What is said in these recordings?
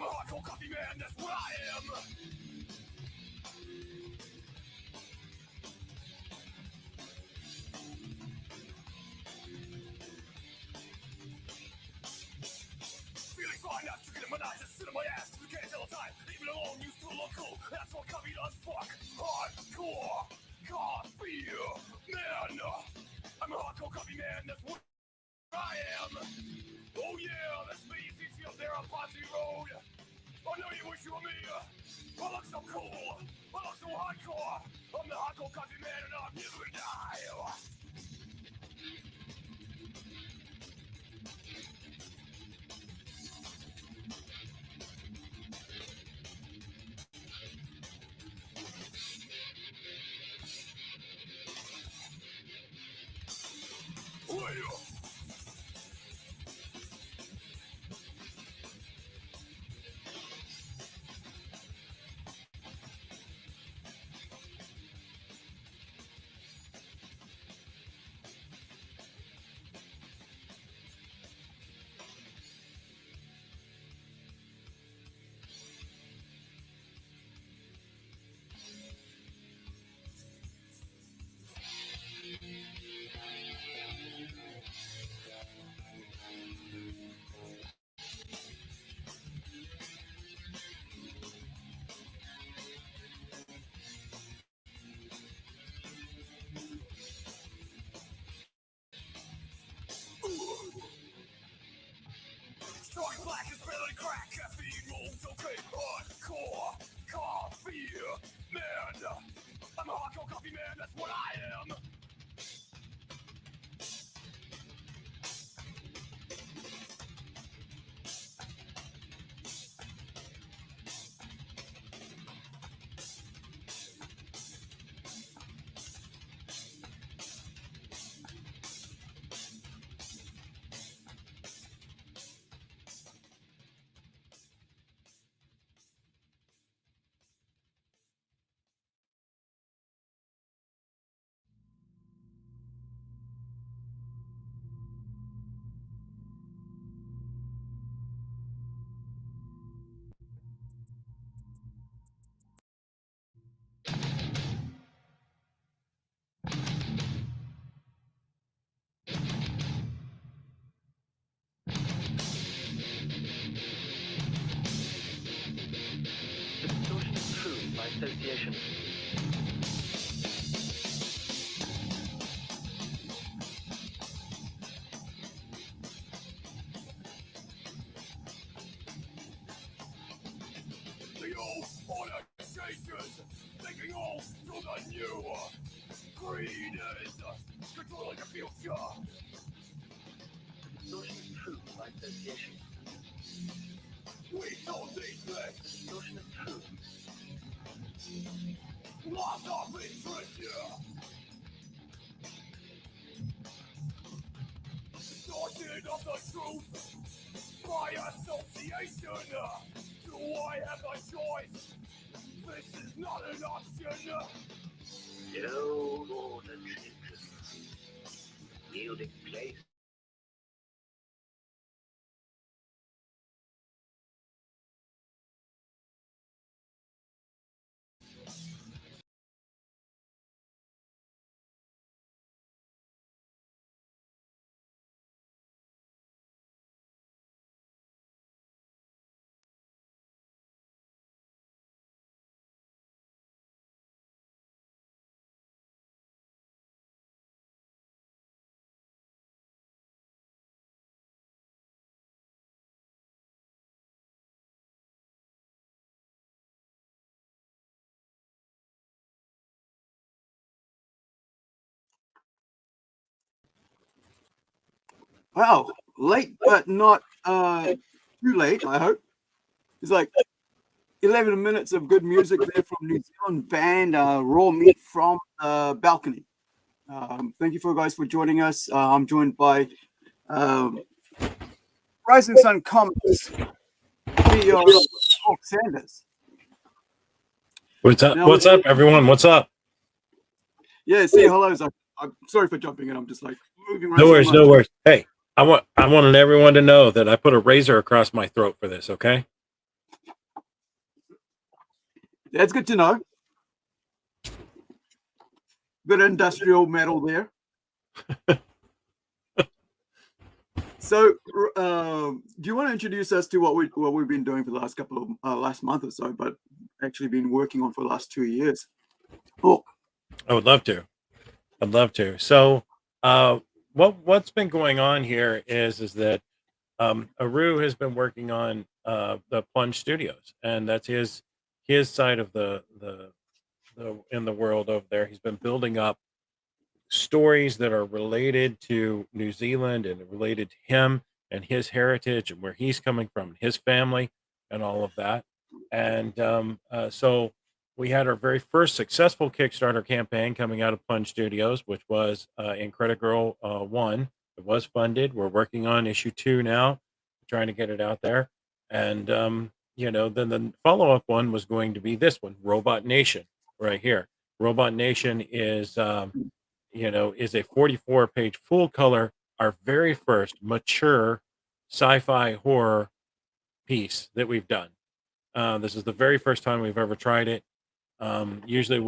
a hardcore coffee man, that's what I am. Feeling fine after getting my knives, just sit on my ass, you can't tell the time. Even alone, you still look cool, that's what coffee does. Fuck hardcore coffee man. I'm a hardcore coffee man, that's what I am. Oh yeah, that's me, it's easy up there on Posse Road. I know you wish you were me. I look so cool, I look so hardcore. I'm the hardcore coffee man and I'm here to die. Strong black is better than crack. Caffeine moves okay. Hardcore coffee man. I'm a hardcore coffee man, that's what I am. Distortion of truth by association. The old organizations thinking all to the new. Greed is controlling the future. Distortion of truth by association. We don't need this. Distortion of truth. Loss of interest here. Distortion of the truth by association. Do I have a choice? This is not an option. The old order changes. Yielding place. Wow, late but not too late, I hope. It's like 11 minutes of good music there from New Zealand band Raw Meat from the Balcony. Thank you for guys for joining us. I'm joined by Rising Sun Comics CEO Mark Sanders. What's up? Now, What's up, everyone? What's up? Yeah, say hello. I'm sorry for jumping in. I'm just like moving around. No worries, so no much. worries. Hey, I wanted everyone to know that I put a razor across my throat for this, okay? That's good to know. Good industrial metal there. So, do you want to introduce us to what we've been doing for the last couple of last month or so, but actually been working on for the last 2 years? Oh, I would love to. I'd love to. So, what's been going on here is that Aru has been working on the Plunge Studios, and that's his side of the in the world over there. He's been building up stories that are related to New Zealand and related to him and his heritage and where he's coming from, his family, and all of that. And so we had our very first successful Kickstarter campaign coming out of Plunge Studios, which was Incredigrow 1. It was funded. We're working on issue 2 now, trying to get it out there. And, then the follow up one was going to be this one, Robot Nation, right here. Robot Nation is is a 44-page full color, our very first mature sci-fi horror piece that we've done. This is the very first time we've ever tried it. Usually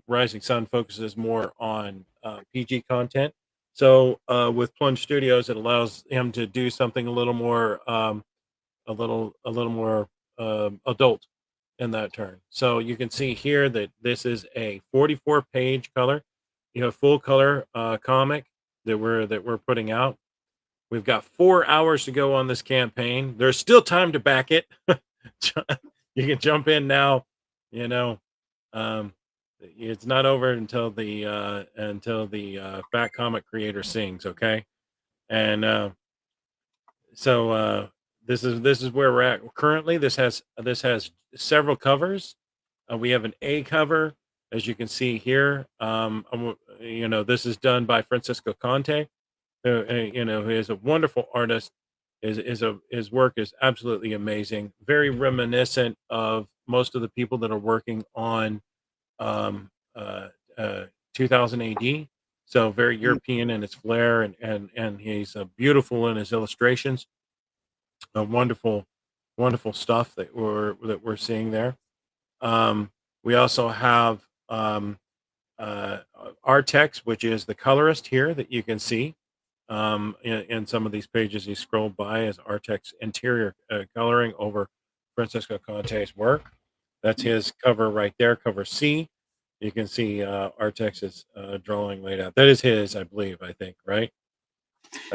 Rising Sun focuses more on PG content. So with Plunge Studios, it allows him to do something a little more, more adult in that turn. So you can see here that this is a 44-page color, full color comic that we're putting out. We've got 4 hours to go on this campaign. There's still time to back it. You can jump in now. It's not over until the fat comic creator sings. Okay, and so this is where we're at currently. This has several covers. We have an A cover, as you can see here. This is done by Francisco Conte, who is a wonderful artist. His work is absolutely amazing. Very reminiscent of most of the people that are working on um, uh, 2000 AD. So very European in its flair, and he's beautiful in his illustrations. Wonderful, wonderful stuff that we're seeing there. We also have Artex, which is the colorist here that you can see in some of these pages you scroll by as Artex interior coloring over Francisco Conte's work. That's his cover right there, cover C. You can see Artex's drawing laid out. That is his, I believe, I think, right?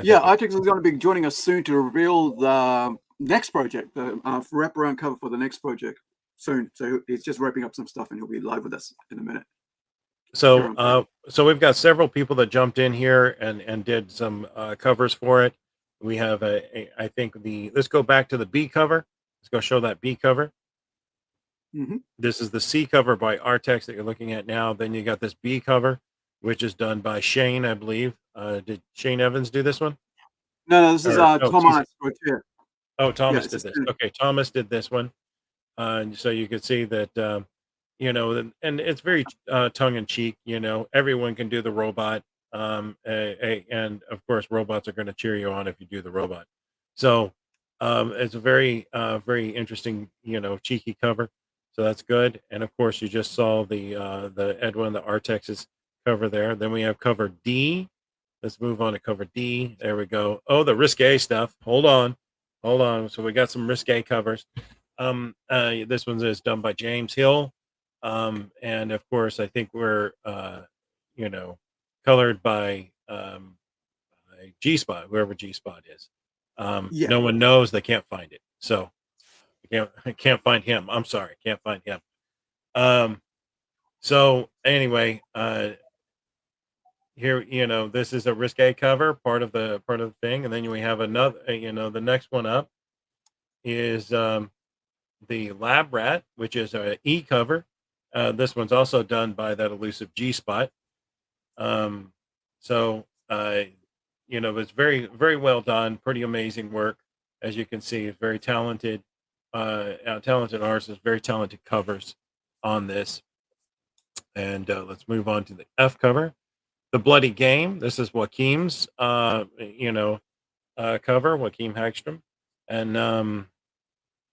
Yeah, Artex is going to be joining us soon to reveal the next project, the wraparound cover for the next project soon. So he's just wrapping up some stuff, and he'll be live with us in a minute. So, so we've got several people that jumped in here and did some covers for it. We have I think let's go back to the B cover. Let's go show that B cover. Mm-hmm. This is the C cover by Artex that you're looking at now. Then you got this B cover, which is done by Shane, I believe. Did Shane Evans do this one? No, this is Thomas. Oh, Thomas did this. Okay, Thomas did this one. And so you could see that, and it's very tongue in cheek. Everyone can do the robot, and of course, robots are going to cheer you on if you do the robot. So it's a very, very interesting, cheeky cover. So that's good. And of course, you just saw the Edwin, the Artex's cover there. Then we have cover D. Let's move on to cover D. There we go. Oh, the risque stuff. Hold on. So we got some risque covers. This one is done by James Hill. And of course, I think we're, colored by G-Spot, whoever G-Spot is. Yeah. No one knows. They can't find it. So I can't find him. I'm sorry. Can't find him. So anyway, here, this is a risque cover, part of the thing. And then we have another, the next one up is the Lab Rat, which is a E cover. This one's also done by that elusive G-Spot. It's very, very well done. Pretty amazing work. As you can see, very talented, talented artists, very talented covers on this. And let's move on to the F cover. The Bloody Game. This is Joachim's, cover, Joachim Hagstrom. And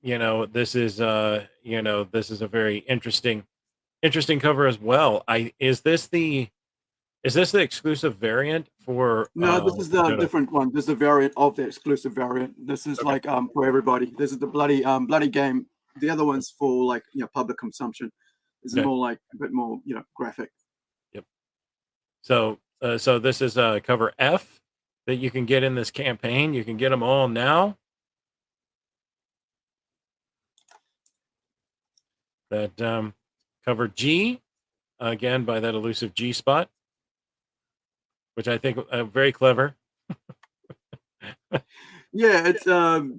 this is this is a very interesting cover as well. Is this the exclusive variant for No, this is the Jonah? different one. This is a variant of the exclusive variant. This is Okay. like for everybody. This is the bloody game. The other one's for like public consumption. This is Okay. more like a bit more graphic. Yep. So so this is cover F that you can get in this campaign. You can get them all now. That cover G, again by that elusive G spot, which I think very clever. Yeah, it's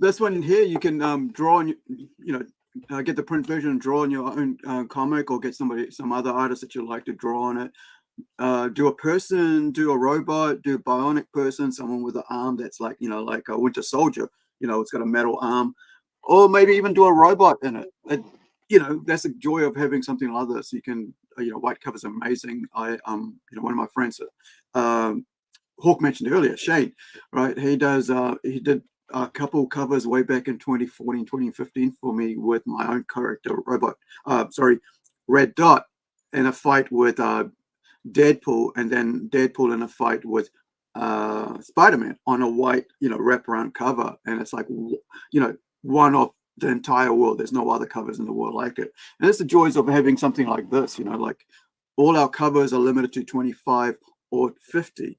this one here. You can draw on get the print version and draw on your own comic, or get some other artist that you like to draw on it. Do a person, do a robot, do a bionic person, someone with an arm that's like like a Winter Soldier. It's got a metal arm, or maybe even do a robot in it. That's the joy of having something like this. You can white cover's amazing. One of my friends, Hawk mentioned earlier, Shane, right? He did a couple covers way back in 2014, 2015 for me with my own character robot, Red Dot, in a fight with Deadpool, and then Deadpool in a fight with Spider-Man on a white wraparound cover, and it's like one of the entire world. There's no other covers in the world like it, and it's the joys of having something like this. Like all our covers are limited to 25 or 50,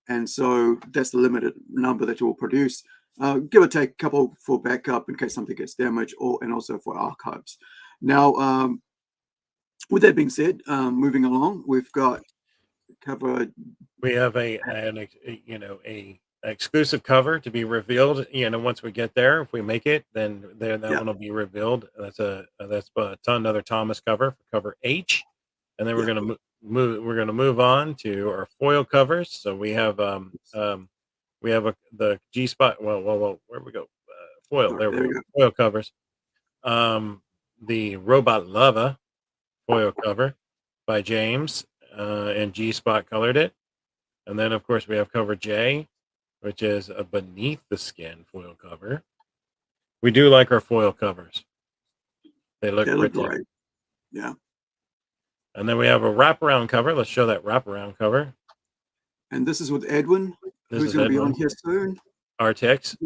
and so that's the limited number that we'll produce. Give or take a couple for backup in case something gets damaged, and also for archives. Now, with that being said, moving along, we've got cover. We have a exclusive cover to be revealed. Once we get there, if we make it, then that one will be revealed. That's another Thomas cover for cover H, and then we're gonna move. We're gonna move on to our foil covers. So we have the G spot. Well, where we go? Foil. There we go. Foil covers. The Robot Lava foil cover by James, and G Spot colored it. And then, of course, we have cover J, which is a Beneath the Skin foil cover. We do like our foil covers. They look great. Yeah. And then we have a wraparound cover. Let's show that wraparound cover. And this is with Edwin, who's going to be on here soon. Artex.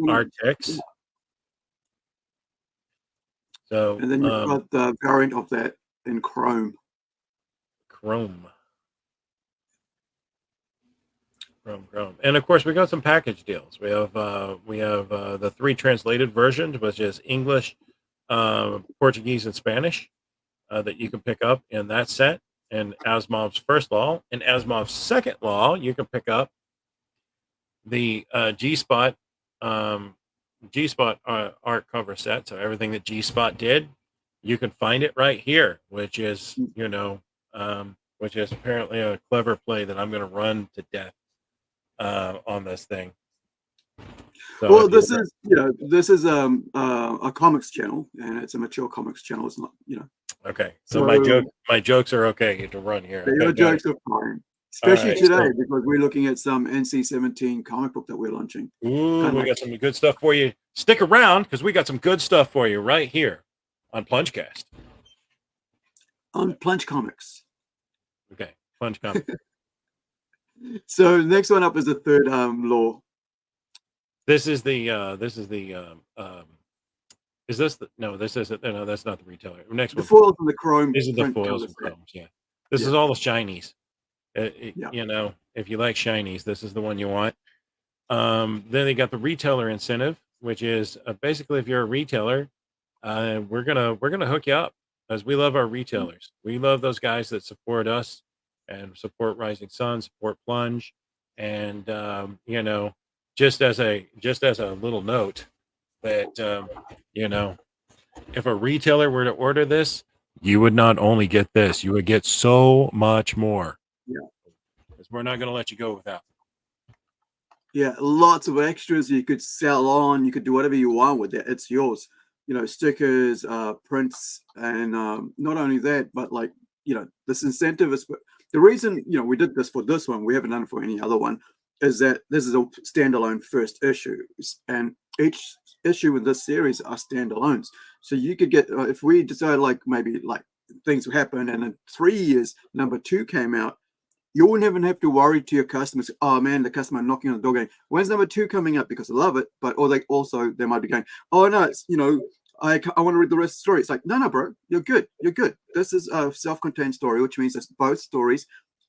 So, and then you've got the variant of that in Chrome. And of course, we got some package deals. We have the 3 translated versions, which is English, Portuguese, and Spanish, that you can pick up in that set. And Asimov's First Law and Asimov's Second Law, you can pick up the G Spot art cover set. So everything that G Spot did, you can find it right here, which is apparently a clever play that I'm going to run to death on this thing. So well, this is a comics channel, and it's a mature comics channel. It's not Okay, so my jokes are okay to run here. Your jokes are fine, especially today, because we're looking at some NC-17 comic book that we're launching. Ooh, we got some good stuff for you. Stick around, because we got some good stuff for you right here on Plungecast. On Plunge Comics. Okay, Plunge Comics. So the next one up is the third law. This is this isn't. No, that's not the retailer. Next one. The foils and the chrome. These are the foils and chromes. Yeah. This is all the shinies. If you like shinies, this is the one you want. Then they got the retailer incentive, which is basically if you're a retailer, we're gonna hook you up, because we love our retailers. We love those guys that support us and support Rising Sun, support Plunge, and just as a little note that if a retailer were to order this, you would not only get this, you would get so much more. Yeah, because we're not going to let you go without. Yeah, lots of extras you could sell on. You could do whatever you want with it. It's yours. Stickers, prints, and not only that, but this incentive is the reason we did this for this one. We haven't done it for any other one. Is that this is a standalone first issue, and each issue in this series are standalones. So you could get if we decide like maybe like things will happen, and in 3 years number 2 came out, you wouldn't even have to worry to your customers. Oh man, the customer knocking on the door going, "When's number 2 coming up?" Because I love it, but or they might be going, "Oh no, it's I want to read the rest of the story." It's like, no, bro, you're good. You're good. This is a self-contained story, which means that both stories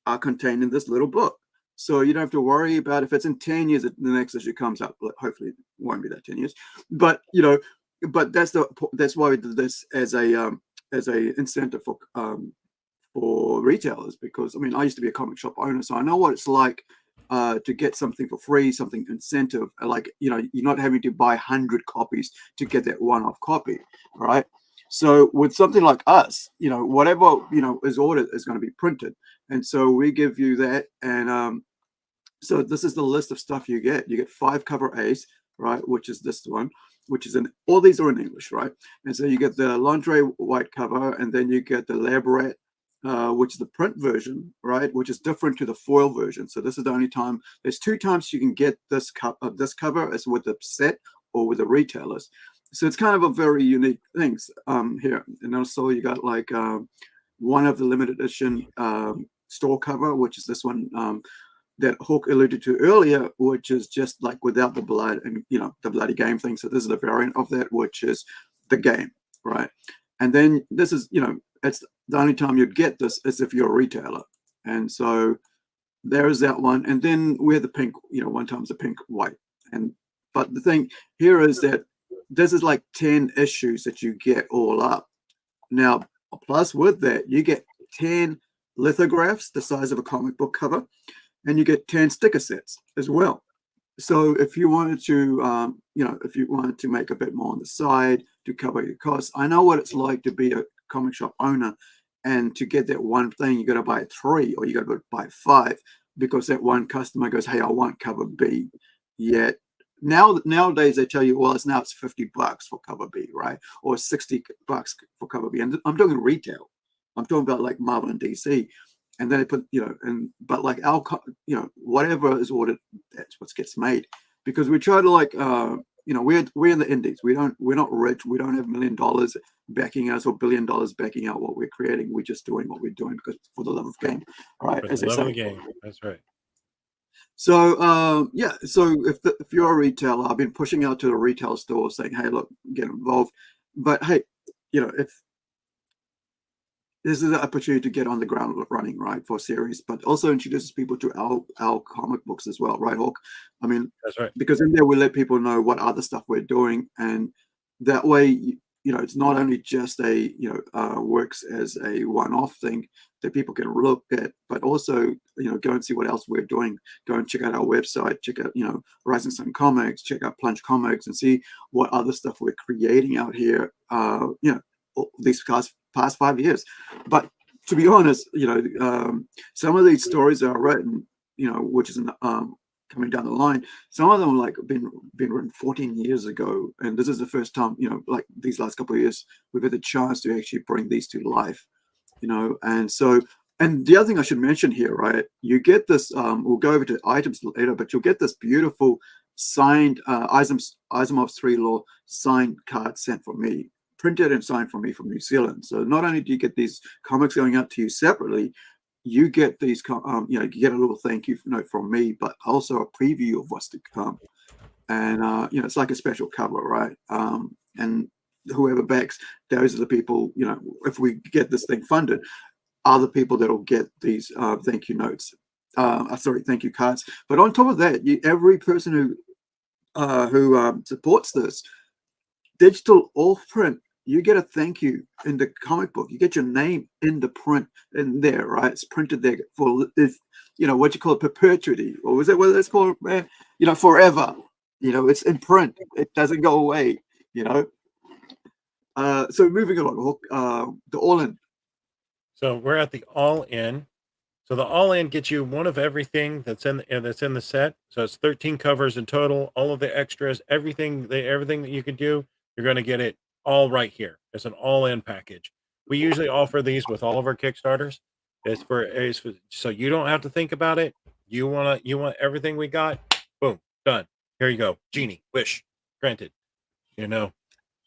are contained in this little book. So you don't have to worry about if it's in 10 years the next issue comes up. Hopefully it won't be that 10 years. But but that's why we did this as a incentive for retailers, because I mean I used to be a comic shop owner, so I know what it's like to get something for free, something incentive, like you're not having to buy 100 copies to get that one-off copy, right? So with something like us, whatever is ordered is going to be printed, and so we give you that. And so this is the list of stuff you get. You get 5 cover A's, right, which is this one, which is in all these are in English, right? And so you get the lingerie white cover, and then you get the lab rat, which is the print version, right, which is different to the foil version. So this is the only time. There's 2 times you can get this cover is with the set or with the retailers. So it's kind of a very unique things here. And also you got like one of the limited edition store cover, which is this one that Hawk alluded to earlier, which is just like without the blood and the bloody game thing. So this is a variant of that, which is the game, right? And then this is it's the only time you'd get this is if you're a retailer. And so there's that one. And then we had the pink, one time's the pink white. But the thing here is that this is like 10 issues that you get all up. Now, plus with that, you get 10 lithographs the size of a comic book cover, and you get 10 sticker sets as well. So if you wanted to, if you wanted to make a bit more on the side to cover your costs, I know what it's like to be a comic shop owner, and to get that one thing, you got to buy 3 or you got to buy 5 because that one customer goes, "Hey, I want cover B." Yet nowadays they tell you, well, it's $50 for cover B, right, or $60 for cover B, and I'm talking retail. I'm talking about like Marvel and DC. And then they put, but like our, whatever is ordered, that's what gets made, because we try to like, we're in the indies. We're not rich. We don't have $1 million backing us or $1 billion backing out what we're creating. We're just doing what we're doing because for the love of game, right? For the love of the game. That's right. So so if you're a retailer, I've been pushing out to the retail store saying, "Hey, look, get involved." But hey, if this is an opportunity to get on the ground running, right, for a series, but also introduces people to our comic books as well, right, Hawk? I mean, that's right. Because in there we let people know what other stuff we're doing, and that way, it's not only just works as a one-off thing that people can look at, but also go and see what else we're doing. Go and check out our website, check out Rising Sun Comics, check out Plunge Comics, and see what other stuff we're creating out here. These past 5 years. But to be honest, some of these stories are written, which is coming down the line. Some of them like been written 14 years ago, and this is the first time, like these last couple of years, we've had the chance to actually bring these to life, and so. And the other thing I should mention here, right? You get this. We'll go over to items later, but you'll get this beautiful signed Asimov's 3 Law signed card sent from me, printed and signed for me from New Zealand. So not only do you get these comics going out to you separately, you get these, you get a little thank you note from me, but also a preview of what's to come. And it's like a special cover, right? And whoever backs, those are the people. If we get this thing funded, are the people that will get these thank you notes. Thank you cards. But on top of that, every person who supports this digital or print, you get a thank you in the comic book. You get your name in the print in there, right? It's printed there for what you call perpetuity, or is it what it's called, man? Forever. It's in print. It doesn't go away. So moving along, the all-in. So we're at the all-in. So the all-in gets you one of everything that's in the set. So it's 13 covers in total. All of the extras, everything that you can do, you're going to get it all right here. It's an all-in package. We usually offer these with all of our Kickstarters. It's for so you don't have to think about it. You want everything we got. Boom, done. Here you go. Genie, wish granted. you know.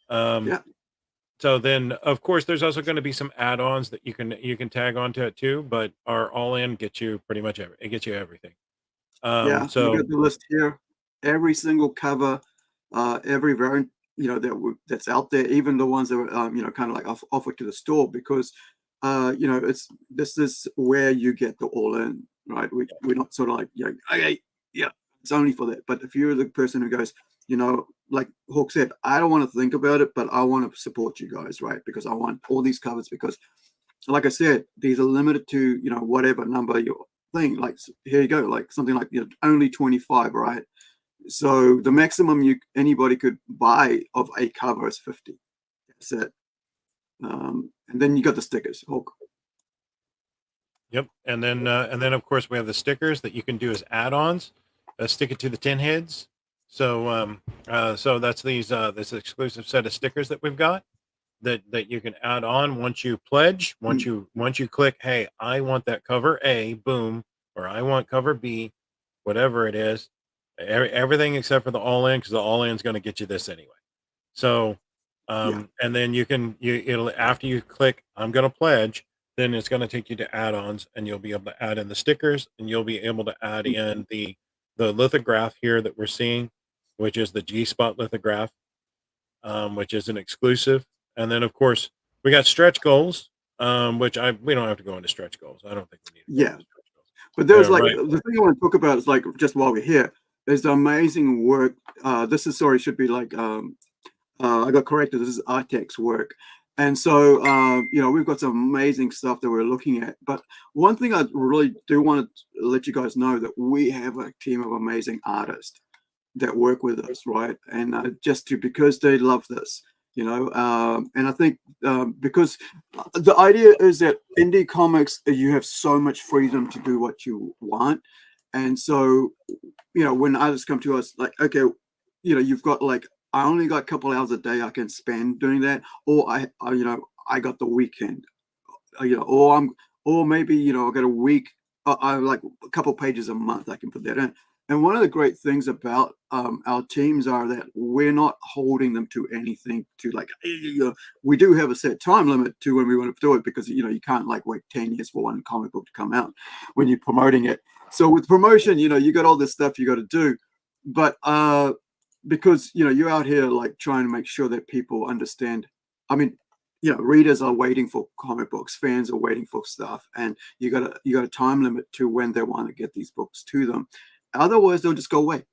Um, Yeah. So then, of course, there's also going to be some add-ons that you can tag onto it too. But our all-in gets you pretty much it gets you everything. Yeah, you So got the list here. Every single cover, every variant, that's out there, even the ones that were, kind of like offered to the store, because, this is where you get the all in, right? We're not sort of like, okay, yeah, it's only for that. But if you're the person who goes, like Hawk said, I don't want to think about it, but I want to support you guys, right? Because I want all these covers, because, like I said, these are limited to, whatever number you're thing. Like, here you go, like something like, only 25, right? So the maximum anybody could buy of a cover is 50. That's it. And then you got the stickers. Hulk. yep, and then of course we have the stickers that you can do as add-ons. Stick it to the tin heads. So so that's this exclusive set of stickers that we've got that you can add on once you pledge. Once you click, hey, I want that cover A, boom, or I want cover B, whatever it is. Everything except for the all-in, because the all-in is going to get you this anyway. So and then it'll, after you click I'm going to pledge, then it's going to take you to add-ons, and you'll be able to add in the stickers, and you'll be able to add in the lithograph here that we're seeing, which is the G-spot lithograph, which is an exclusive. And then of course we got stretch goals, which we don't have to go into stretch goals. I don't think we need to go into stretch goals. But there's Yeah, like right. the thing I want to talk about is, like, just while we're here, is the amazing work. This is, sorry, should be like, I got corrected. This is Artek's work. And so, we've got some amazing stuff that we're looking at. But one thing I really do want to let you guys know, that we have a team of amazing artists that work with us, right? And because they love this, and I think because the idea is that indie comics, you have so much freedom to do what you want. And so, when artists come to us, like, okay, you've got, like, I only got a couple hours a day I can spend doing that, or I got the weekend, or maybe, I got a week, I like a couple pages a month I can put that in. And one of the great things about our teams are that we're not holding them to anything, to like, we do have a set time limit to when we want to do it, because, you can't like wait 10 years for one comic book to come out when you're promoting it. So with promotion, you got all this stuff you got to do, but because, you're out here like trying to make sure that people understand. I mean, readers are waiting for comic books, fans are waiting for stuff, and you got a time limit to when they want to get these books to them. Otherwise, they'll just go away.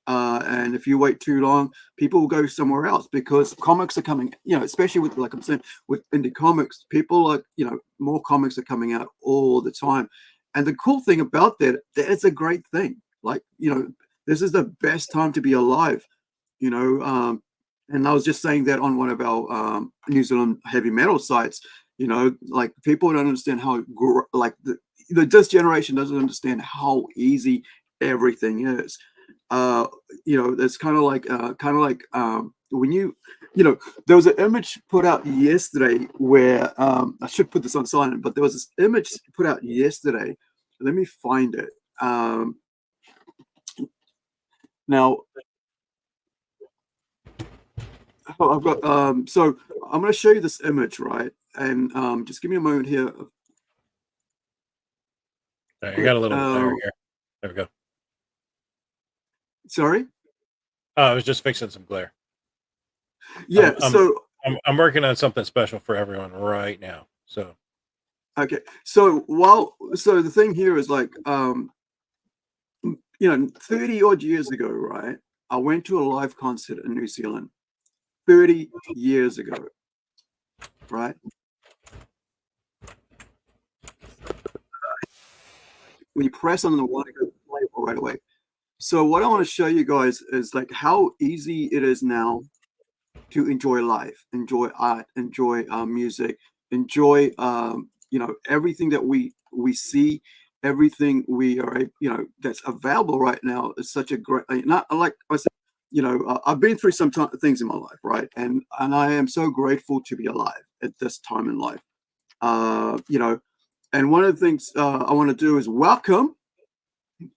And if you wait too long, people will go somewhere else, because comics are coming, especially with, like I'm saying, with indie comics, people like, more comics are coming out all the time. And the cool thing about that is a great thing. Like, this is the best time to be alive, and I was just saying that on one of our New Zealand heavy metal sites, like, people don't understand how, like, this generation doesn't understand how easy everything is. It's kind of like when there was an image put out yesterday where I should put this on silent, but there was this image put out yesterday. Let me find it. Now, I've got so I'm going to show you this image, right? And just give me a moment here. I got a little glare here. There we go. Sorry? Oh, I was just fixing some glare. Yeah, I'm working on something special for everyone right now. So okay. So the thing here is, like, 30 odd years ago, right? I went to a live concert in New Zealand 30 years ago, right? When you press on the one, it goes play right away. So what I want to show you guys is, like, how easy it is now to enjoy life, enjoy art, enjoy music, enjoy everything that we see, everything we are, that's available right now is such a great. Not like I said, I've been through some things in my life, right, and I am so grateful to be alive at this time in life. And one of the things I want to do is welcome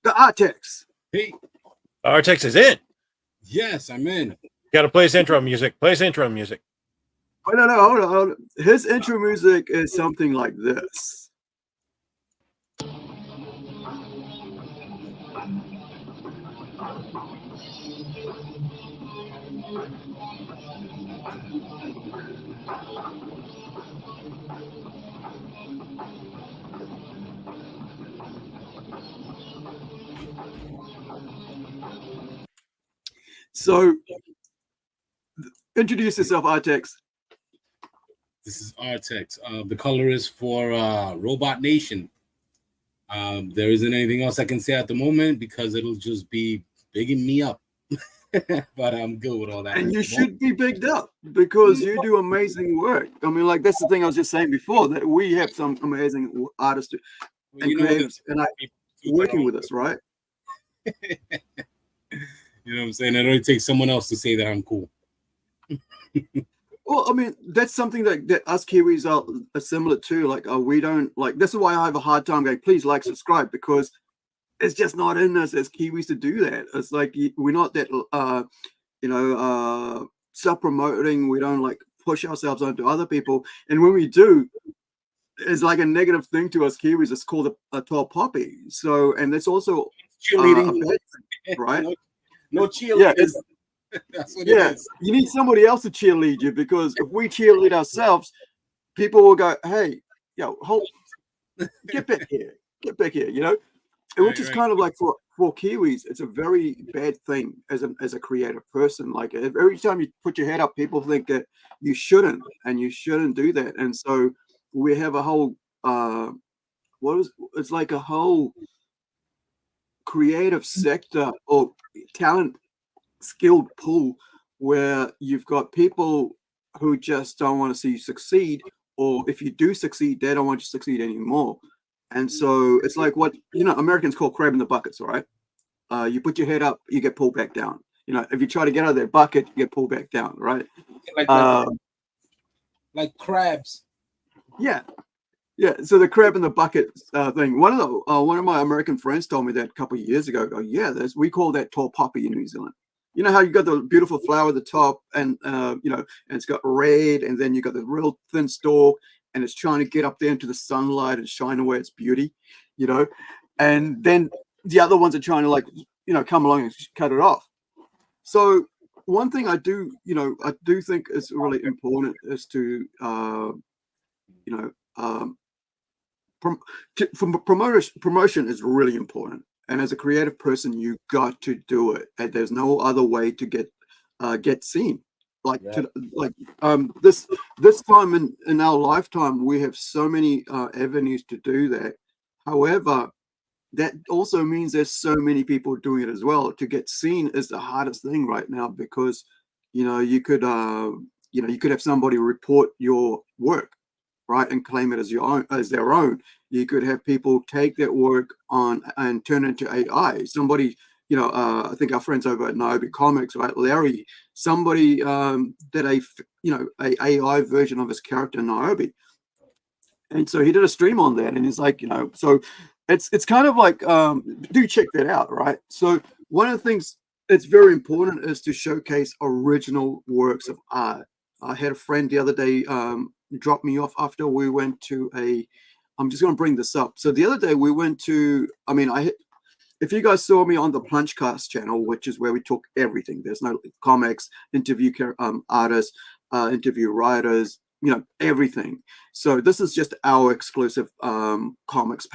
the Artex. Hey, Artex is in. yes, I'm in. Got to play his intro music. Play his intro music. I don't know. Hold on. His intro music is something like this. So, introduce yourself, Artex. This is Artex. The color is for Robot Nation. There isn't anything else I can say at the moment because it'll just be bigging me up. But I'm good with all that. And you should be bigged up because you do amazing work. I mean, like, that's the thing I was just saying before, that we have some amazing artists and creatives and working with us, right? You know what I'm saying? It only takes someone else to say that I'm cool. Well, I mean, that's something that us Kiwis are similar to. Like, we don't like. This is why I have a hard time going, please like, subscribe, because it's just not in us as Kiwis to do that. It's like we're not that, self-promoting. We don't like push ourselves onto other people, and when we do, it's like a negative thing to us Kiwis. It's called a tall poppy. So, and that's also Cheerleading, a bad thing, right? No cheerleading. Yeah, that's what yeah, it is. you need somebody else to cheerlead you, because if we cheerlead ourselves, people will go, "Hey, yo, get back here, you know." Which is kind of like for Kiwis, it's a very bad thing as a creative person. Like, every time you put your head up, people think that you shouldn't, and you shouldn't do that. And so we have a whole it's like a whole creative sector or talent skilled pool where you've got people who just don't want to see you succeed, or if you do succeed, they don't want you to succeed anymore. And so it's like what Americans call crab in the buckets, right? You put your head up, you get pulled back down. If you try to get out of that bucket, you get pulled back down, right? Like crabs. Yeah. So the crab in the bucket thing. One of my American friends told me that a couple of years ago. We call that tall poppy in New Zealand. You know how you got the beautiful flower at the top, and and it's got red, and then you got the real thin stalk, and it's trying to get up there into the sunlight and shine away its beauty, and then the other ones are trying to come along and cut it off. So one thing I do think is really important is to promotion is really important. And as a creative person, you got to do it, and there's no other way to get seen. This time in our lifetime, we have so many avenues to do that. However, that also means there's so many people doing it as well. To get seen is the hardest thing right now, because you could have somebody report your work, right, and claim it as their own. You could have people take that work on and turn it into AI. Somebody, I think our friends over at Niobe Comics, right, Larry, somebody did a AI version of his character Niobe, and so he did a stream on that, and he's like, so it's kind of like, do check that out, right? So one of the things that's very important is to showcase original works of art. I had a friend the other day drop me off after we went to I'm just going to bring this up. So the other day we went to, if you guys saw me on the Plungecast channel, which is where we talk everything, there's no comics, interview artists, interview writers, everything. So this is just our exclusive comics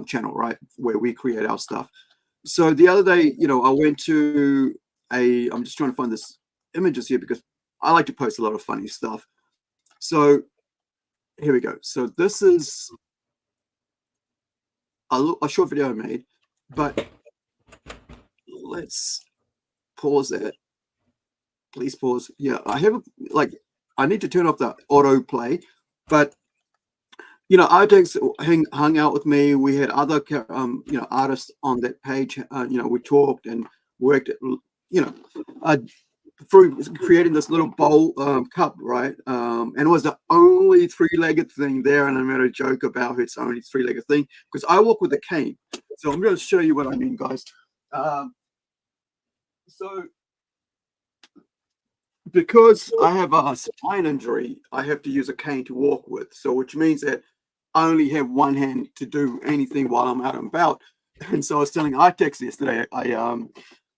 channel, right, where we create our stuff. So the other day, I went to I'm just trying to find this images here because I like to post a lot of funny stuff. So here we go. So this is a short video I made, but let's pause that. Please pause. Yeah, I have I need to turn off the autoplay, but Artex hung out with me. We had other artists on that page. We talked and worked through creating this little bowl cup, right? And it was the only three-legged thing there, and I made a joke about it's only three-legged thing because I walk with a cane. So I'm going to show you what I mean, guys. So because I have a spine injury, I have to use a cane to walk with. So, which means that I only have one hand to do anything while I'm out and about. And so I was telling Artex yesterday, I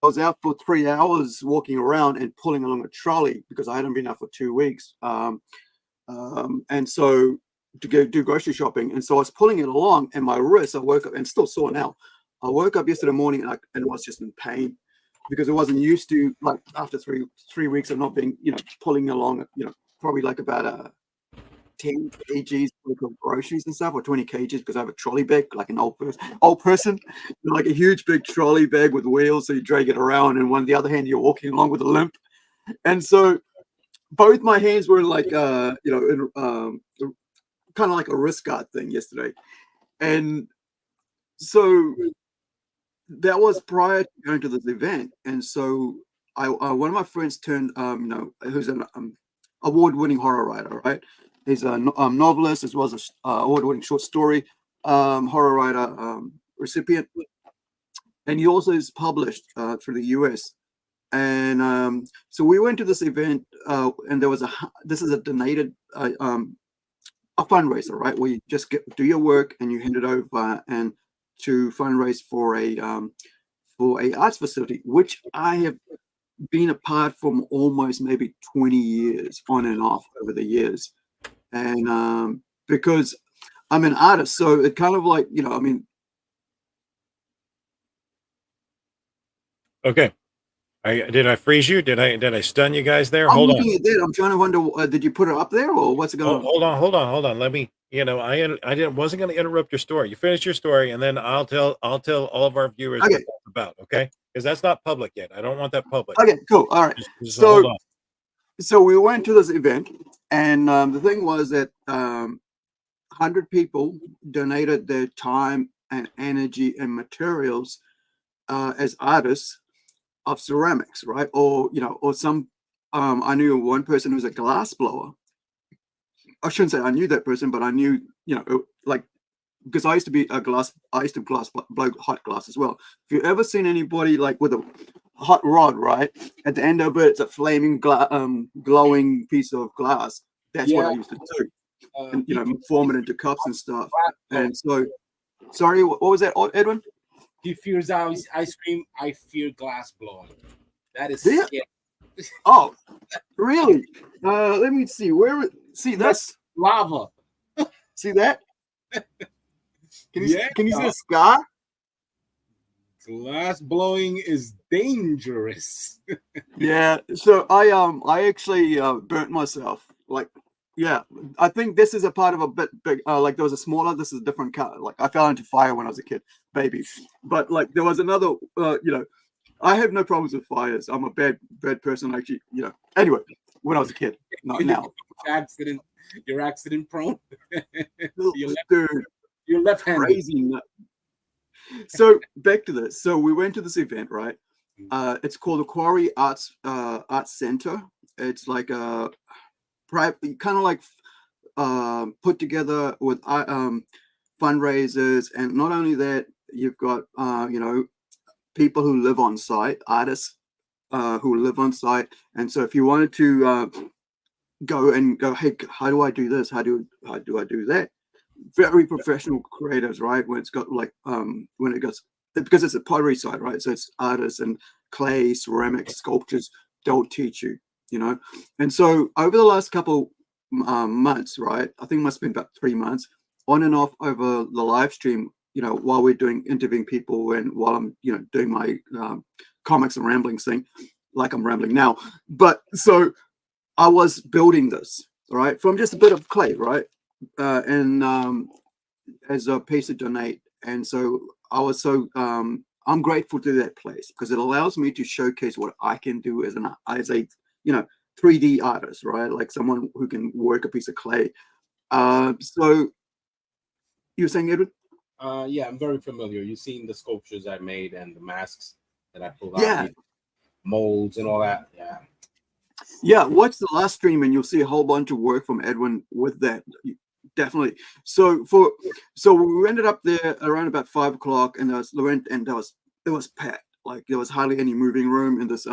was out for 3 hours walking around and pulling along a trolley because I hadn't been out for 2 weeks. And so to go do grocery shopping. And so I was pulling it along, and my wrist, I woke up and still sore now. I woke up yesterday morning and was just in pain because I wasn't used to, like, after three weeks of not being, pulling along, probably like about 10 kgs worth of groceries and stuff, or 20 kgs, because I have a trolley bag, like an old person, like a huge big trolley bag with wheels, so you drag it around, and on the other hand, you're walking along with a limp. And so both my hands were like, kind of like a wrist guard thing yesterday. And so that was prior to going to this event. And so one of my friends turned, who's an award-winning horror writer, right? He's a novelist as well as an award-winning short story horror writer recipient. And he also is published through the US. And so we went to this event, and there was this is a donated a fundraiser, right? Where you just do your work and you hand it over and to fundraise for a arts facility, which I have been a part from almost maybe 20 years on and off over the years. And because I'm an artist, so it kind of like, Okay. Did I freeze you? Did I stun you guys there? I'm Hold on. looking at that. I'm trying to wonder, did you put it up there or what's going on? Hold on. Let me, wasn't going to interrupt your story. You finish your story, and then I'll tell all of our viewers what it's about. Okay. Because that's not public yet. I don't want that public. Okay, cool. All right. Just hold on. So we went to this event, and the thing was that 100 people donated their time and energy and materials as artists of ceramics, right? Or some. I knew one person who was a glass blower. I shouldn't say I knew that person, but I knew, because I used to blow hot glass as well. If you've ever seen anybody like with a hot rod, right? At the end of it, it's a flaming, glowing piece of glass. That's what I used to do, and form it into cups and stuff. And so, sorry, what was that, Edwin? He fears ice cream. I fear glass blowing. That is scary. Oh, really? Let me see. See, that's lava. See that? Can you see the scar? Glass blowing is dangerous. Yeah. So I actually burnt myself. Like, yeah. I think this is a part of a bit big. Like there was a smaller. This is a different color. Like I fell into fire when I was a kid, baby. But like there was another. I have no problems with fires. I'm a bad person, actually. Anyway, when I was a kid, not now. You're accident prone. You're left-handed. Crazy nut. So back to this. So we went to this event, right? It's called the Quarry Arts Center. It's like a private, kind of like put together with fundraisers, and not only that, you've got people who live on site, artists who live on site. And so if you wanted to go, hey, how do I do this? How do I do that? Very professional creatives, right? When it's got like because it's a pottery site, right? So it's artists and clay, ceramics, sculptures. They'll teach you, And so over the last couple months, right? I think it must have been about 3 months, on and off over the live stream, while we're interviewing people and while I'm, doing my comics and ramblings thing, like I'm rambling now. But so I was building this, right, from just a bit of clay, right, and as a piece to donate. And so I was I'm grateful to that place because it allows me to showcase what I can do as a 3D artist, right, like someone who can work a piece of clay. So you were saying, Edward? Yeah, I'm very familiar. You've seen the sculptures I made and the masks that I pulled out. Yeah. Molds and all that. Yeah. Yeah, watch the last stream and you'll see a whole bunch of work from Edwin with that. Definitely. So we ended up there around about 5 o'clock, and it was packed. Like there was hardly any moving room in this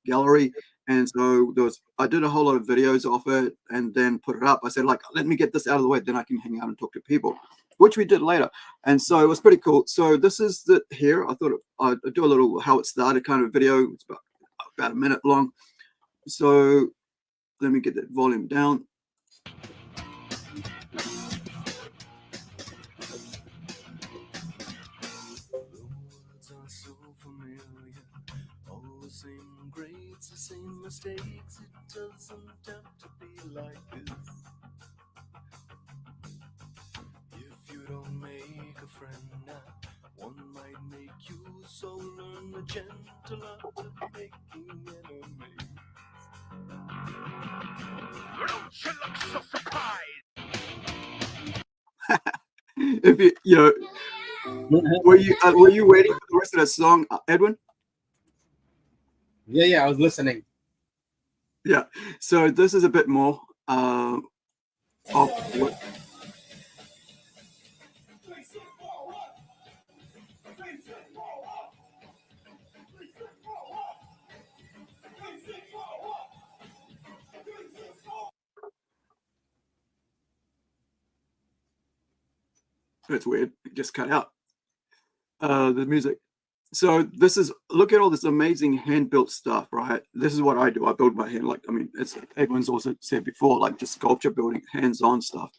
gallery, And so I did a whole lot of videos of it and then put it up. I said, like, let me get this out of the way, then I can hang out and talk to people, which we did later. And so it was pretty cool. So this is the here. I thought I'd do a little how it started kind of video. It's about a minute long. So let me get that volume down. Same grades, the same mistakes. It doesn't have to be like this. If you don't make a friend now, one might make you. So learn the gentle art of making enemies. Don't you look so surprised? If you know, were you waiting for the rest of that song, Edwin? Yeah, I was listening. Yeah. So this is a bit more of what. It's weird. It just cut out the music. So this is, look at all this amazing hand-built stuff, right? This is what I do. I build my hand, like, I mean, as Edwin's also said before, like just sculpture building, hands-on stuff.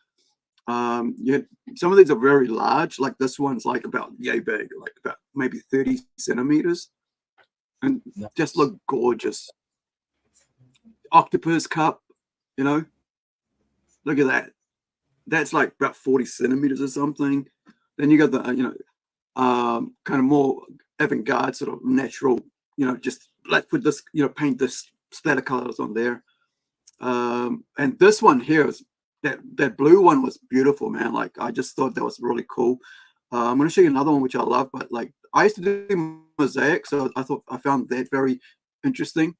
Yeah, some of these are very large. Like this one's like about yay big, like about maybe 30 centimeters, and just look gorgeous. Octopus cup, you know, look at that. That's like about 40 centimeters or something. Then you got the, you know, kind of more avant-garde sort of natural, you know, just let's put this, you know, paint this splatter colors on there. And this one here is that blue one was beautiful, man. Like I just thought that was really cool. I'm going to show you another one which I love, but like I used to do mosaic, so I found that very interesting.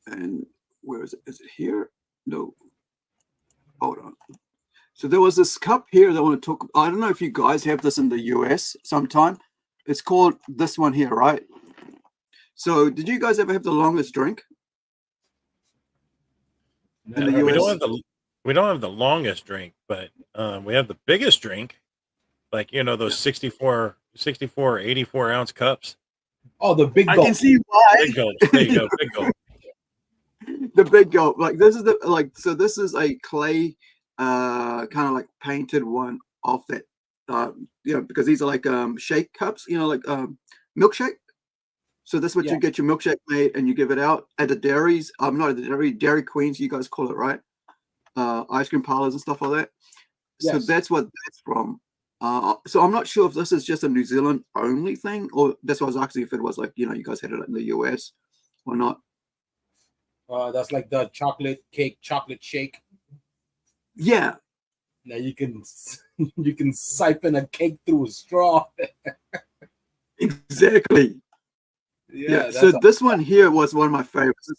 And where is it? Is it here? No. Hold on. So there was this cup here that I want to talk. I don't know if you guys have this in the US sometime. It's called this one here, right? So did you guys ever have the longest drink? In the US? We don't have the longest drink, but we have the biggest drink. Like, you know, those 64, 84 ounce cups. Oh, the big gulp. I can see why. Big gulp. There you go. Big gulp. The big gulp. Like this is the, like, so this is a clay kind of like painted one off that you know, because these are like shake cups, you know, like milkshake. So that's what you get your milkshake made and you give it out at the dairies. Not at the Dairy Queens, you guys call it, right? Ice cream parlors and stuff like that. So that's what that's from. So I'm not sure if this is just a New Zealand only thing, or that's what I was asking if it was like, you know, you guys had it in the US or not. That's like the chocolate cake, chocolate shake. Yeah. Now you can siphon a cake through a straw. Exactly. Yeah. So this one here was one of my favorites.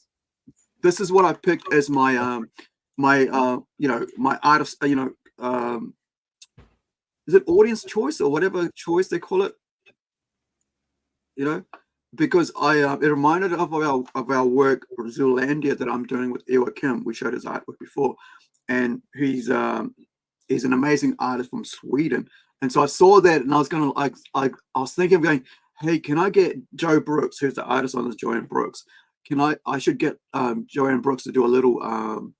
This is what I picked as my you know, my artist, you know, is it audience choice or whatever choice they call it? You know, because it reminded of our work Zoolandia that I'm doing with Ewa Kim. We showed his artwork before, and he's an amazing artist from Sweden. And so I saw that, and I was gonna I was thinking of going, hey, can I get Joe Brooks, who's the artist on this, Joanne Brooks? I should get Joanne Brooks to do a little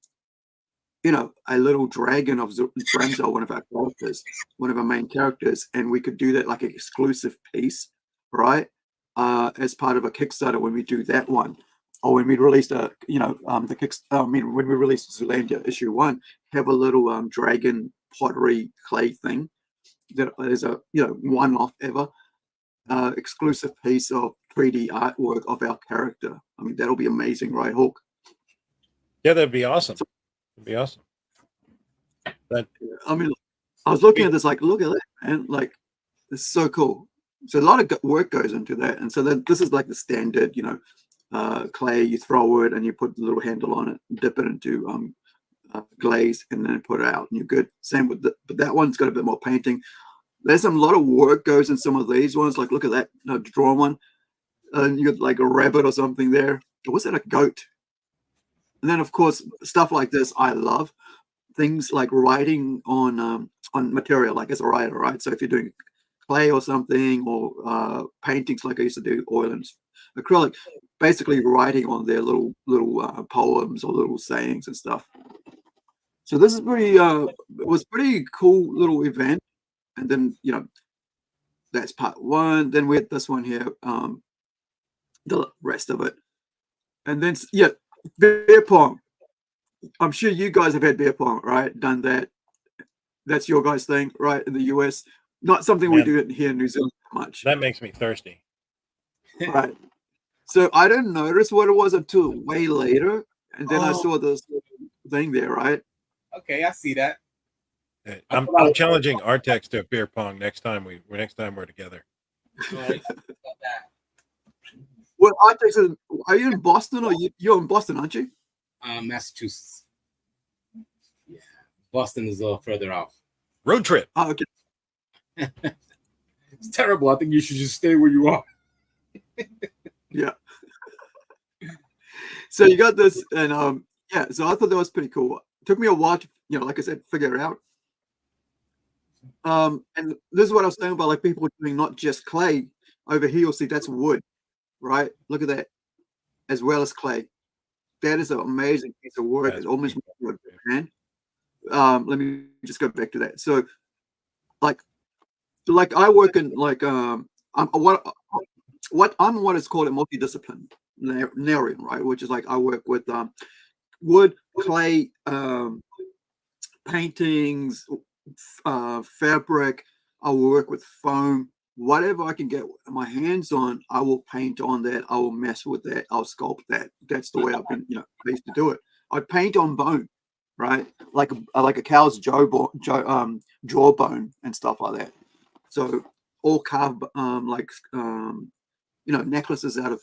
you know, a little dragon of Bremzo, one of our characters, one of our main characters, and we could do that like an exclusive piece, right? As part of a Kickstarter when we do that one, or when we release when we release Zoolandia issue 1, have a little dragon pottery clay thing that is a, you know, one-off ever exclusive piece of 3D artwork of our character. I mean, that'll be amazing, right, Hawk? Yeah, that'd be awesome. It'd be awesome. That, I mean, I was looking at this, like, look at that, man. Like, it's so cool. So a lot of work goes into that. And so this is like the standard, you know, clay, you throw it and you put the little handle on it, dip it into glaze, and then put it out and you're good. Same with but that one's got a bit more painting. There's a lot of work goes in some of these ones. Like, look at that drawn one. and you got like a rabbit or something there. Or was it a goat? And then, of course, stuff like this I love. Things like writing on material, like as a writer, right? So if you're doing clay or something, or paintings, like I used to do, oil and acrylic, basically writing on their little poems or little sayings and stuff. So this is pretty. It was pretty cool little event, and then that's part one. Then we had this one here, the rest of it, and then beer pong. I'm sure you guys have had beer pong, right? Done that. That's your guys' thing, right? In the US, not something we do here in New Zealand much. That makes me thirsty. Right. So I didn't notice what it was until way later, and then I saw this thing there, right? Okay, I see that. I'm challenging Artex to beer pong next time we're together. Well, Artex, are you in Boston, or you're in Boston, aren't you? Massachusetts. Yeah, Boston is a little further out. Road trip. Oh, okay. It's terrible. I think you should just stay where you are. Yeah. So you got this, and so I thought that was pretty cool. It took me a while to, like I said, figure it out. And this is what I was saying about like people doing not just clay. Over here, you'll see that's wood, right? Look at that, as well as clay. That is an amazing piece of work. It's almost like a hand. Let me just go back to that. So, like I work in I'm what is called a multidisciplinarian, right? Which is like I work with wood, clay, paintings, fabric. I will work with foam. Whatever I can get my hands on, I will paint on that. I will mess with that. I'll sculpt that. That's the way I've been, I used to do it. I paint on bone, right? Like a cow's jawbone and stuff like that. So all carved, necklaces out of,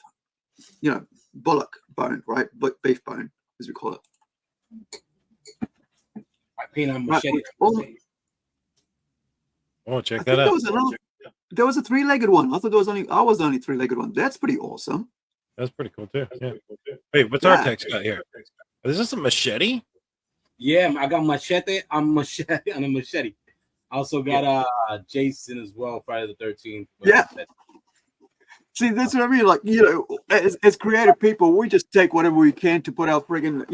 bullock bone, right? But beef bone, as we call it. I paint on machete. Oh, check that out. There was a three-legged one. I thought I was the only three-legged one. That's pretty awesome. That's pretty cool too. Yeah. Wait, what's our text got here? Is this a machete? Yeah, I got machete. I'm machete and a machete. I also got Jason as well, Friday the 13th. Yeah. See, that's what I mean. Like, as creative people, we just take whatever we can to put our friggin',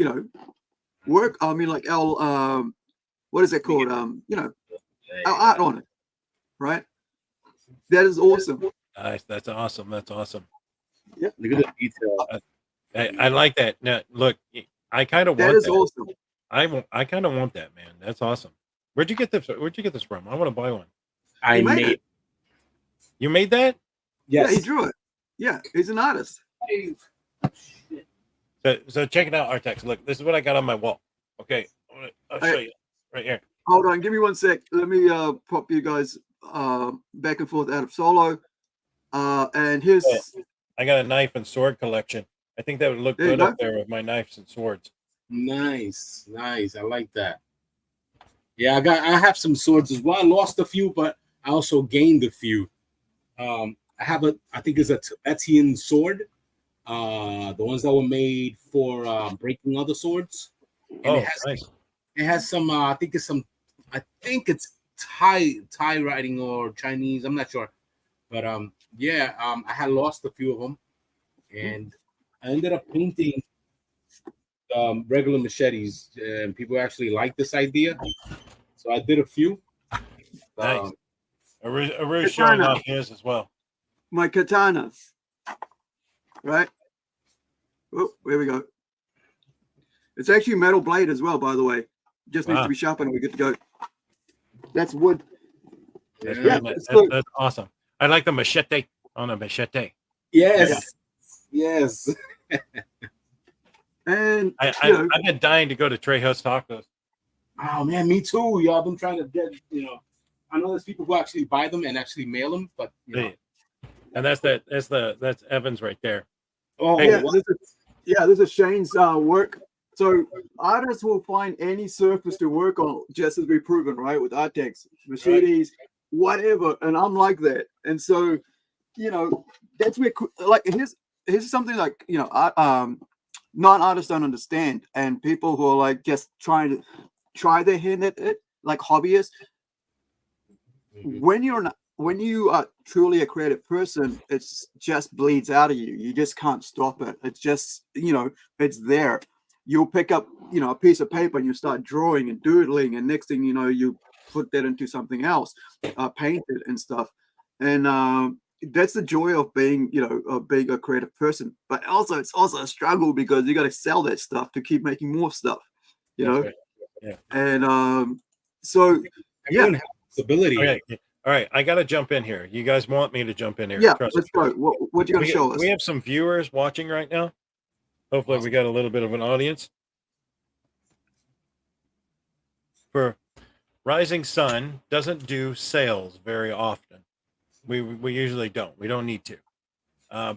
work. I mean, like our what is it called? Our art on it, right? That is awesome. Nice. That's awesome. That's awesome. Yeah. Look at the detail. I like that. Now, look, I kind of want that. That is awesome. I kind of want that, man. That's awesome. Where'd you get this from? I want to buy one. I made it. You made that? Yes. Yeah, he drew it. Yeah, he's an artist. So check it out, Artex. Look, this is what I got on my wall. Okay, I'll show you right here. Hold on, give me 1 sec. Let me pop you guys back and forth out of solo. And here's I got a knife and sword collection. I think that would look good up there with my knives and swords. Nice. I like that. Yeah, I have some swords as well. I lost a few, but I also gained a few. I think it's a Tibetan sword. The ones that were made for breaking other swords. And nice. It has some. I think it's Thai writing or Chinese. I'm not sure, but I had lost a few of them, and I ended up painting regular machetes, and people actually liked this idea, so I did a few. Nice. Aru's showing off his as well. My katana, right? Oh, here we go. It's actually a metal blade as well, by the way. Just needs to be sharpened and we're good to go. That's wood. That's awesome. I like the machete on a machete. Yes. And I've been dying to go to Trejo's Tacos. Oh man, me too. Y'all been trying to get. I know there's people who actually buy them and actually mail them, but and that's Evans right there. Oh this is Shane's work. So artists will find any surface to work on, just as we've proven, right? With Artex, machetes, whatever. And I'm like that. And so you know, that's where like here's something like, you know, non-artists don't understand, and people who are like just trying to try their hand at it, like hobbyists. When you are truly a creative person, it's just bleeds out of you. You just can't stop it. It's just, you know, it's there. You'll pick up, you know, a piece of paper and you start drawing and doodling, and next thing you know, you put that into something else, paint it and stuff. And that's the joy of being, you know, of being a creative person. But also, it's also a struggle because you got to sell that stuff to keep making more stuff, you That's know. right. Yeah. And so yeah. Everyone has this ability. Okay. All right. I got to jump in here. You guys want me to jump in here? Yeah, Trust let's me. go. What you gonna show us? We have some viewers watching right now. Hopefully, we got a little bit of an audience. For Rising Sun doesn't do sales very often. We usually don't. We don't need to.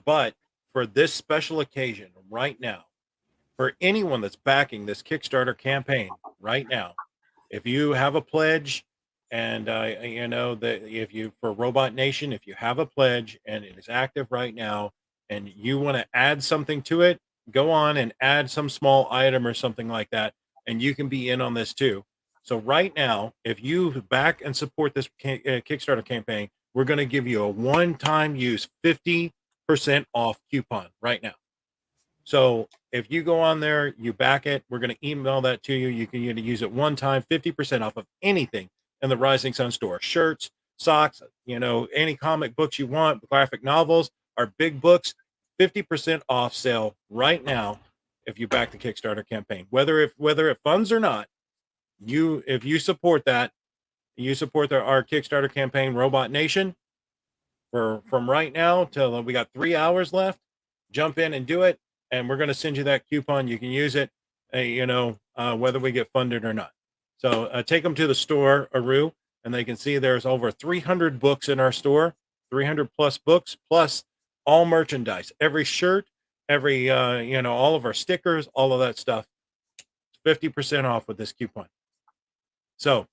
But for this special occasion, right now, for anyone that's backing this Kickstarter campaign right now, if you have a pledge, and you know that if you for Robot Nation, if you have a pledge and it is active right now, and you want to add something to it, go on and add some small item or something like that, and you can be in on this too. So right now, if you back and support this Kickstarter campaign, we're going to give you a one-time use 50% off coupon right now. So if you go on there, you back it, we're going to email that to you. You can use it one time, 50% off of anything in the Rising Sun store. Shirts, socks, you know, any comic books you want, graphic novels, our big books, 50% off sale right now if you back the Kickstarter campaign. Whether it funds or not, if you support that, you support our Kickstarter campaign, Robot Nation, from right now till we got 3 hours left, jump in and do it. And we're going to send you that coupon. You can use it, you know, whether we get funded or not. So take them to the store, Aru, and they can see there's over 300 books in our store, 300 plus books, plus all merchandise, every shirt, every, you know, all of our stickers, all of that stuff, 50% off with this coupon. So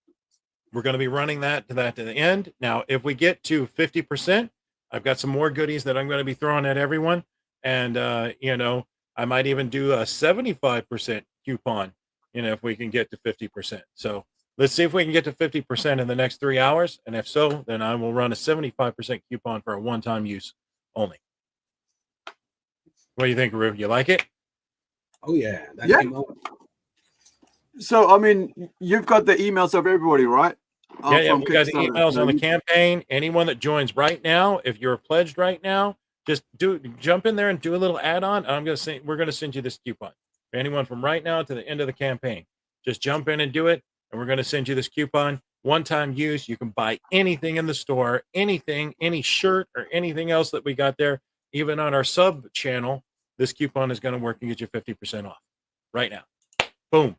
we're going to be running that to the end. Now, if we get to 50%, I've got some more goodies that I'm going to be throwing at everyone. And, you know, I might even do a 75% coupon, you know, if we can get to 50%. So let's see if we can get to 50% in the next 3 hours. And if so, then I will run a 75% coupon for a one-time use only. What do you think, Rue? You like it? Oh, yeah. That Yeah. came out. So, I mean, you've got the emails of everybody, right? Yeah, From we got the Kickstarter. emails on the campaign. Anyone that joins right now, if you're pledged right now, just jump in there and do a little add-on. We're gonna send you this coupon. For anyone from right now to the end of the campaign, just jump in and do it, and we're gonna send you this coupon. One-time use. You can buy anything in the store, anything, any shirt or anything else that we got there. Even on our sub channel, this coupon is gonna work and get you 50% off right now. Boom.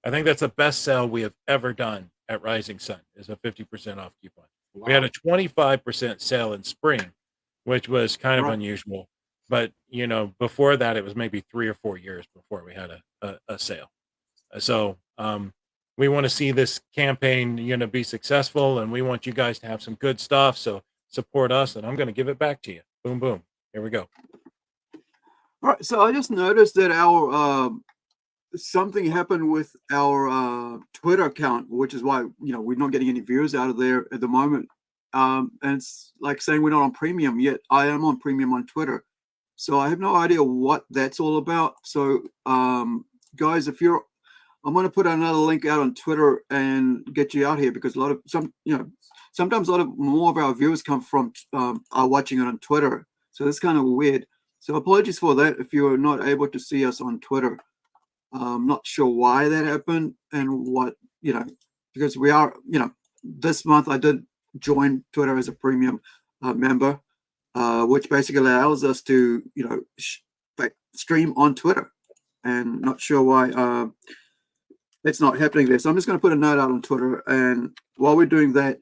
I think that's the best sale we have ever done at Rising Sun, is a 50% off coupon. Wow. We had a 25% sale in spring, which was kind of unusual. But, you know, before that, it was maybe 3 or 4 years before we had a sale. So we want to see this campaign, you know, be successful, and we want you guys to have some good stuff. So support us, and I'm going to give it back to you. Boom, boom. Here we go. All right. So I just noticed that our something happened with our Twitter account, which is why, you know, we're not getting any views out of there at the moment. And it's like saying we're not on premium yet. I am on premium on Twitter, so I have no idea what that's all about. So guys, if you're, I'm going to put another link out on Twitter and get you out here, because sometimes a lot of more of our viewers come from are watching it on Twitter. So that's kind of weird. So apologies for that if you're not able to see us on Twitter. I'm not sure why that happened and what, you know, because we are, you know, this month I did join Twitter as a premium member, which basically allows us to, you know, stream on Twitter, and not sure why it's not happening there. So I'm just going to put a note out on Twitter, and while we're doing that,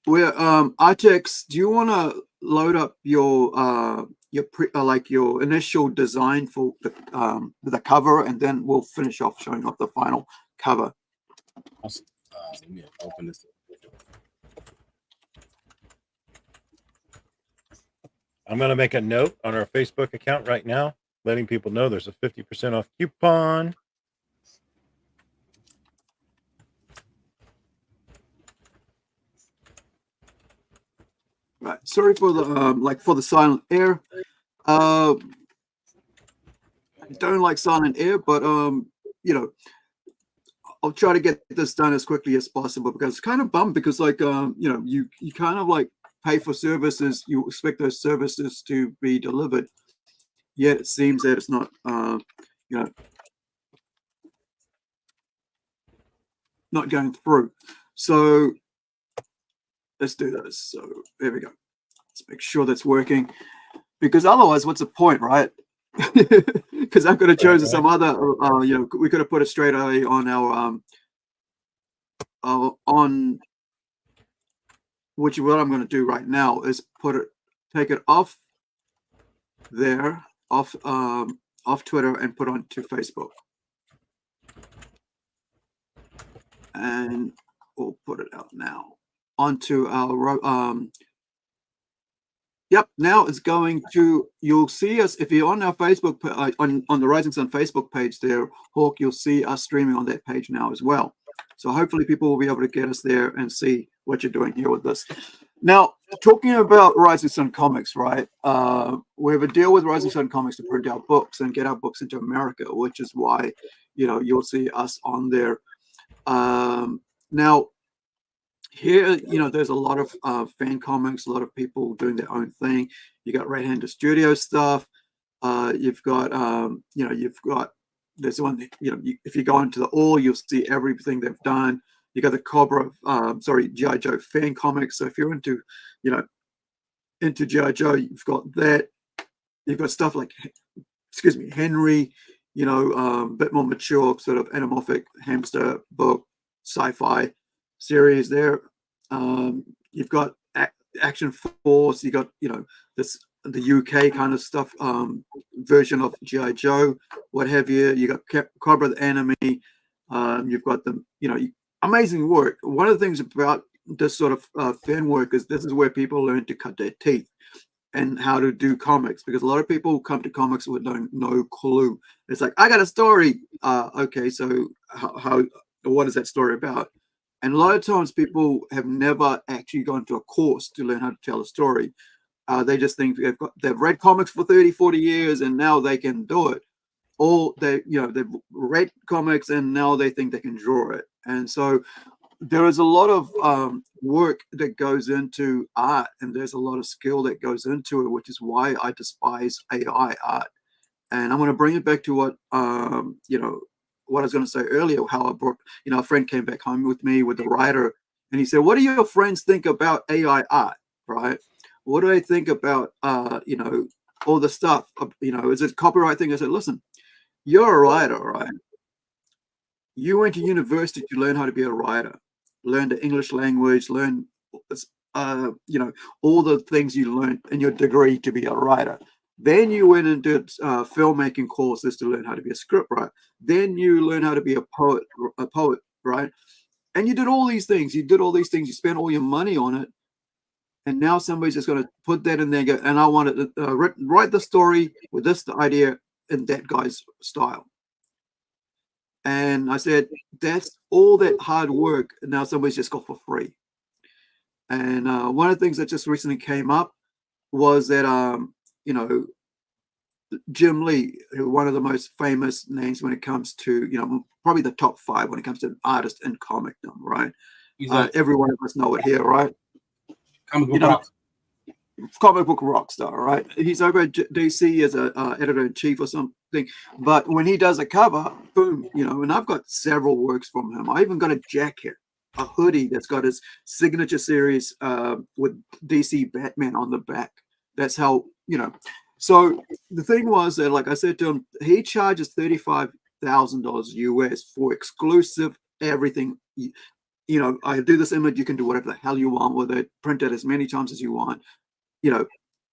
we're Artex, do you want to load up your your initial design for the cover, and then we'll finish off showing off the final cover. Let me open this. I'm going to make a note on our Facebook account right now, letting people know there's a 50% off coupon. Right. Sorry for the for the silent air. I don't like silent air, but I'll try to get this done as quickly as possible because it's kind of bummed because you kind of like pay for services, you expect those services to be delivered, yet it seems that it's not not going through. So let's do this. So there we go. Let's make sure that's working because otherwise, what's the point, right? Because I could have chosen some other, we could have put it straight away on our on which what I'm going to do right now is take it off there, off Twitter and put onto Facebook, and we'll put it out now onto our Yep, now it's going to, you'll see us, if you're on our Facebook, on the Rising Sun Facebook page there, Hawk, you'll see us streaming on that page now as well. So hopefully people will be able to get us there and see what you're doing here with this. Now, talking about Rising Sun Comics, right? We have a deal with Rising Sun Comics to print our books and get our books into America, which is why, you'll see us on there. Now, here, there's a lot of fan comics, a lot of people doing their own thing. You got Red Handed Studio stuff. You've got, there's one, if you go into the all, you'll see everything they've done. You got the G.I. Joe fan comics. So if you're into, into G.I. Joe, you've got that. You've got stuff like, Henry, a bit more mature, sort of anamorphic hamster book, sci-fi series there. You've got Action Force. You got the UK kind of stuff, version of G.I. Joe, what have you. You got Cobra the Enemy. You've got the amazing work. One of the things about this sort of fan work is this is where people learn to cut their teeth and how to do comics, because a lot of people come to comics with no clue. It's like, I got a story. Okay, so how what is that story about? And a lot of times people have never actually gone to a course to learn how to tell a story. They just think they've read comics for 30, 40 years and now they can do it. Or they've read comics and now they think they can draw it. And so there is a lot of work that goes into art, and there's a lot of skill that goes into it, which is why I despise AI art. And I'm going to bring it back to what what I was going to say earlier, how I brought, a friend came back home with me with a writer, and he said, what do your friends think about AI art, right? What do they think about, all the stuff, is it copyright thing? I said, listen, you're a writer, right? You went to university to learn how to be a writer, learn the English language, learn, all the things you learned in your degree to be a writer. Then you went and did filmmaking courses to learn how to be a scriptwriter. Then you learn how to be a poet, right? And you did all these things. You spent all your money on it. And now somebody's just going to put that in there and go, and I want to write the story with this idea in that guy's style. And I said, that's all that hard work. And now somebody's just got for free. And one of the things that just recently came up was that, Jim Lee, one of the most famous names when it comes to, probably the top 5 when it comes to an artist in comicdom, right? Every one of us know it here, right? Comic book rock star, right? He's over at DC as a editor-in-chief or something. But when he does a cover, boom, and I've got several works from him. I even got a jacket, a hoodie that's got his signature series with DC Batman on the back. That's how, So the thing was that, like I said to him, he charges $35,000 US for exclusive everything. I do this image, you can do whatever the hell you want with it, print it as many times as you want,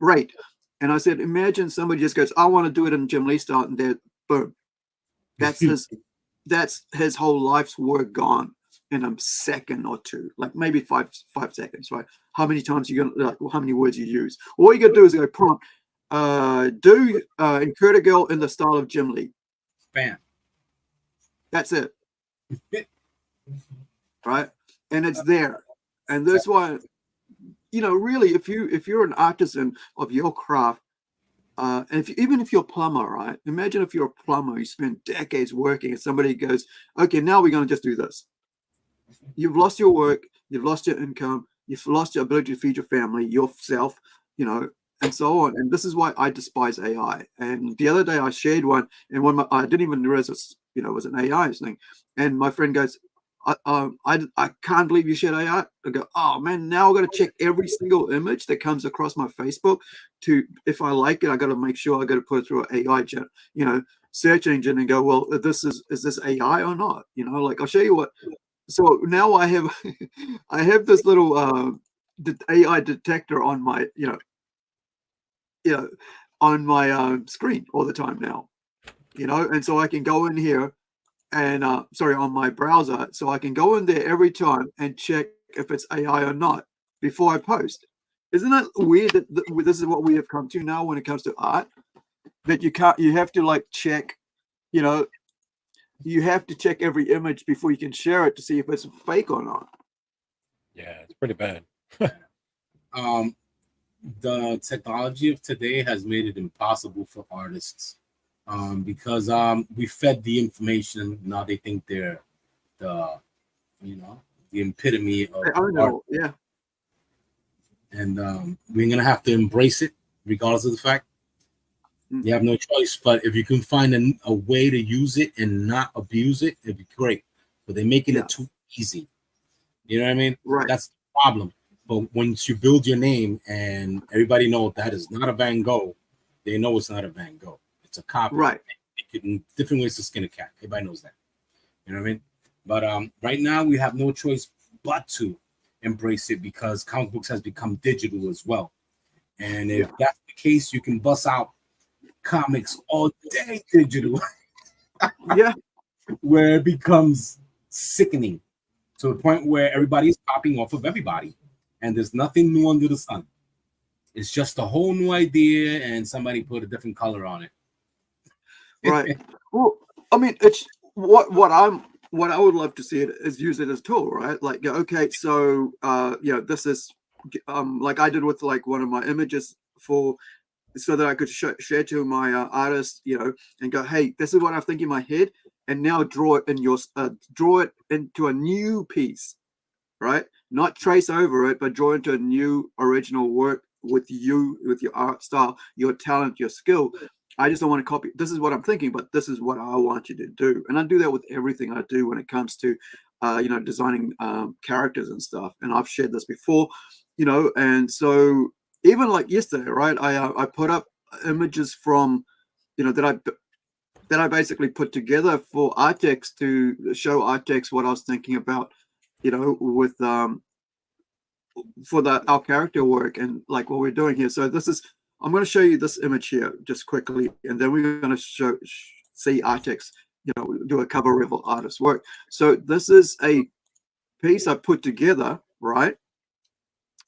great. And I said, imagine somebody just goes, I want to do it in Jim Lee style, and there, boom. That's his whole life's work gone in a second or two, like maybe five seconds, right? how many times you're gonna like, how many words you use. All you gotta do is go prompt, do Incurred a Girl in the style of Jim Lee. Bam. That's it. Right? And it's there. And that's why, you know, really, if you're an artisan of your craft, and even if you're a plumber, right? Imagine if you're a plumber, you spend decades working, and somebody goes, okay, now we're going to just do this. You've lost your work, you've lost your income, you've lost your ability to feed your family, yourself, you know, and so on. And this is why I despise AI. And the other day I shared one, and I didn't even realize this, you know, it was an AI thing. And my friend goes, I can't believe you shared AI. I go, oh man, now I've got to check every single image that comes across my Facebook to, if I like it, I got to make sure I got to put it through an AI, you know, search engine and go, well, is this AI or not? You know, like I'll show you what. So now I have, I have this little AI detector on my, you know, on my screen all the time now, you know, and so I can go in here and on my browser, so I can go in there every time and check if it's AI or not before I post. Isn't that weird that this is what we have come to now when it comes to art? That you have to like check, you know, you have to check every image before you can share it to see if it's fake or not. Yeah, it's pretty bad. The technology of today has made it impossible for artists. Because we fed the information. Now they think they're the epitome of art. Yeah. And we're gonna have to embrace it, regardless of the fact. You have no choice. But if you can find a way to use it and not abuse it, it'd be great. But they're making it too easy. You know what I mean? Right. That's the problem. But once you build your name and everybody knows that is not a Van Gogh, they know it's not a Van Gogh. It's a copy. Right. Different ways to skin a cat. Everybody knows that. You know what I mean? But right now we have no choice but to embrace it because comic books has become digital as well. And if that's the case, you can bust out comics all day digital. Yeah. Where it becomes sickening to the point where everybody's copying off of everybody. And there's nothing new under the sun. It's just a whole new idea and somebody put a different color on it. Right. Well, I mean, it's what I would love to see it is use it as a tool, right? Like, okay, so you know, this is like I did with like one of my images so that I could share to my artist, you know, and go, hey, this is what I'm thinking in my head, and now draw it into a new piece, right? Not trace over it, but draw into a new original work with your art style, your talent, your skill. I just don't want to copy. This is what I'm thinking, but this is what I want you to do. And I do that with everything I do when it comes to, you know, designing characters and stuff. And I've shared this before, you know, and so even like yesterday, right? I put up images from, you know, that I basically put together for Artex to show Artex what I was thinking about, you know, with for our character work and like what we're doing here. So this is. I'm going to show you this image here just quickly, and then we're going to see Artex, you know, do a cover reveal artist work. So this is a piece I put together, right?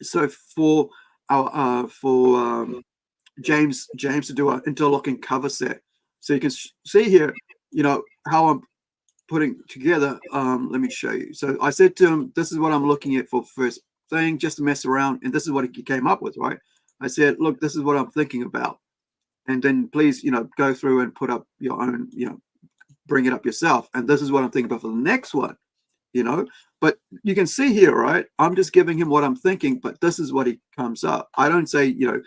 So for our James to do an interlocking cover set. So you can see here, you know, how I'm putting together. Let me show you. So I said to him, this is what I'm looking at for first thing, just to mess around, and this is what he came up with, right? I said, look, this is what I'm thinking about. And then please, you know, go through and put up your own, you know, bring it up yourself. And this is what I'm thinking about for the next one, you know. But you can see here, right? I'm just giving him what I'm thinking, but this is what he comes up. I don't say, you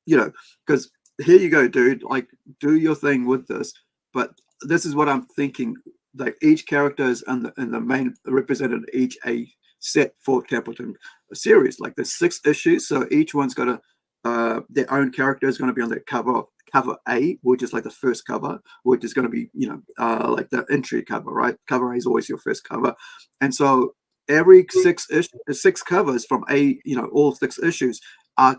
know, because here you go, dude, like do your thing with this. But this is what I'm thinking. Like each character is and the main represented each a set for Templeton series. Like there's 6 issues, so each one's got their own character is going to be on the cover A, which is like the first cover, which is going to be, you know, like the entry cover, right? Cover A is always your first cover, and so every 6 covers from A, you know, all 6 issues are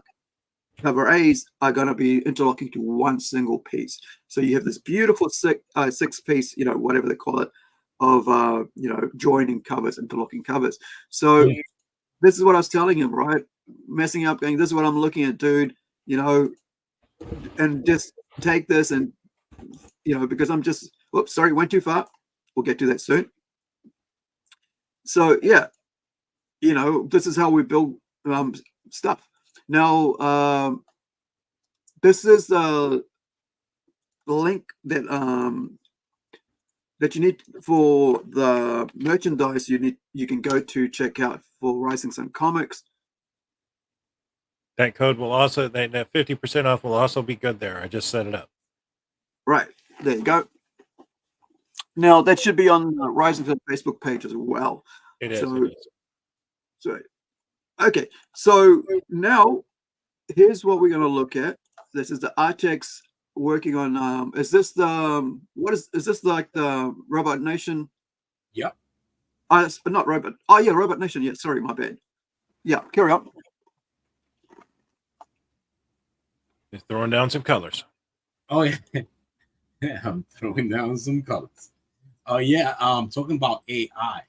cover A's are going to be interlocking to one single piece. So you have this beautiful 6 piece, you know, whatever they call it, of you know, joining covers, interlocking covers. So this is what I was telling him, right? messing up, going, "This is what I'm looking at, dude," and just take this and because I'm just, whoops, sorry, went too far. We'll get to that soon. So yeah, this is how we build stuff. Now, this is the link that you need for the merchandise. You can go to check out for Rising Sun Comics. That code will also, that 50% off will also be good there. I just set it up. Right, there you go. Now that should be on the Rising Sun Facebook page as well. It is. So okay, so now here's what we're going to look at. This is the Artex working on. Is this the is this like the Robot Nation? Yeah. Not Robot. Oh yeah, Robot Nation. Yeah, sorry, my bad. Yeah, carry on. Just throwing down some colors. Oh yeah. Yeah, I'm throwing down some colors. Oh yeah, talking about AI.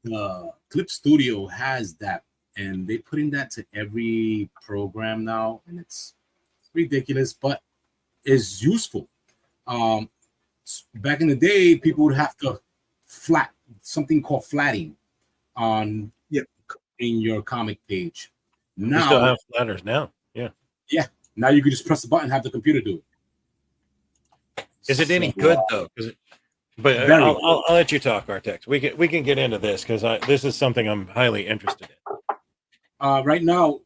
The Clip Studio has that, and they're putting that to every program now, and it's ridiculous, but it's useful. Back in the day, people would have to something called flatting on in your comic page. Now we still have flatters now. Yeah. Now you can just press the button and have the computer do it. Is it any good though? But I'll let you talk, Artex. We can get into this because this is something I'm highly interested in. Right now,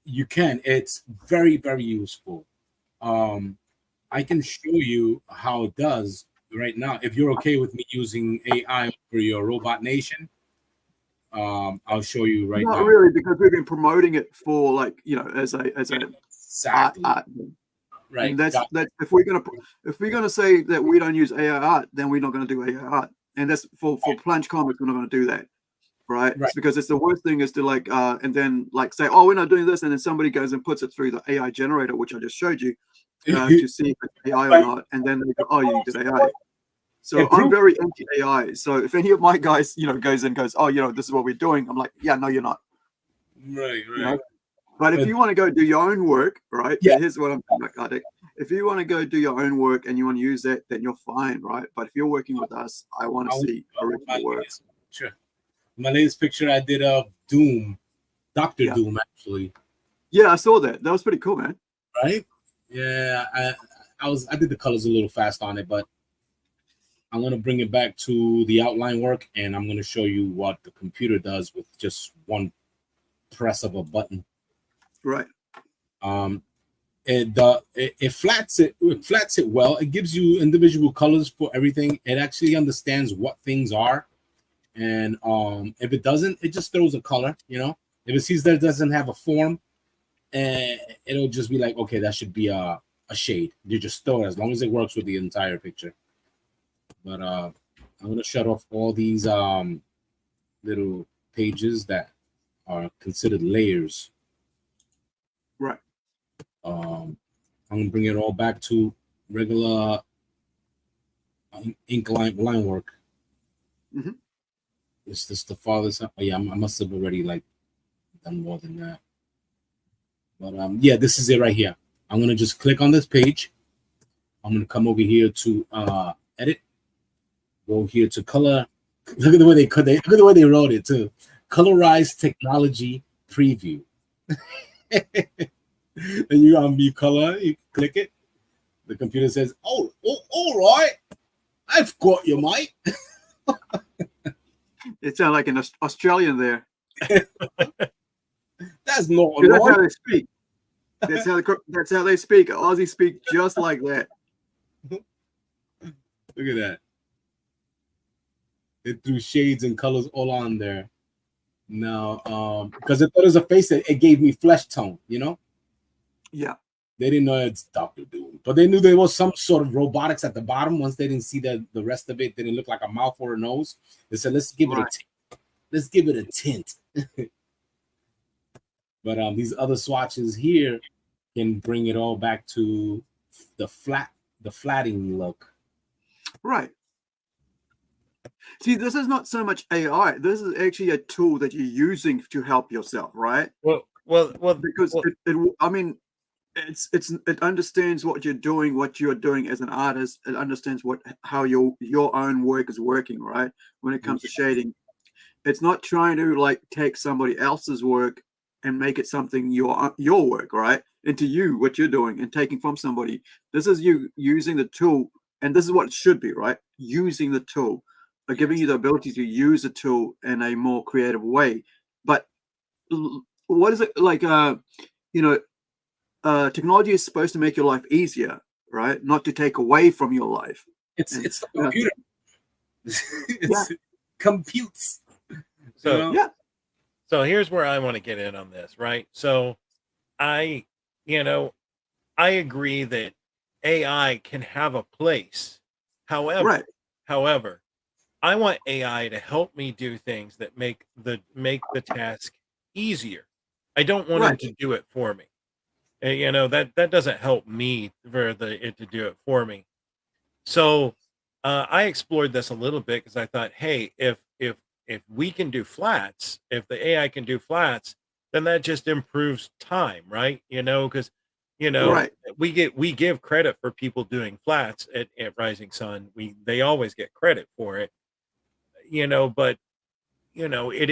you can. It's very, very useful. I can show you how it does right now. If you're okay with me using AI for your Robot Nation, I'll show you right now. Not really, because we've been promoting it for as a exactly. art. Right. And that's if we're gonna say that we don't use AI art, then we're not gonna do AI art. And that's for Plunge Comics, we're not gonna do that. Right? It's because it's the worst thing is to and then say, oh, we're not doing this, and then somebody goes and puts it through the AI generator, which I just showed you, to see if it's AI or not, and then they go, oh, you did AI. So I'm very anti-AI. So if any of my guys, goes, oh, this is what we're doing, I'm like, yeah, no, you're not. Right. But if you want to go do your own work, right? Yeah. Here's what I'm saying, like, if you want to go do your own work and you want to use that, then you're fine, right? But if you're working with us, I want to see original work. Sure. My latest picture I did of Doom, Dr. Doom, actually. Yeah, I saw that. That was pretty cool, man. Right? Yeah, I did the colors a little fast on it, but I'm going to bring it back to the outline work, and I'm going to show you what the computer does with just one press of a button. Right. It flats it well. It gives you individual colors for everything. It actually understands what things are, and if it doesn't, it just throws a color. If it sees that it doesn't have a form, it'll just be like, okay, that should be a shade. You just throw it as long as it works with the entire picture. But I'm gonna shut off all these little pages that are considered layers. Right. I'm gonna bring it all back to regular ink line work. Mm-hmm. Is this the farthest? Yeah, I must have already done more than that. But yeah, this is it right here. I'm gonna just click on this page. I'm gonna come over here to edit. Go here to color. Look at the way look at the way they wrote it too. Colorize technology preview. Then you unmute color, you click it. The computer says, oh, all right. I've got you, mate. It sounds like an Australian there. That's not that's how they speak. That's how they speak. Aussie speak just like that. Look at that. It threw shades and colors all on there. Now, because it thought it was a face, it gave me flesh tone, Yeah. They didn't know it's Dr. Doom, but they knew there was some sort of robotics at the bottom. Once they didn't see that the rest of it didn't look like a mouth or a nose, they said, let's give it a tint. Let's give it a tint. But these other swatches here can bring it all back to the flatting look. Right. See, this is not so much AI. This is actually a tool that you're using to help yourself, right? Well, Because I mean, it understands what you're doing as an artist. It understands how your own work is working, right? When it comes to shading, it's not trying to like take somebody else's work and make it something your work, right? Into you, what you're doing, and taking from somebody. This is you using the tool, and this is what it should be, right? Using the tool, giving you the ability to use the tool in a more creative way. But what is it like? You know, technology is supposed to make your life easier, right? Not to take away from your life. It's And, it's the computer. It computes. So yeah, so here's where I want to get in on this, right? So I, you know, I agree that AI can have a place. However, right, however, I want AI to help me do things that make the task easier. I don't want him right. to do it for me. That doesn't help me for it to do it for me. So I explored this a little bit because I thought, hey, if we can do flats, if the AI can do flats, then that just improves time, right? Because Right. we give credit for people doing flats at Rising Sun. They always get credit for it, but it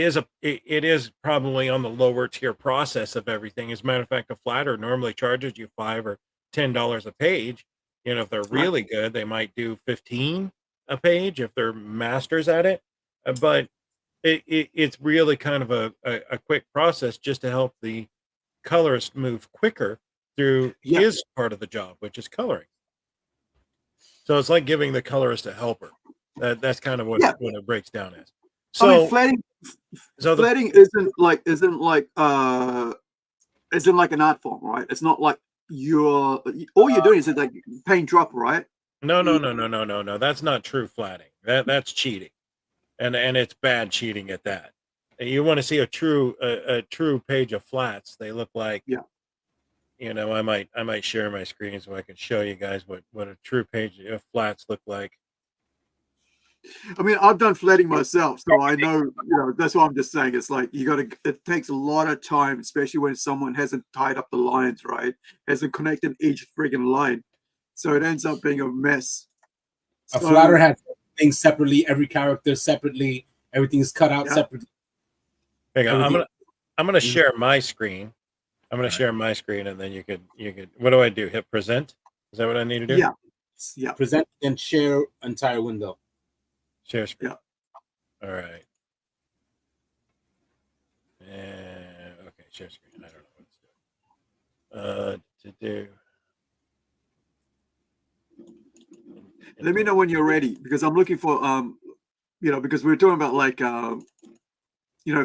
is probably on the lower tier process of everything. As a matter of fact, a flatter normally charges you $5 or $10 a page. If they're Right. really good, they might do 15 a page if they're masters at it. But it's really kind of a quick process just to help the colorist move quicker through Yeah. his part of the job, which is coloring. So it's like giving the colorist a helper. That's kind of what Yeah. it breaks down as. I mean, So flatting isn't like an art form, right? It's not like all you're doing is like paint drop, right? No. That's not true flatting. That's cheating, and it's bad cheating at that. You want to see a true page of flats? They look like, Yeah. I might share my screen so I can show you guys what a true page of flats look like. I mean, I've done flatting myself, so I know, that's what I'm just saying. It's like it takes a lot of time, especially when someone hasn't tied up the lines, right? Hasn't connected each friggin' line. So it ends up being a mess. A flatter has things separately, every character separately, everything's cut out separately. Hang on, I'm gonna Mhm. share my screen. I'm gonna share my screen, and then you could. What do I do? Hit present? Is that what I need to do? Yeah. Yeah. Present and share entire window. Share screen. Yeah. All right. Okay, share screen. I don't know what it's doing. To do. Let me know when you're ready, because I'm looking for because we're talking about like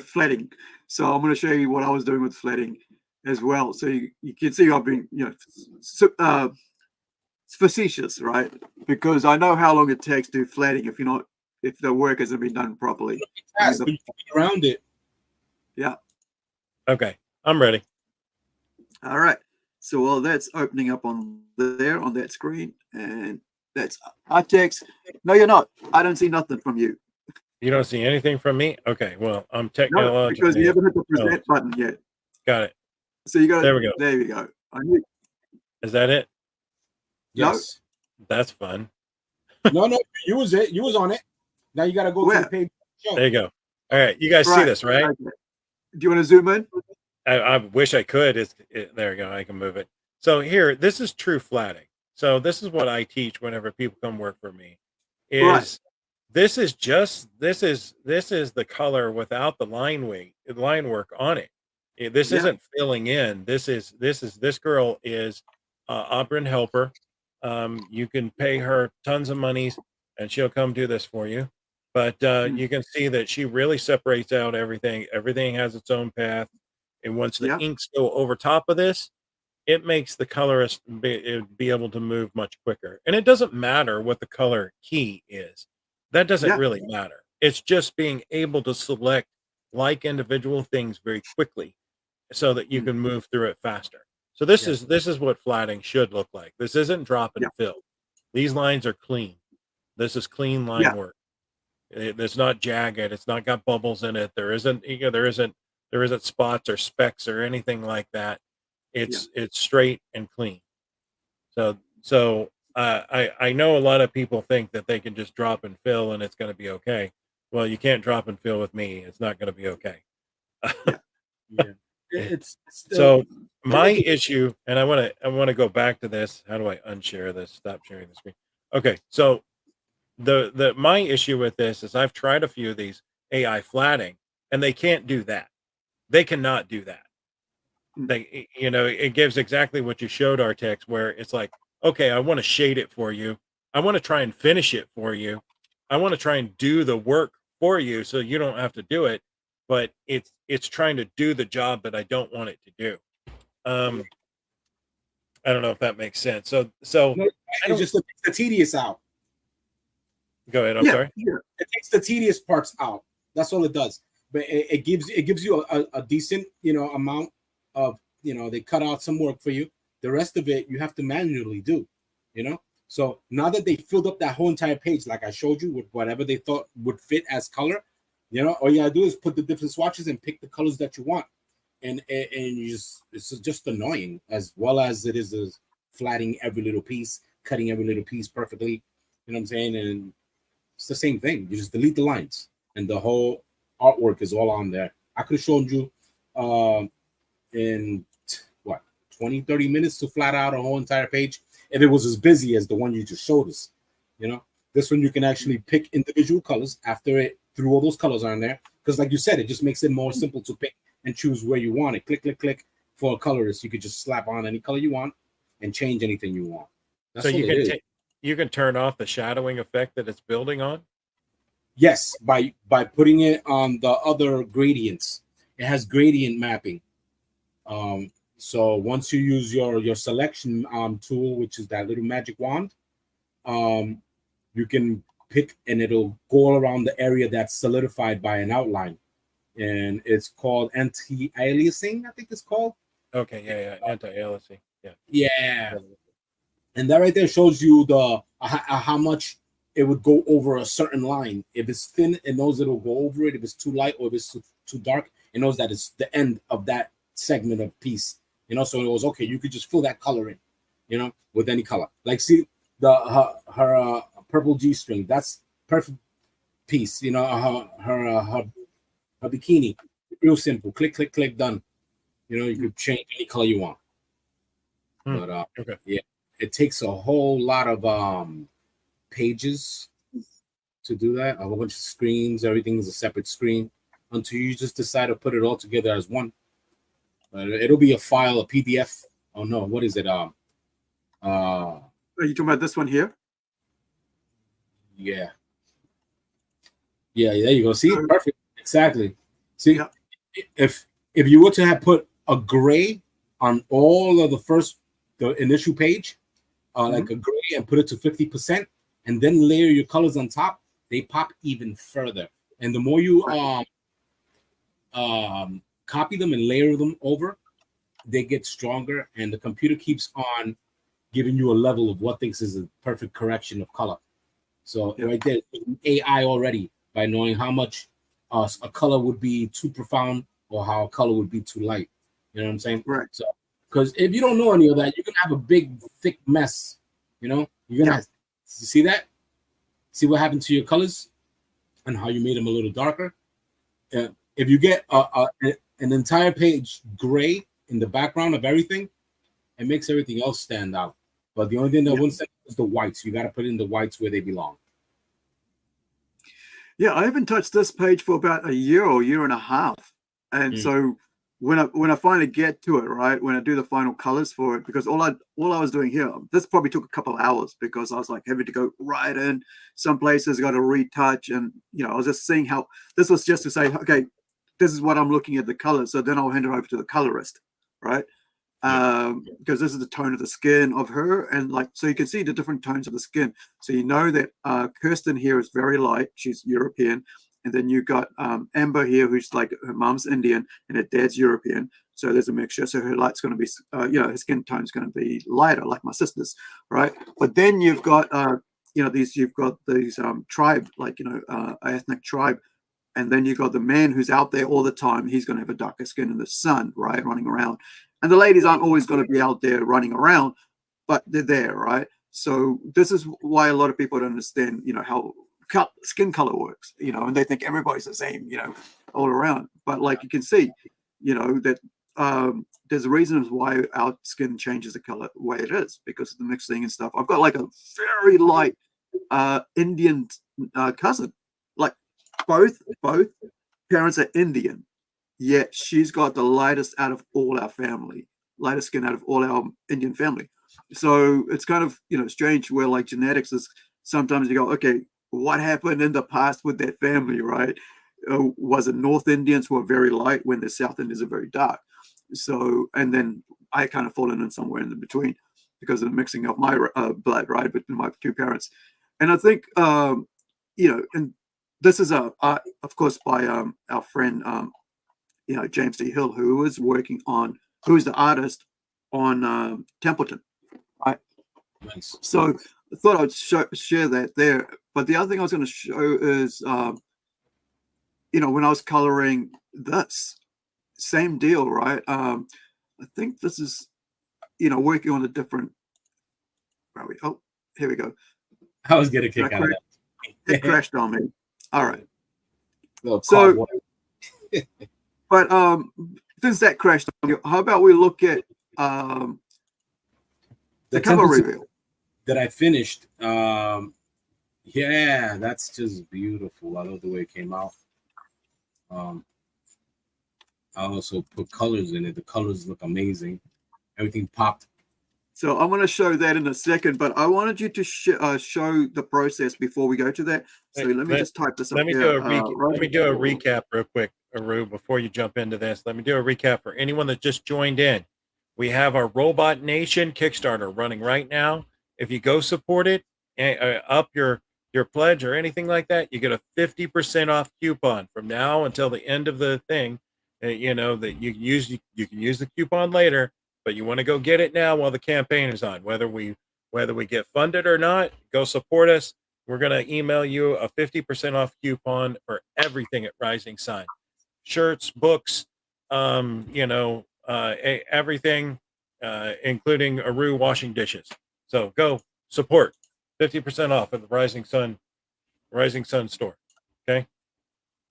flatting. So I'm going to show you what I was doing with flatting as well. So you can see I've been facetious, right? Because I know how long it takes to do flatting if the work hasn't been done properly. Yes, but you can get around it. Yeah. Okay, I'm ready. All right. So that's opening up on that screen, and that's our text. No, you're not. I don't see nothing from you. You don't see anything from me? Okay, well, I'm No, technologically. because you haven't hit the present button yet. Got it. So you got. There we go. There you go. Is that it? Yes. No? That's fun. No, you was it. You was on it. Now you got to go to the page. There you go. All right, you guys see this, right? Okay. Do you want to zoom in? I wish I could. There you go. I can move it. So here, this is true flatting. So this is what I teach whenever people come work for me. This is the color without the line work on it. This isn't filling in. This girl is Operan helper. You can pay her tons of monies and she'll come do this for you. But you can see that she really separates out everything. Everything has its own path. And once the inks go over top of this, it makes the colorist be able to move much quicker. And it doesn't matter what the color key is. That doesn't really matter. It's just being able to select like individual things very quickly so that you can move through it faster. So this is what flatting should look like. This isn't drop and fill. These lines are clean. This is clean line work. It's not jagged. It's not got bubbles in it. There isn't, there isn't spots or specks or anything like that. It's straight and clean. So I know a lot of people think that they can just drop and fill and it's going to be okay. Well, you can't drop and fill with me. It's not going to be okay. Yeah. It's So my issue, and I want to go back to this. How do I unshare this? Stop sharing the screen. Okay, so my issue with this is I've tried a few of these AI flatting, and they can't do that. They cannot do that. They, it gives exactly what you showed, Artex, where it's like, okay, I want to shade it for you. I want to try and finish it for you. I want to try and do the work for you so you don't have to do it. But it's trying to do the job that I don't want it to do. I don't know if that makes sense. So no, it just takes the tedious out. Go ahead. I'm sorry. Yeah. It takes the tedious parts out. That's all it does. But it gives you a decent amount of they cut out some work for you. The rest of it you have to manually do. So now that they filled up that whole entire page, like I showed you, with whatever they thought would fit as color, all you gotta do is put the different swatches and pick the colors that you want. And it's just annoying, as well as it is flatting every little piece, cutting every little piece perfectly. You know what I'm saying? And it's the same thing. You just delete the lines, and the whole artwork is all on there. I could have shown you in 20-30 minutes to flat out a whole entire page if it was as busy as the one you just showed us. This one you can actually pick individual colors after it threw all those colors on there, because like you said, it just makes it more simple to pick and choose where you want it. Click, click, click. For a colorist, you could just slap on any color you want and change anything you want. That's so you can turn off the shadowing effect that it's building on. Yes, by putting it on the other gradients. It has gradient mapping. So once you use your selection tool, which is that little magic wand, you can pick and it'll go around the area that's solidified by an outline. And it's called anti-aliasing, I think it's called. Okay, yeah, anti-aliasing. Yeah. And that right there shows you the how much it would go over a certain line. If it's thin, it knows it'll go over it. If it's too light or if it's too dark, it knows that it's the end of that segment of piece. So it was okay. You could just fill that color in, with any color. Like, see her purple G string. That's perfect piece. Her bikini, real simple. Click, click, click, done. You could change any color you want. But okay. Yeah, it takes a whole lot of pages to do that. A whole bunch of screens. Everything is a separate screen until you just decide to put it all together as one. It'll be a file, a PDF. Oh no, what is it? Are you talking about this one here? Yeah. There you go. See, perfect. Exactly. See, yeah. If you were to have put a gray on all of the initial page, like a gray, and put it to 50%, and then layer your colors on top, they pop even further. And the more you copy them and layer them over, they get stronger, and the computer keeps on giving you a level of what thinks is a perfect correction of color. So right there, AI already, by knowing how much a color would be too profound or how a color would be too light. You know what I'm saying? Right. So, because if you don't know any of that, you're gonna have a big, thick mess. You're gonna see that. See what happened to your colors and how you made them a little darker. If you get an entire page gray in the background of everything, it makes everything else stand out. But the only thing that wouldn't stand out is the whites. You got to put in the whites where they belong. Yeah, I haven't touched this page for about a year or year and a half, and so when I finally get to it, right, when I do the final colors for it, because all I was doing here, this probably took a couple of hours because I was like having to go right in. Some places got to retouch, and I was just seeing how this was just to say, okay, this is what I'm looking at the colors. So then I'll hand it over to the colorist, right? Because this is the tone of the skin of her, and so you can see the different tones of the skin. So that Kirsten here is very light, she's European, and then you got Amber here, who's like her mom's Indian and her dad's European. So there's a mixture. So her light's going to be, her skin tone's going to be lighter, like my sister's, right? But then you've got you've got these tribe, like, ethnic tribe, and then you've got the man who's out there all the time. He's going to have a darker skin in the sun, right, running around. And the ladies aren't always going to be out there running around, but they're there, right? So this is why a lot of people don't understand, how skin color works, and they think everybody's the same, all around. But like you can see, that there's reasons why our skin changes the color the way it is because of the mixing and stuff. I've got like a very light Indian cousin, like both parents are Indian, yet she's got the lightest out of all our family, lightest skin out of all our Indian family. So it's kind of strange where like genetics is sometimes you go, okay, what happened in the past with that family, right? Was it North Indians who are very light when the South Indians are very dark? So, and then I kind of fallen in somewhere in the between because of the mixing of my blood, right, between my two parents. And I think, and this is of course, by our friend, James D. Hill, who's the artist on Templeton, right? Nice. So I thought I'd share that there. But the other thing I was going to show is, when I was coloring this, same deal, right? I think this is, working on a different. Oh, here we go. I was getting a kick out of that. It crashed on me. All right. So, but since that crashed on you, how about we look at the cover reveal that I finished? Yeah, that's just beautiful. I love the way it came out. I also put colors in it. The colors look amazing. Everything popped. So I'm going to show that in a second, but I wanted you to show the process before we go to that. So let me just type this up. Let me do a recap real quick, Aru, before you jump into this. Let me do a recap for anyone that just joined in. We have our Robot Nation Kickstarter running right now. If you go support it, up your pledge or anything like that, you get a 50% off coupon from now until the end of the thing. That you can use the coupon later, but you want to go get it now while the campaign is on. Whether we get funded or not, go support us. We're going to email you a 50% off coupon for everything at Rising Sun. Shirts, books, everything, including Aru washing dishes. So go support. 50% off at the Rising Sun store. Okay.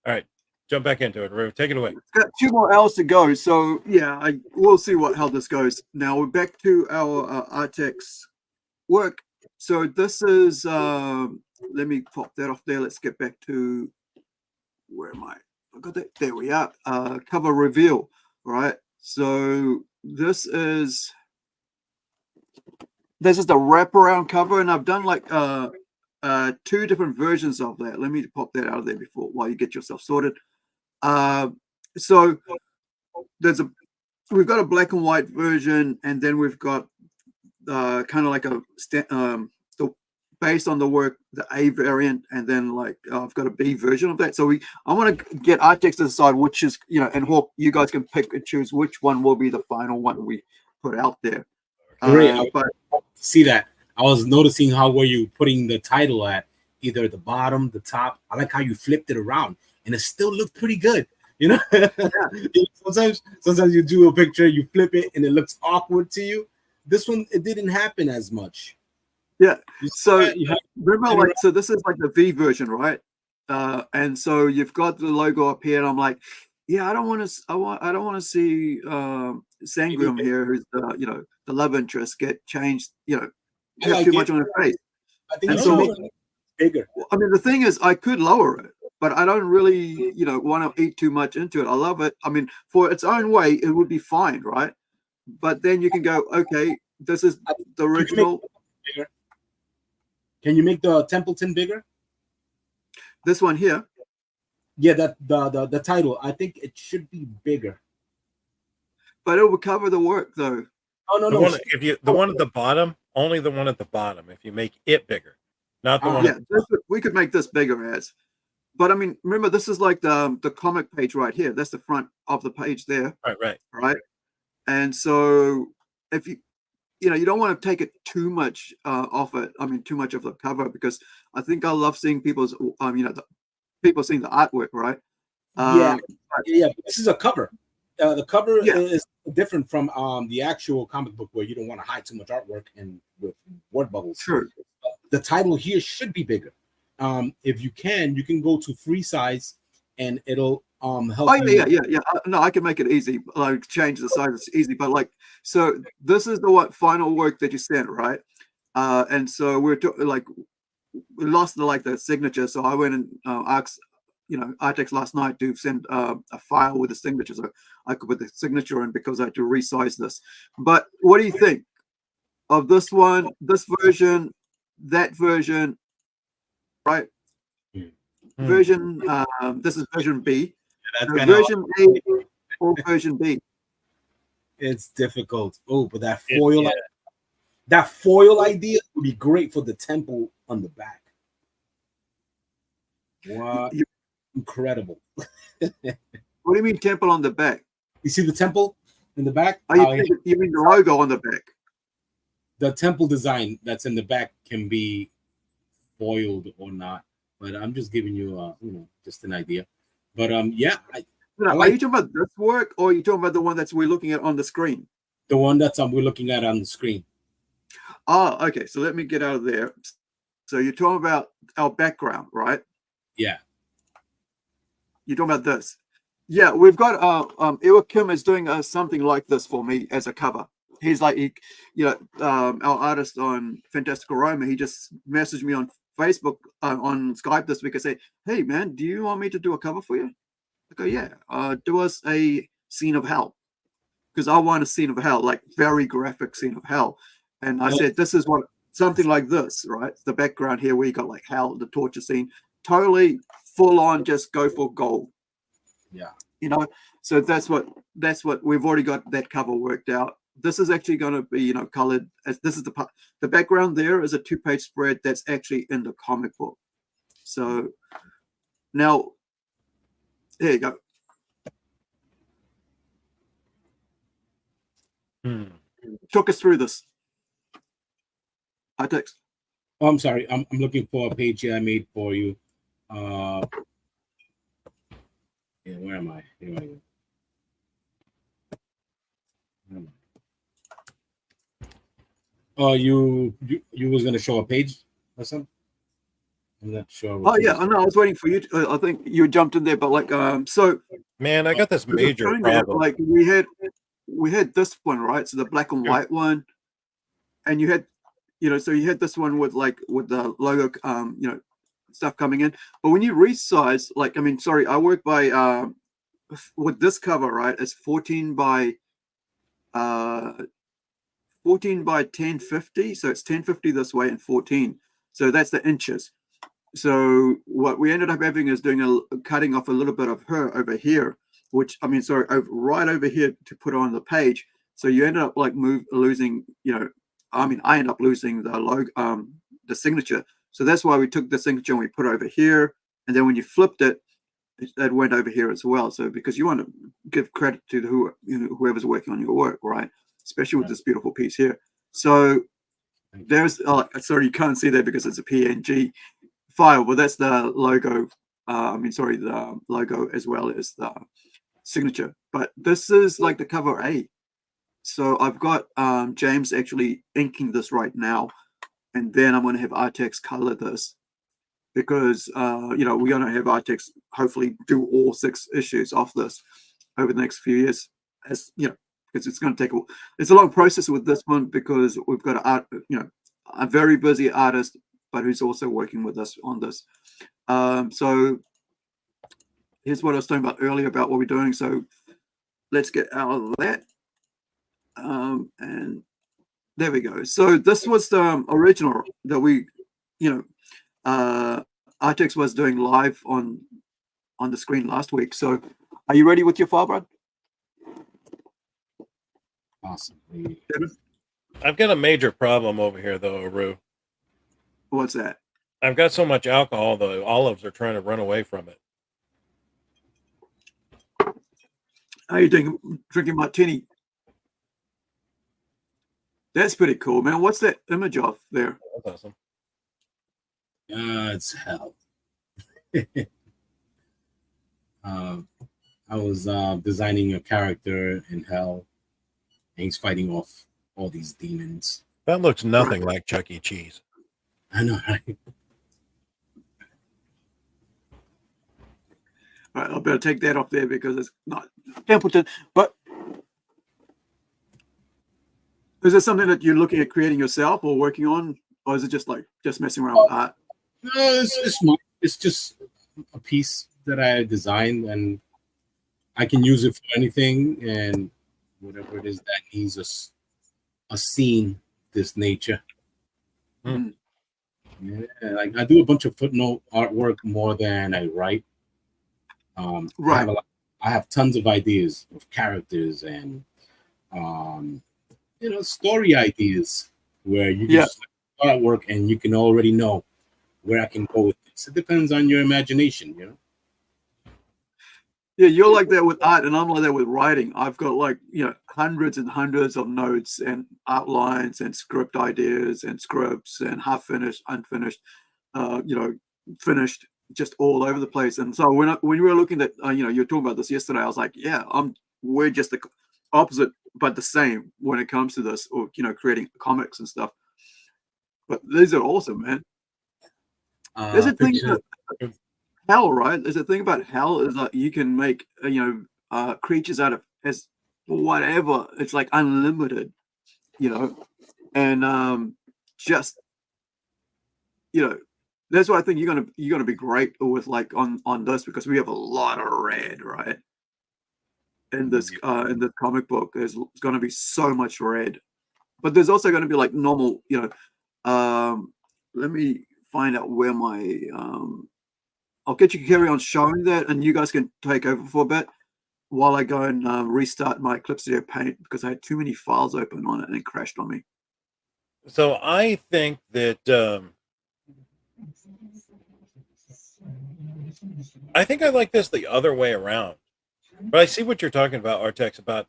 All right. Jump back into it, Aru. Take it away. It's got 2 more hours to go. So yeah, we'll see how this goes. Now we're back to our Artex work. So this is let me pop that off there. Let's get back to where am I? I got that. There we are. Cover reveal. Right. So this is the wraparound cover, and I've done like 2 different versions of that. Let me pop that out of there while you get yourself sorted. So we've got a black and white version, and then we've got kind of like based on the work, the A variant, and then like I've got a B version of that. So I want to get Artex to decide which is, and hope you guys can pick and choose which one will be the final one we put out there. Great. But see that. I was noticing how were you putting the title at either the bottom, the top. I like how you flipped it around, and it still looked pretty good. Yeah. Sometimes you do a picture, you flip it, and it looks awkward to you. This one, it didn't happen as much. Yeah. So remember, so this is like the V version, right? And so you've got the logo up here, and I'm like, yeah, I don't want to see Sangrium here, who's the love interest, get changed, have too much on her face. I think it's bigger. I mean, the thing is, I could lower it, but I don't really, want to eat too much into it. I love it. I mean, for its own way, it would be fine, right? But then you can go, okay, this is the original. Can you make the Templeton bigger? This one here. Yeah, that the title. I think it should be bigger. But it will cover the work, though. Oh no, the one at the bottom, only the one at the bottom. If you make it bigger, not the one. Yeah, we could make this bigger as. But I mean, remember, this is like the comic page right here. That's the front of the page there. Right. And so if you you don't want to take it too much off it. I mean, too much of the cover, because I think I love seeing people's, people seeing the artwork, right? Yeah, yeah. This is a cover. The cover Yeah. is different from the actual comic book, where you don't want to hide too much artwork and with word bubbles. True. The title here should be bigger. If you can go to free size, and it'll help. Oh yeah. No, I can make it easy. Like change the size. It's easy, but like, so this is the final work that you sent, right? And so we lost the signature. So I went and asked, Artex last night to send a file with the signature, so I could put the signature in, because I had to resize this. But what do you think of this one, this version, that version, right? Version, this is version B. Version A or version B? It's difficult. Oh, but that foil idea would be great for the temple on the back. Wow, incredible. What do you mean temple on the back? You see the temple in the back? You mean the logo on the back? The temple design that's in the back can be foiled or not, but I'm just giving you just an idea. But yeah, are you talking about this work, or are you talking about the one we're looking at on the screen? The one that's we're looking at on the screen. Oh, okay. So let me get out of there. So you're talking about our background, right? Yeah. You're talking about this. Yeah, we've got Iwa Kim is doing something like this for me as a cover. He's like, our artist on Fantastic Aroma, he just messaged me on Facebook, on Skype this week, and say, "Hey man, do you want me to do a cover for you?" I go, "Yeah, do us a scene of hell," because I want a scene of hell, like very graphic scene of hell. And I said, "This is something like this, right? The background here, where you got like hell, the torture scene, totally full on, just go for gold." Yeah. So that's what we've already got that cover worked out. This is actually going to be, colored as this is the background. There is a 2-page spread that's actually in the comic book. So now, there you go. Talk us through this. Text. Oh, I'm sorry. I'm looking for a page I made for you. Yeah, where am I? Here I go. Oh, you was gonna show a page or something? I'm not sure. Oh yeah, I know. I was waiting for you. I think you jumped in there, but so man, I got this major problem. Like we had this one, right? So the black and white one, and you had, so you had this one with the logo, stuff coming in. But when you resize, I work by with this cover, right? It's 14 by 1050, so it's 1050 this way and 14. So that's the inches. So what we ended up having is doing cutting off a little bit of her over here, right over here to put on the page. So you ended up losing, I end up losing the logo, the signature. So that's why we took the signature and we put it over here. And then when you flipped it, that went over here as well. So because you want to give credit to whoever's working on your work, right? Especially with this beautiful piece here. So there's, sorry, you can't see that because it's a PNG file, but that's the logo. The logo as well as the signature. But this is like the cover A. So I've got James actually inking this right now, and then I'm going to have Artex color this, because we're going to have Artex hopefully do all 6 issues of this over the next few years, as because it's going to take it's a long process with this one, because we've got a very busy artist, but who's also working with us on this. So here's what I was talking about earlier about what we're doing. So let's get out of that. And there we go. So this was the original that we, Artex was doing live on the screen last week. So are you ready with your file, Brad? Awesome. I've got a major problem over here, though, Aru. What's that? I've got so much alcohol, the olives are trying to run away from it. How are you doing? Drinking martini? That's pretty cool, man. What's that image of there? That's awesome. It's hell. I was designing a character in hell, and he's fighting off all these demons. That looks nothing like Chuck E. Cheese. I know, right? All right, I better take that off there because it's not Templeton. But is there something that you're looking at creating yourself or working on, or is it just messing around with art? No, it's just a piece that I designed, and I can use it for anything and whatever it is that needs a scene this nature. Mm. Yeah, like I do a bunch of footnote artwork more than I write. Right. I have tons of ideas of characters and story ideas where you just artwork and you can already know where I can go with this. It depends on your imagination, you know. Yeah, you're like that with art, and I'm like that with writing. I've got hundreds and hundreds of notes and outlines and script ideas and scripts and half finished, unfinished, finished, just all over the place. And so when we were looking at, you were talking about this yesterday, I was like, yeah, we're just the opposite, but the same when it comes to this, or creating comics and stuff. But these are awesome, man. There's a thing about hell, right? There's a thing about hell is like you can make creatures out of as whatever. It's like unlimited, and just that's why I think you're gonna be great with on this, because we have a lot of red, right? In this comic book, there's gonna be so much red, but there's also gonna be like normal, let me find out where my I'll get you to carry on showing that, and you guys can take over for a bit while I go and restart my Clip Studio Paint, because I had too many files open on it and it crashed on me. So I think that I like this the other way around. But I see what you're talking about, Artex, about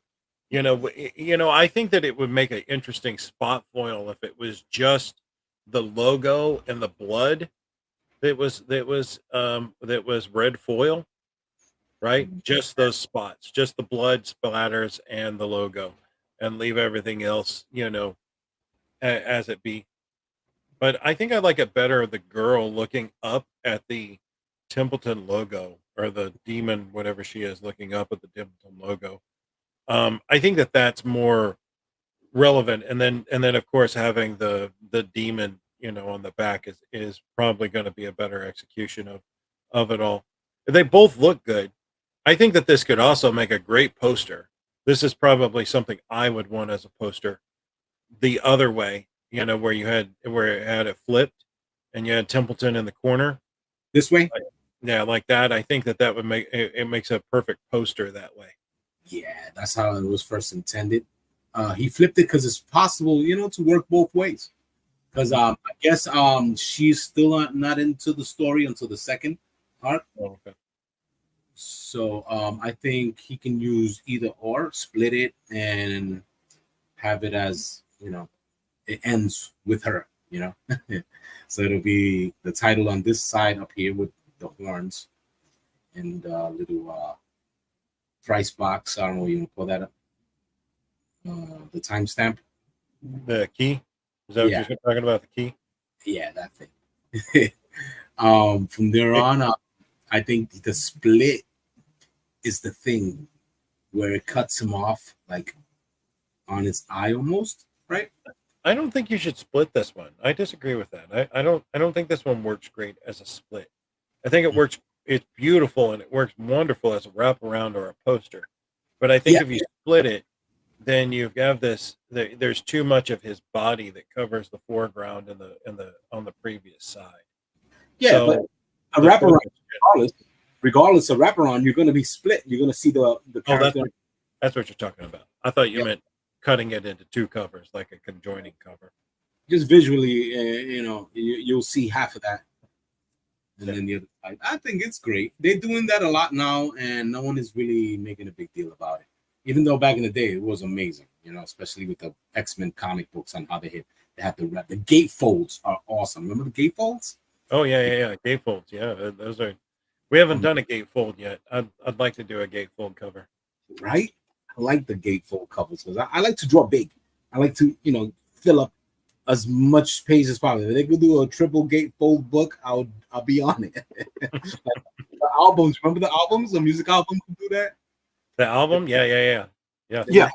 I think that it would make an interesting spot foil if it was just the logo and the blood that was red foil, right? Just those spots, just the blood splatters and the logo, and leave everything else, as it be. But I think I like it better, the girl looking up at the Templeton logo, or the demon, whatever she is, looking up at the Templeton logo. I think that that's more relevant, and then of course having the demon, on the back is probably going to be a better execution of it all. They both look good. I think that this could also make a great poster. This is probably something I would want as a poster. The other way, where it had it flipped, and you had Templeton in the corner. This way? Yeah, like that. I think that would make it makes a perfect poster that way. Yeah, that's how it was first intended. He flipped it because it's possible, to work both ways. Because I guess she's still not into the story until the second part. Oh, okay. So I think he can use either or, split it and have it as, it ends with her, So it'll be the title on this side up here with the horns and little price box. I don't know what you want to call that up. The timestamp. The key? Is that what you're talking about? The key? Yeah, that thing. From there on, I think the split is the thing where it cuts him off, like on his eye almost, right? I don't think you should split this one. I disagree with that. I don't think this one works great as a split. I think it works. It's beautiful and it works wonderful as a wraparound or a poster. But I think if you split it, then you have this. There's too much of his body that covers the foreground and the on the previous side. Yeah, so, but a wraparound, regardless of wraparound, you're going to be split. You're going to see the character. Oh, that's what you're talking about. I thought you meant cutting it into two covers, like a conjoining cover. Just visually, you'll see half of that, and then the other side. I think it's great. They're doing that a lot now, and no one is really making a big deal about it. Even though back in the day it was amazing, you know, especially with the X-Men comic books on how they have to wrap. The gatefolds are awesome. Remember the gatefolds? Oh yeah. Gatefolds. Yeah, those are. We haven't done a gatefold yet. I'd like to do a gatefold cover. Right? I like the gatefold covers because I like to draw big. I like to, you know, fill up as much space as possible. If they could do a triple gatefold book, I'll be on it. Like the albums, remember the albums? The music album could do that. The album, yeah. Yeah.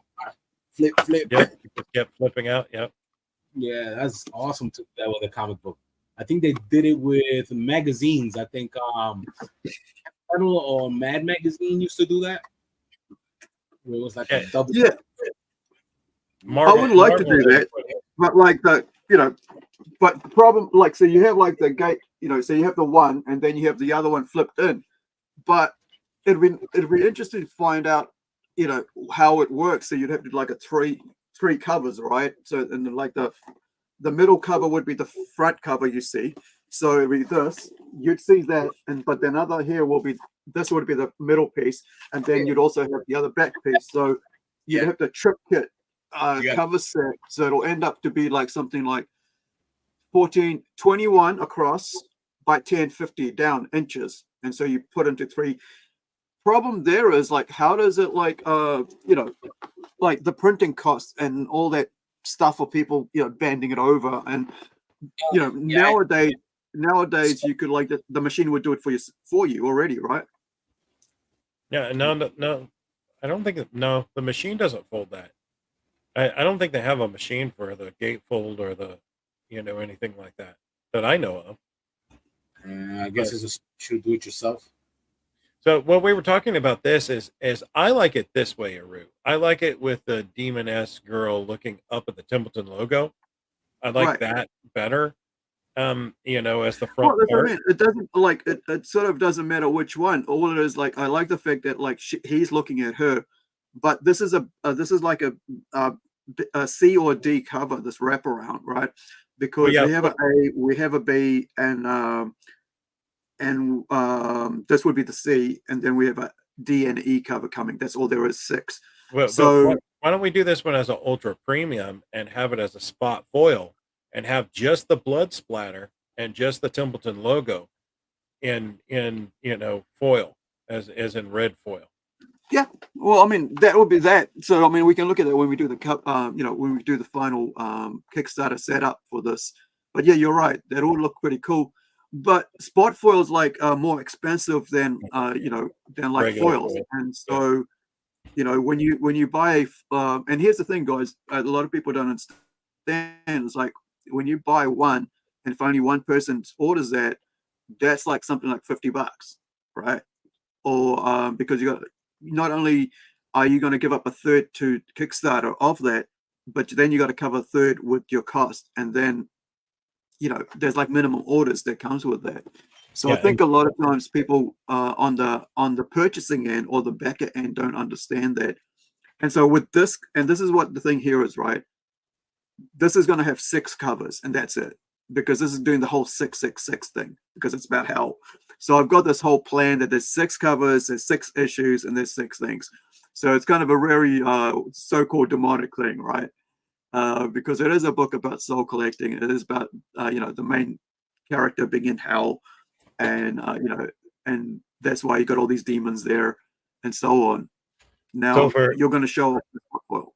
Flip. Yep, you just kept flipping out. Yep. Yeah, that's awesome to do that with a comic book. I think they did it with magazines. I think Metal or Mad Magazine used to do that. Where it was like a double. Yeah. Marvel, I would like to Marvel do that, but like the, you know, but the problem, like, so you have like the gate, you know, so you have the one and then you have the other one flipped in, but it'd be interesting to find out, you know, how it works. So you'd have to like a three covers, right? So, and then like the middle cover would be the front cover, you see. So it'd be this, you'd see that, and but then other here will be, this would be the middle piece, and then you'd also have the other back piece. So you'd have the triptych cover set, so it'll end up to be like something like 21 across by 1050 down inches, and so you put into three. Problem there is like, how does it like you know, like the printing costs and all that stuff for people, you know, banding it over, and you know, nowadays you could like the machine would do it for you already, right? Yeah, no. I don't think no, the machine doesn't fold that. I don't think they have a machine for the gatefold or the, you know, anything like that I know of. I guess it's a should do it yourself. So what we were talking about this is I like it this way, Aru. I like it with the demon-esque girl looking up at the Templeton logo. I like that better. You know, as the front part. I mean, it doesn't like it sort of doesn't matter which one. All it is, like, I like the fact that like he's looking at her, but this is like a C or D cover, this wraparound, right? Because we have we have a B, and this would be the C, and then we have a D and E cover coming. That's all there is, 6. Well, so why don't we do this one as an ultra premium and have it as a spot foil, and have just the blood splatter and just the Templeton logo in you know, foil, as in red foil. Yeah, well, I mean, that would be that. So I mean, we can look at that when we do the you know, when we do the final Kickstarter setup for this. But yeah, you're right, that would look pretty cool. But spot foil is like more expensive than you know, than like Regular foils, foil. and so you know, when you buy and here's the thing, guys, a lot of people don't understand. It's like when you buy one, and if only one person orders that, that's like something like $50, right? Or because you got, not only are you going to give up a third to Kickstarter of that, but then you got to cover a third with your cost, and then you know, there's like minimum orders that comes with that. So I think a lot of times people on the purchasing end or the backer end don't understand that. And so with this, and this is what the thing here is, right? This is going to have 6 covers, and that's it, because this is doing the whole 666 thing, because it's about hell. So I've got this whole plan that there's 6 covers, there's 6 issues, and there's 6 things. So it's kind of a very so-called demonic thing, right? Because it is a book about soul collecting. It is about you know, the main character being in hell, and you know, and that's why you got all these demons there, and so on. Now you're going to show up the foil.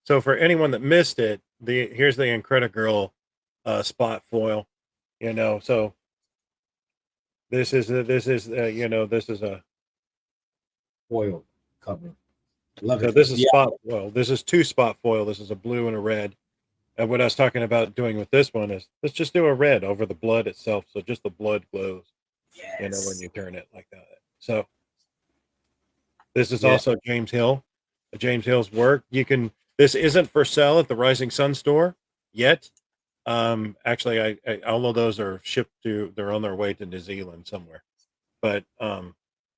So for anyone that missed it, here's the Incredigirl spot foil. You know, so this is you know, this is a foil cover. Love so it. this is spot foil. This is 2 spot foil. This is a blue and a red. And what I was talking about doing with this one is, let's just do a red over the blood itself, so just the blood glows. Yes. You know, when you turn it like that. So this is also James Hill. James Hill's work. You can. This isn't for sale at the Rising Sun store yet. Actually, I all of those are shipped to. They're on their way to New Zealand somewhere. But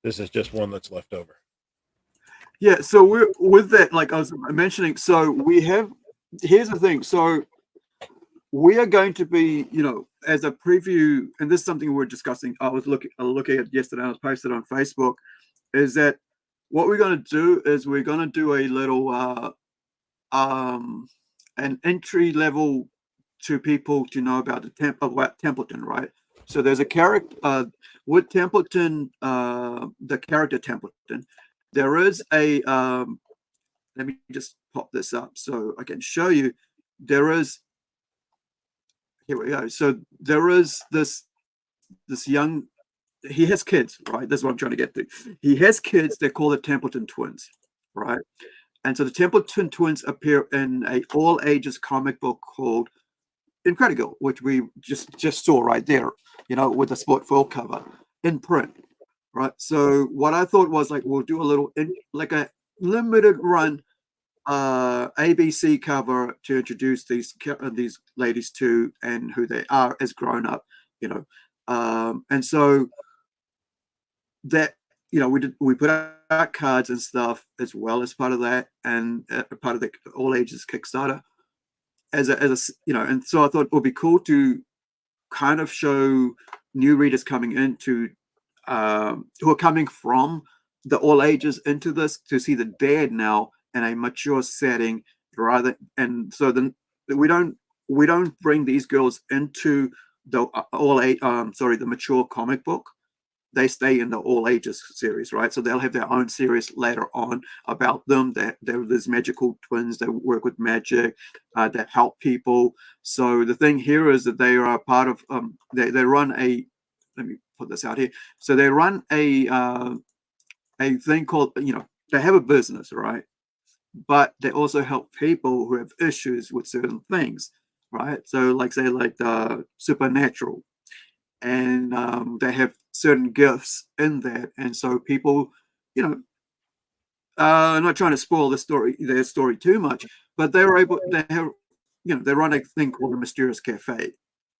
this is just one that's left over. Yeah. So we're with that. Like I was mentioning. So we have. Here's the thing. So we are going to be, you know, as a preview, and this is something we're discussing. I was looking at yesterday. I was posted on Facebook. Is that what we're going to do is we're going to do a little an entry level to people to know about about Templeton, right? So there's a character with Templeton, the character Templeton. There is a let me just pop this up so I can show you. There is, here we go. So there is this young, he has kids, right? That's what I'm trying to get to. He has kids. They're called the Templeton twins, right? And so the Templeton twins appear in a all ages comic book called Incredible, which we just saw right there, you know, with the sport foil cover in print, right? So what I thought was like we'll do a little like a limited run ABC cover to introduce these ladies to and who they are as grown up, you know, and so that, you know, we put out cards and stuff as well as part of that, and part of the all ages Kickstarter as a you know, and so I thought it would be cool to kind of show new readers coming into who are coming from the all ages into this to see the dad now in a mature setting rather, and so then we don't bring these girls into the the mature comic book. They stay in the all ages series, right? So they'll have their own series later on about them. There's magical twins that work with magic, that help people. So the thing here is that they are part of they run a, let me put this out here. So they run a thing called, you know, they have a business, right? But they also help people who have issues with certain things, right? So like say like the supernatural, and they have certain gifts in that, and so people, you know, I'm not trying to spoil their story too much, but they have, you know, they run a thing called the Mysterious Cafe,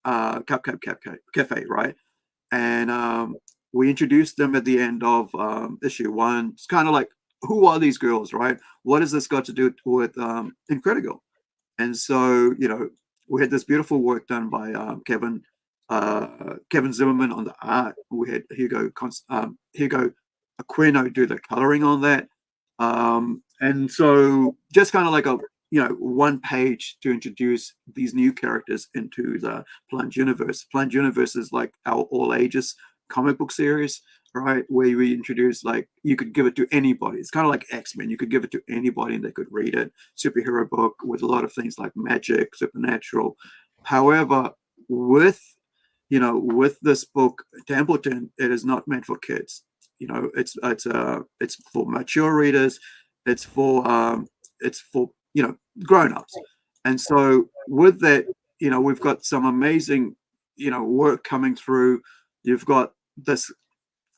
Cafe, right? And we introduced them at the end of issue 1. It's kind of like, who are these girls, right? What has this got to do with Incredible? And so, you know, we had this beautiful work done by Kevin Zimmerman on the art. We had Hugo Aquino do the coloring on that. And so just kind of like a, you know, one page to introduce these new characters into the Plunge universe. Plunge universe is like our all ages comic book series, right? Where we introduce, like, you could give it to anybody. It's kind of like X-Men. You could give it to anybody and they could read it. Superhero book with a lot of things like magic, supernatural. However, with this book, Templeton, it is not meant for kids. You know, it's for mature readers. It's for you know, grown-ups. And so with that, you know, we've got some amazing, you know, work coming through. You've got this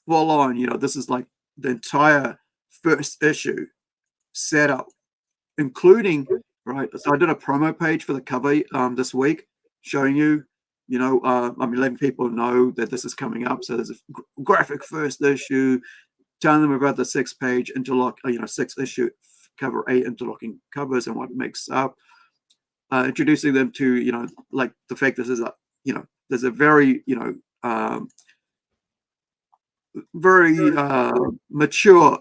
full on, you know, this is like the entire first issue set up, including, right? So I did a promo page for the cover this week, showing you, you know, letting people know that this is coming up. So there's a graphic first issue, telling them about the 6-page interlock, 6-issue cover 8 interlocking covers and what it makes up, introducing them to, you know, like the fact this is a, you know, there's a very, you know, very mature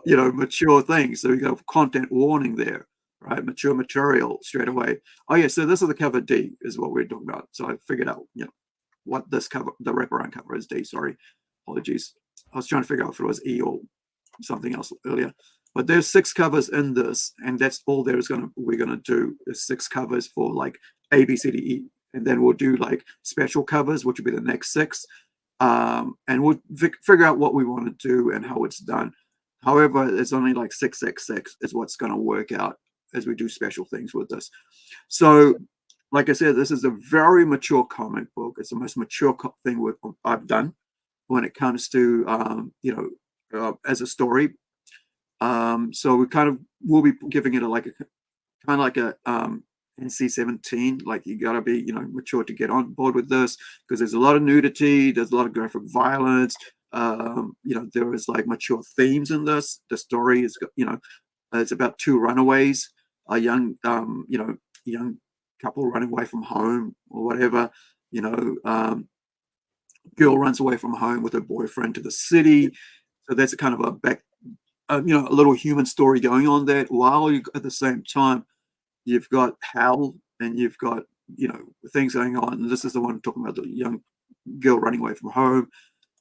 thing. So you have content warning there, right? Mature material straight away. Oh yeah, so this is the cover D is what we're talking about. So I figured out, you know, what this cover, the wraparound cover is. D, sorry, apologies. I was trying to figure out if it was E or something else earlier. But there's 6 covers in this, and that's all we're gonna do is 6 covers for like A, B, C, D, E, and then we'll do like special covers, which will be the next 6. And we'll figure out what we want to do and how it's done. However, it's only like 666 is what's going to work out as we do special things with this. So, like I said, this is a very mature comic book. It's the most mature thing I've done when it comes to, as a story. So we'll be giving it a NC-17, like you gotta be, you know, mature to get on board with this, because there's a lot of nudity, there's a lot of graphic violence, you know, there is like mature themes in this. The story is, you know, it's about 2 runaways, a young couple running away from home or whatever, you know, girl runs away from home with her boyfriend to the city. So that's a kind of a little human story going on there, while you at the same time you've got Hal and you've got things going on. And this is the one talking about the young girl running away from home,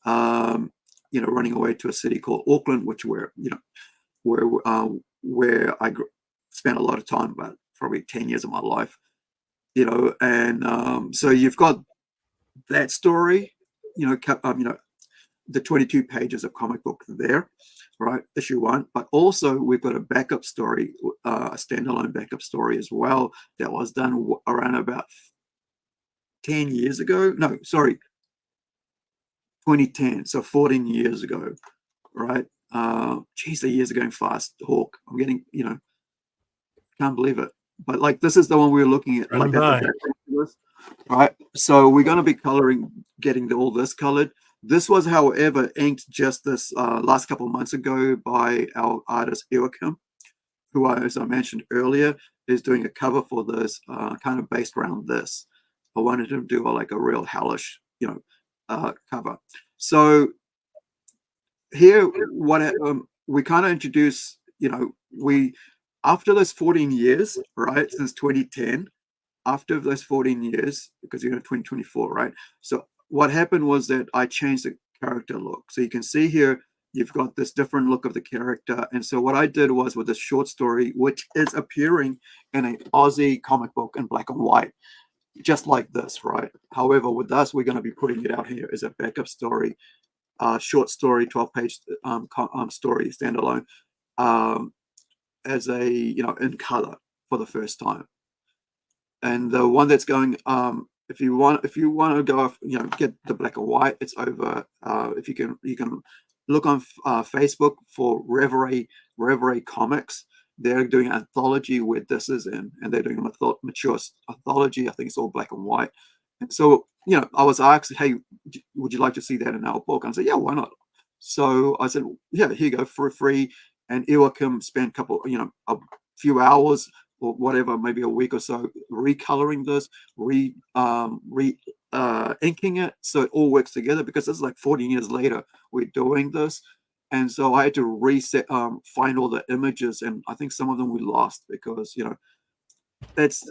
running away to a city called Auckland, which where I spent a lot of time, about probably 10 years of my life, and so you've got that story, the 22 pages of comic book there, right? Issue 1, but also we've got a backup story, a standalone backup story as well, that was done around about 10 years ago. No, sorry, 2010, so 14 years ago, right? Geez, the years are going fast, Hawk. I'm getting, can't believe it. But like, this is the one we were looking at, Running like by. right? So we're going to be getting all this colored. This was, however, inked just this last couple of months ago by our artist Joachim, who, as I mentioned earlier, is doing a cover for this, kind of based around this. I wanted him to do a real hellish, cover. So here, what we kind of introduce, we after those 14 years, right, since 2010, after those 14 years, because 2024, right? So what happened was that I changed the character look. So you can see here, you've got this different look of the character. And so what I did was, with this short story, which is appearing in an Aussie comic book in black and white, just like this, right? However, with us, we're going to be putting it out here as a backup story, short story, 12-page story, standalone, as a, in color for the first time. And the one that's going, if you want to go off, get the black and white, it's over. If you can look on Facebook for Reverie Comics. They're doing an anthology where this is in, and they're doing a mature anthology. I think it's all black and white. And so, I was asked, hey, would you like to see that in our book? And I said, yeah, why not? So I said, yeah, here you go, for free. And Joachim spent a few hours or whatever, maybe a week or so, recoloring this, inking it, so it all works together, because this is like 14 years later we're doing this. And so I had to reset, find all the images, and I think some of them we lost, because that's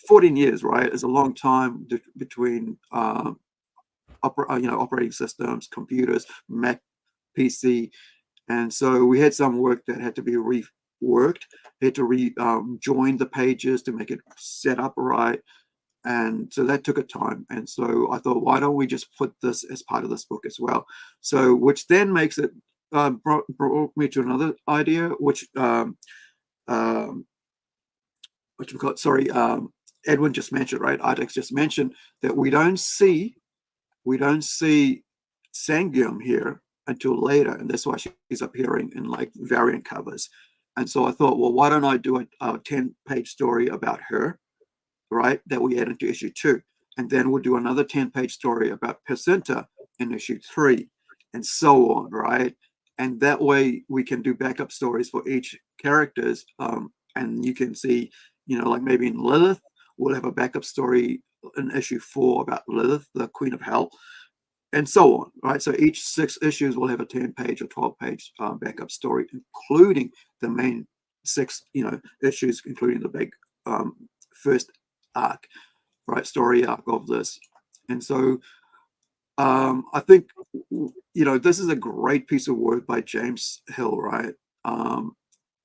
14 years, right? It's a long time between operating systems, computers, Mac, PC, and so we had some work that had to be reworked. Had to join the pages to make it set up right, and so that took a time. And so I thought, why don't we just put this as part of this book as well? So, which then makes it brought me to another idea, which we've got. Sorry, Edwin just mentioned, right? Artex just mentioned that we don't see Sangyum here until later, and that's why she's appearing in like variant covers. And so I thought, well, why don't I do a 10-page story about her, right, that we add into issue 2, and then we'll do another 10-page story about Jacinta in issue 3, and so on, right? And that way we can do backup stories for each characters, and you can see, like maybe in Lilith, we'll have a backup story in issue 4 about Lilith, the Queen of Hell, and so on, right? So each 6 issues will have a 10-page or 12-page backup story, including the main 6, issues, including the big first arc, right, story arc of this. And so I think, this is a great piece of work by James Hill, right?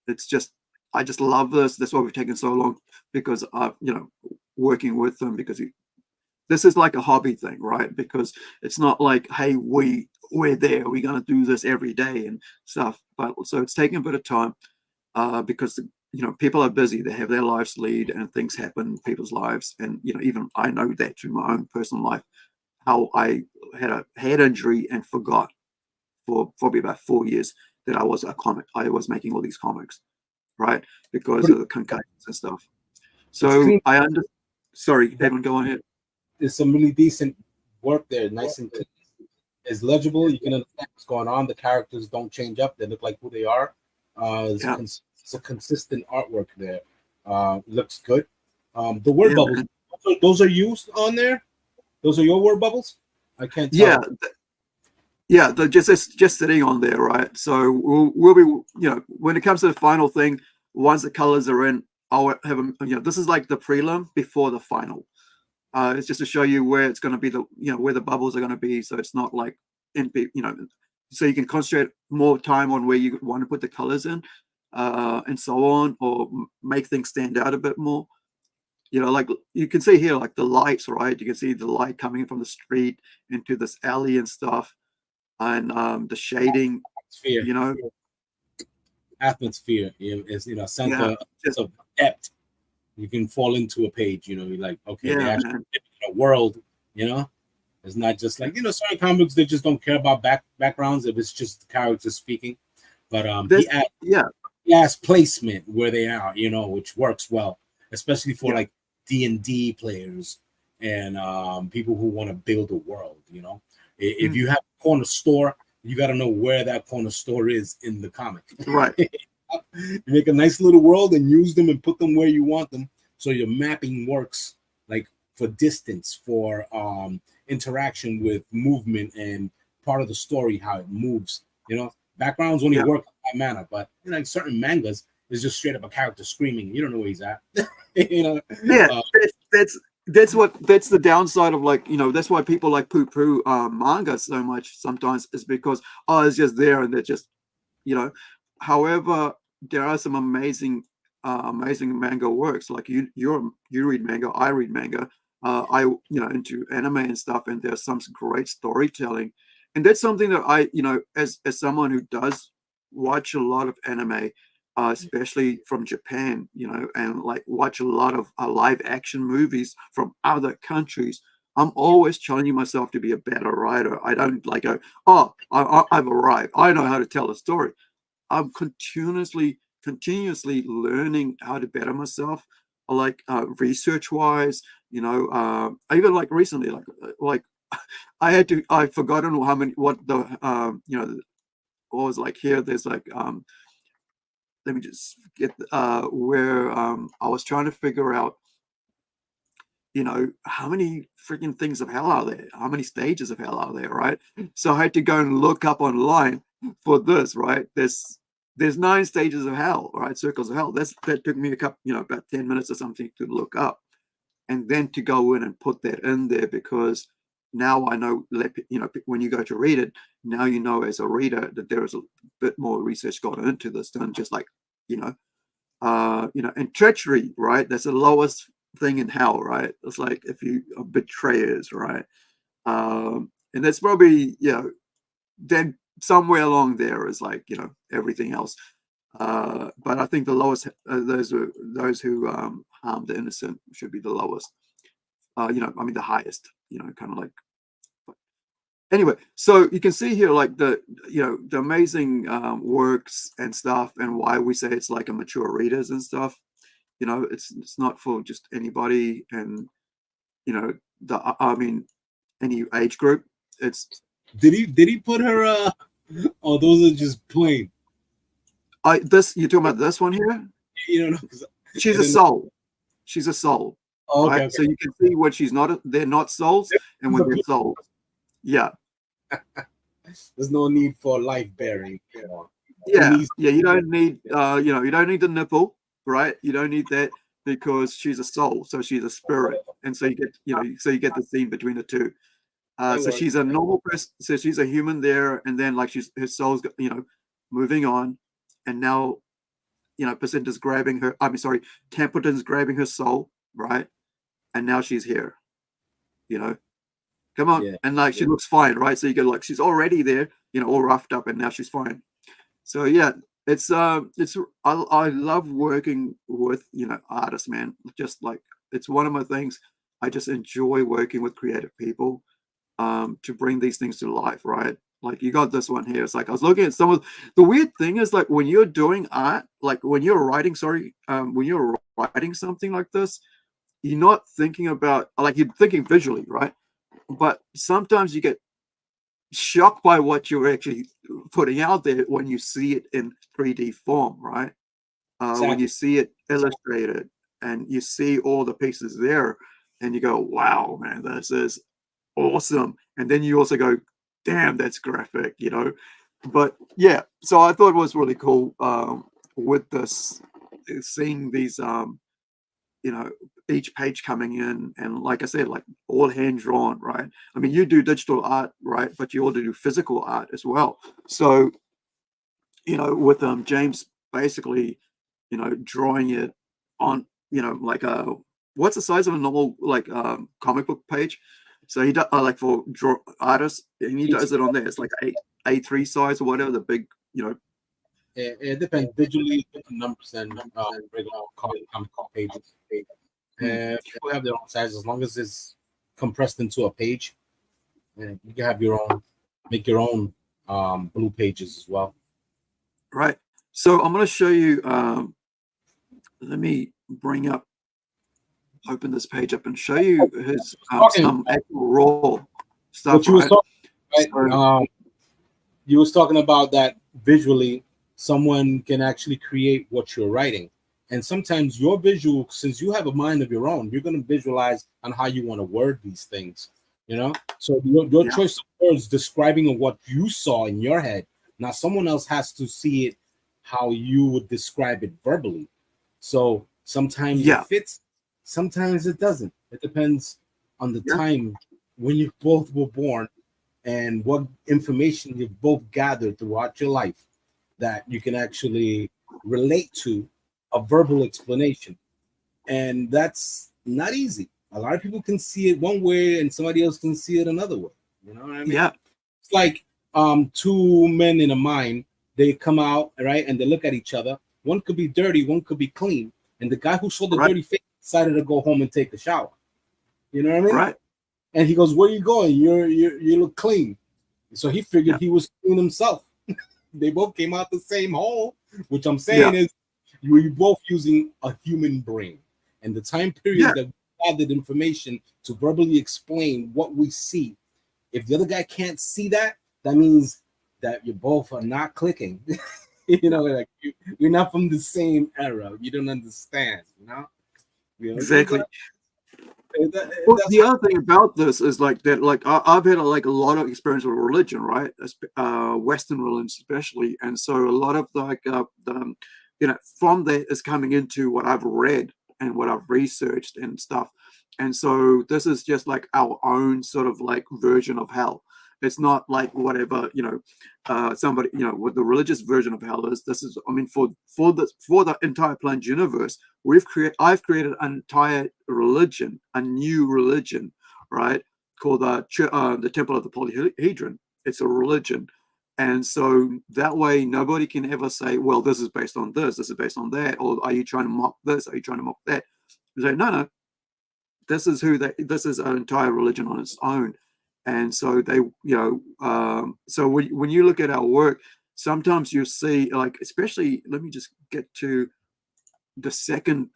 It's just, I just love this. That's why we've taken so long, because working with him, because this is like a hobby thing, right? Because it's not like, hey, we're there, we're going to do this every day and stuff. But so it's taking a bit of time, because people are busy, they have their lives lead, and things happen in people's lives. And even I know that through my own personal life, how I had a head injury and forgot for probably about 4 years that I was making all these comics, right? Because of the concussions and stuff. So sorry, Evan, go on ahead. There's some really decent work there, nice and clean. It's legible. You can understand what's going on. The characters don't change up; they look like who they are. It's a consistent artwork there. Looks good. The word bubbles, those are used on there. Those are your word bubbles. I can't tell. Yeah, Yeah, they're just sitting on there, right? So we'll be, when it comes to the final thing, once the colors are in, I'll have them. This is like the prelim before the final. It's just to show you where it's going to be, where the bubbles are going to be, so it's not like so you can concentrate more time on where you want to put the colors in, and so on, or make things stand out a bit more. Like you can see here, like the lights, right? You can see the light coming from the street into this alley and stuff, and the shading, Sphere, you know, atmosphere is sense yeah, of depth. You can fall into a page. You're like, okay, they yeah, actually man, live in a world. It's not just like certain comics they just don't care about backgrounds if it's just the characters speaking. But this, yeah, he adds placement where they are, which works well, especially for yeah, like D&D players and people who want to build a world. If mm, you have a corner store, you got to know where that corner store is in the comic. right, You make a nice little world and use them and put them where you want them, so your mapping works like for distance, for interaction with movement and part of the story, how it moves. Backgrounds only yeah. work in that manner, but like certain mangas is just straight up a character screaming. You don't know where he's at. Yeah, uh, that's the downside of, like, that's why people like poo manga so much sometimes, is because, it's just there, and they're just, however, there are some amazing manga works. Like you read manga, I read manga, I into anime and stuff, and there's some great storytelling, and that's something that I, as someone who does watch a lot of anime, especially from Japan, and like watch a lot of live action movies from other countries. I'm always challenging myself to be a better writer. I don't like go, oh, I've arrived. I know how to tell a story. I'm continuously learning how to better myself, like research wise. Even like recently, like I've forgotten what the what was like here. There's like let me just get where I was trying to figure out, how many freaking things of hell are there? How many stages of hell are there, right? So I had to go and look up online for this, right? There's 9 stages of hell, right? Circles of hell. That took me about 10 minutes or something to look up, and then to go in and put that in there, because now I know, when you go to read it, now as a reader that there is a bit more research gone into this than just like, and treachery, right? That's the lowest thing in hell, right? It's like if you are betrayers, right? And that's probably, then somewhere along there is like, everything else. But I think the lowest, those who harm the innocent should be the lowest. I mean the highest. Kind of like. Anyway, so you can see here, like the amazing works and stuff, and why we say it's like a mature readers and stuff. It's not for just anybody, and I mean any age group. It's did he put her? Oh, those are just plain. You're talking about this one here. No, She's a soul. She's a soul. Oh, okay, right? okay. So you can see when she's not. They're not souls, and when they're souls. Yeah. There's no need for life bearing. Yeah. You don't need. You don't need the nipple, right? You don't need that, because she's a soul, so she's a spirit, and so you get. So you get the scene between the two. So she's a normal person. So she's a human there, and then like her soul's moving on, and now Placenta's grabbing her. I mean, sorry, Templeton's grabbing her soul, right? And now she's here. Come on, Yeah. and like she looks fine, right? So you go like she's already there, all roughed up, and now she's fine. So yeah, it's I love working with artists, man. Just like it's one of my things. I just enjoy working with creative people. To bring these things to life, right? Like you got this one here. It's like I was looking at some of the weird thing is like when you're doing art, like when you're writing, when you're writing something like this, you're not thinking about like you're thinking visually, right? But sometimes you get shocked by what you're actually putting out there when you see it in 3D form, right? Exactly. When you see it illustrated and you see all the pieces there, and you go, "Wow, man, this is awesome!" And then you also go, damn, that's graphic, you know. But yeah, so I thought it was really cool with this, seeing these, you know, each page coming in, and like I said, like all hand drawn, right? I mean, you do digital art, right? But you also do physical art as well. So, you know, with James basically, you know, drawing it on, you know, like what's the size of a normal like comic book page? So he does like for draw artists, and he does it on there. It's like A3 size or whatever, the big, you know. It depends. Visually, different numbers than regular comic pages. And people have their own size as long as it's compressed into a page. And you can have your own, make your own blue pages as well. Right. So I'm going to show you. Let me open this page up and show you his some actual raw stuff. What you was talking, right? So, you was talking about that visually, someone can actually create what you're writing. And sometimes your visual, since you have a mind of your own, you're going to visualize on how you want to word these things, you know? So your choice of words describing what you saw in your head. Now someone else has to see it how you would describe it verbally. So sometimes it fits, sometimes it doesn't. It depends on the time when you both were born and what information you've both gathered throughout your life that you can actually relate to a verbal explanation. And that's not easy. A lot of people can see it one way and somebody else can see it another way. You know what I mean? Yeah. It's like two men in a mine, they come out, right, and they look at each other. One could be dirty, one could be clean. And the guy who saw the dirty face decided to go home and take a shower. You know what I mean? Right. And he goes, "Where are you going? You look clean." So he figured he was clean himself. They both came out the same hole, which I'm saying is you're both using a human brain. And the time period that we gathered information to verbally explain what we see. If the other guy can't see that, that means that you both are not clicking. You know, like you're not from the same era. You don't understand, you know? Exactly. Well, the other thing about this is like that, like I've had like a lot of experience with religion, right? Western religion especially, and so a lot of like you know, from that is coming into what I've read and what I've researched and stuff, and so this is just like our own sort of like version of hell. It's not like whatever, you know, somebody, you know, what the religious version of hell is. This is, I mean, for the entire planned universe, I've created an entire religion, a new religion, right, called the Temple of the Polyhedron. It's a religion, and so that way nobody can ever say, well, this is based on this is based on that, or are you trying to mock this, are you trying to mock that? You say, no, this is this is an entire religion on its own. And so they, you know, so when you look at our work, sometimes you see, like, especially, let me just get to the second,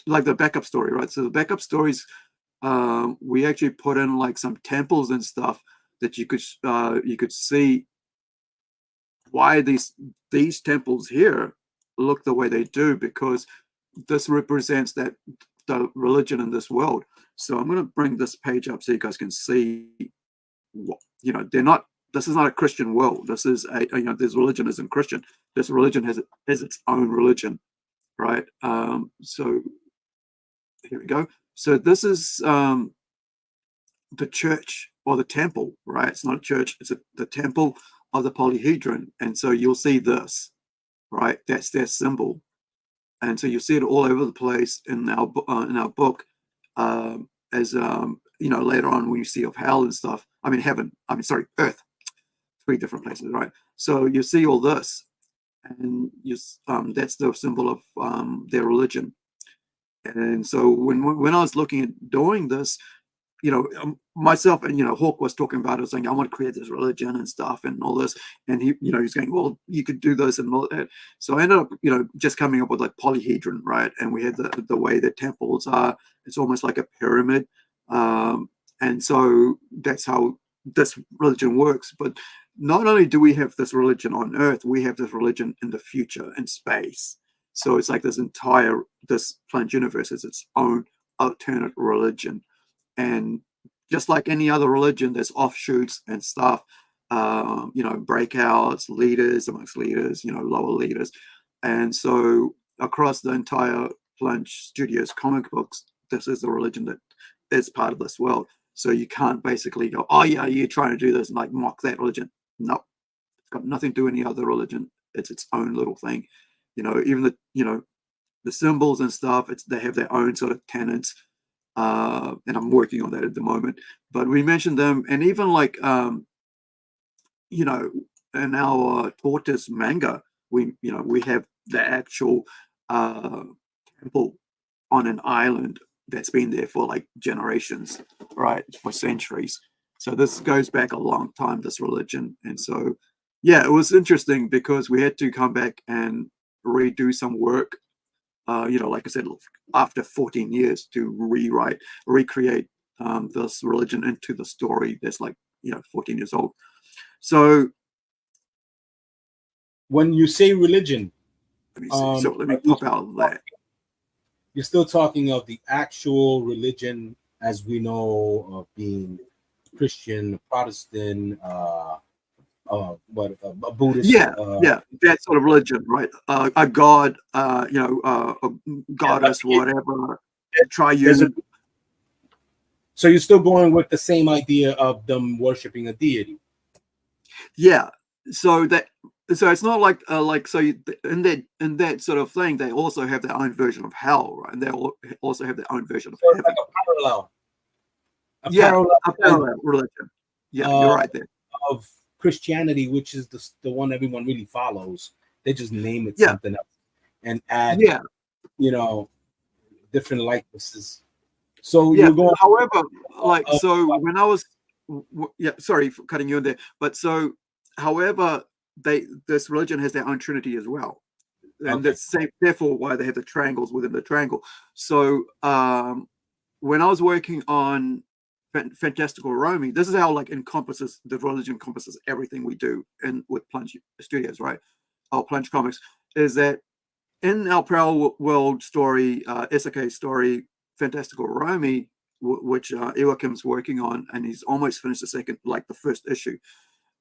like the backup story, right? So the backup stories, we actually put in like some temples and stuff that you could see why these temples here look the way they do, because this represents that the religion in this world. So I'm going to bring this page up so you guys can see what, you know, this is not a Christian world. This is you know, this religion isn't Christian. This religion has its own religion, right? So here we go. So this is the church or the temple, right? It's not a church, it's the temple of the polyhedron. And so you'll see this, right? That's their symbol. And so you see it all over the place in our book, as you know, later on when you see of hell and stuff. I mean heaven. I mean, sorry, earth. 3 different places, right? So you see all this, and that's the symbol of their religion. And so when I was looking at doing this, you know, myself and, you know, Hawk was talking about it, saying, I want to create this religion and stuff and all this. And he, you know, he's going, well, you could do this and all that. So I ended up, you know, just coming up with like polyhedron, right? And we had the way that temples are, it's almost like a pyramid. And so that's how this religion works. But not only do we have this religion on Earth, we have this religion in the future, in space. So it's like this planet universe is its own alternate religion. And just like any other religion, there's offshoots and stuff, breakouts, leaders amongst leaders, lower leaders. And so across the entire Plunge Studios comic books, this is the religion that is part of this world. So you can't basically go, oh yeah, you're trying to do this and like mock that religion. No, it's got nothing to do with any other religion. It's its own little thing. Even the symbols and stuff, they have their own sort of tenets. And I'm working on that at the moment. But we mentioned them, and even like in our Tortoise manga, we have the actual temple on an island that's been there for like generations, right, for centuries. So this goes back a long time, this religion. And so yeah, it was interesting because we had to come back and redo some work, like I said, after 14 years to recreate this religion into the story that's like 14 years old. So when you say religion, let me see. So let me pop out of that. You're still talking of the actual religion as we know of being Christian, Protestant, a Buddhist. Yeah, that sort of religion, right? A god, a goddess, whatever. Triune. So you're still going with the same idea of them worshiping a deity. Yeah. So it's not like in that sort of thing, they also have their own version of hell, right? And they also have their own version of heaven. Like a parallel. A parallel religion. Yeah, you're right there. Of Christianity, which is the one everyone really follows. They just name it something else and add, different likenesses. So you're going. However, when I was, sorry for cutting you in there, but so, however, this religion has their own trinity as well, and that's therefore why they have the triangles within the triangle. So when I was working on Fantastical Roaming, this is how the religion encompasses everything we do with Plunge Studios, right? Our Plunge Comics is that in our parallel world story, isekai story, Fantastical Roaming, which Iwakim's working on, and he's almost finished the first issue.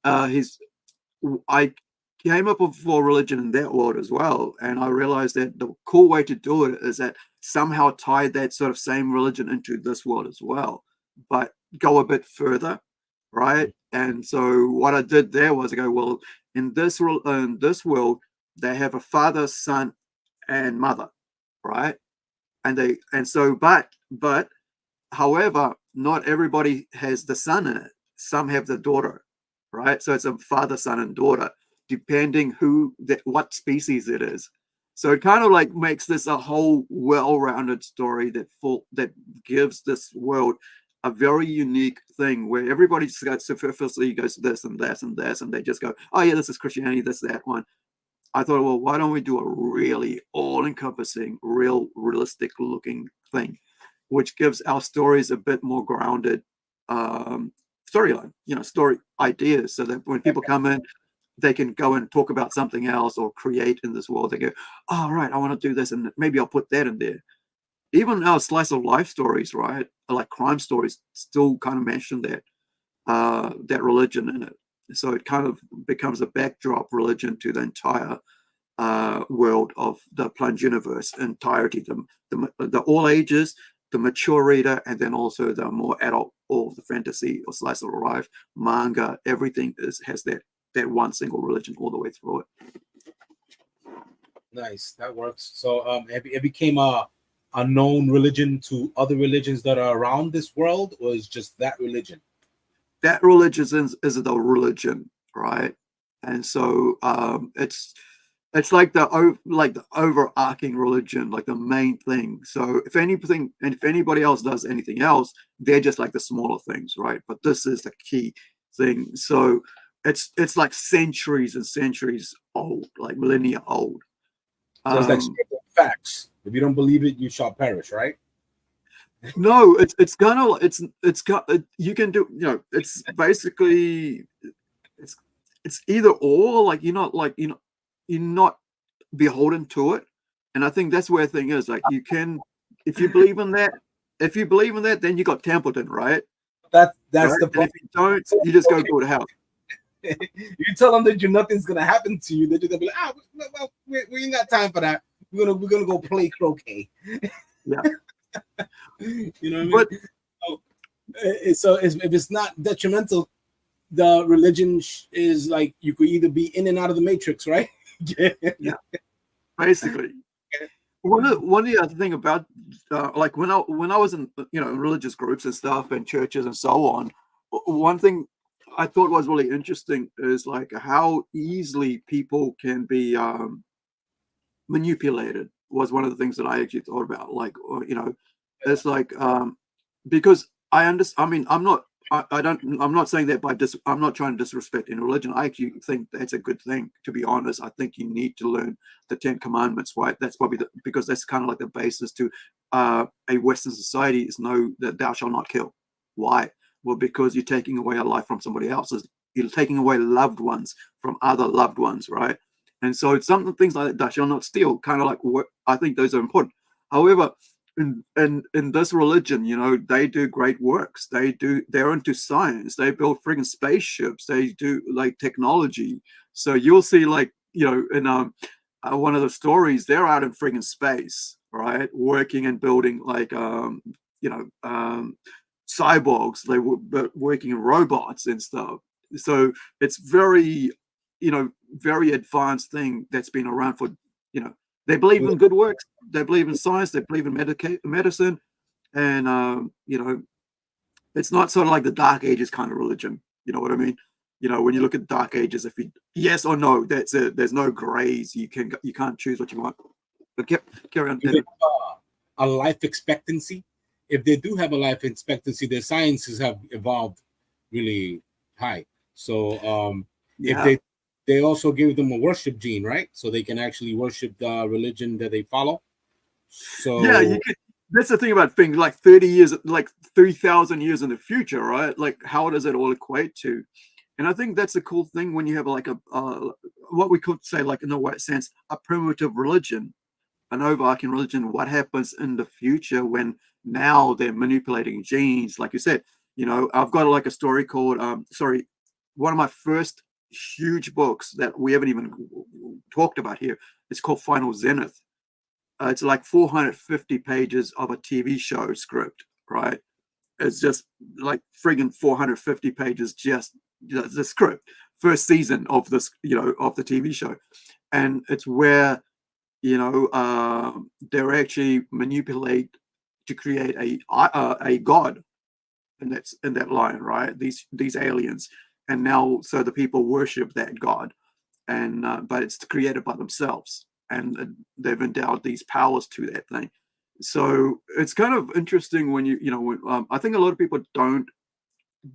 I came up with for religion in that world as well, and I realized that the cool way to do it is that somehow tie that sort of same religion into this world as well, but go a bit further, right? And so what I did there was I go, well, in this world, they have a father, son, and mother, right? But however, not everybody has the son in it. Some have the daughter, right? So it's a father, son, and daughter, depending what species it is. So it kind of makes this a whole well-rounded story that gives this world a very unique thing where everybody just goes superficially goes to this and this and this, and they just go, oh yeah, this is Christianity, this, that one. I thought, well, why don't we do a really all-encompassing, realistic looking thing, which gives our stories a bit more grounded storyline, story ideas, so that when people come in, they can go and talk about something else or create in this world. They go, oh, right, I want to do this, and maybe I'll put that in there. Even our slice of life stories, right, like crime stories, still kind of mention that religion in it. So it kind of becomes a backdrop religion to the entire world of the Plunge universe entirety, the all ages, the mature reader, and then also the more adult or the fantasy or slice of life manga. Everything has that one single religion all the way through it. Nice, that works. So it became a known religion to other religions that are around this world, or is just that religion? That religion is the religion, right? And so it's like the overarching religion, like the main thing. So if anybody else does anything else, they're just like the smaller things, right? But this is the key thing. So it's like centuries and centuries old, like millennia old. So it's like facts. If you don't believe it, you shall perish, right? No, it's you can do, it's basically it's either or, like you're not beholden to it. And I think that's where the thing is, like you can, if you believe in that, then you got Templeton, right? That's right? the And problem. if you don't, you just go build a house. You tell them that nothing's gonna happen to you. They're just gonna be like, well, we ain't got time for that. We're gonna go play croquet. Yeah. You know what I mean? But So if it's not detrimental, the religion is like you could either be in and out of the matrix, right? yeah, basically. One of the other thing about like when I was in religious groups and stuff and churches and so on, one thing I thought was really interesting is like how easily people can be manipulated was one of the things that I actually thought about. Like it's like because I understand. I mean, I'm not saying that I'm not trying to disrespect any religion. I actually think that's a good thing. To be honest, I think you need to learn the Ten Commandments. Right? That's probably because that's kind of like the basis to a Western society is know that thou shalt not kill. Why? Well, because you're taking away a life from somebody else's. You're taking away loved ones from other loved ones, right? And so some things like that, thou shalt not steal, kind of like I think those are important. However, in this religion, they do great works. They're into science. They build friggin' spaceships. They do like technology. So you'll see like, in one of the stories, they're out in friggin' space, right? Working and building like cyborgs. They were working in robots and stuff. So it's very, very advanced thing that's been around for, they believe in good works. They believe in science. They believe in medicine, and it's not sort of like the Dark Ages kind of religion. You know what I mean? When you look at Dark Ages, if you yes or no, that's it. There's no grays. You can't choose what you want. But carry on. A life expectancy. If they do have a life expectancy, their sciences have evolved really high. So if they also give them a worship gene, right? So they can actually worship the religion that they follow. So yeah, you could. That's the thing about things like 30 years, like 3,000 years in the future, right? Like, how does it all equate to? And I think that's a cool thing when you have like a what we could say, like in a way sense, a primitive religion, an overarching religion. What happens in the future when now they're manipulating genes? Like you said, I've got like a story called one of my first huge books that we haven't even talked about here. It's called Final Zenith. It's like 450 pages of a TV show script, right? It's just like friggin' 450 pages, just the script, first season of this, of the TV show. And it's where, they actually manipulate to create a god, and that's in that line, right? These aliens, and now so the people worship that god, and but it's created by themselves, and they've endowed these powers to that thing. So it's kind of interesting when I think a lot of people don't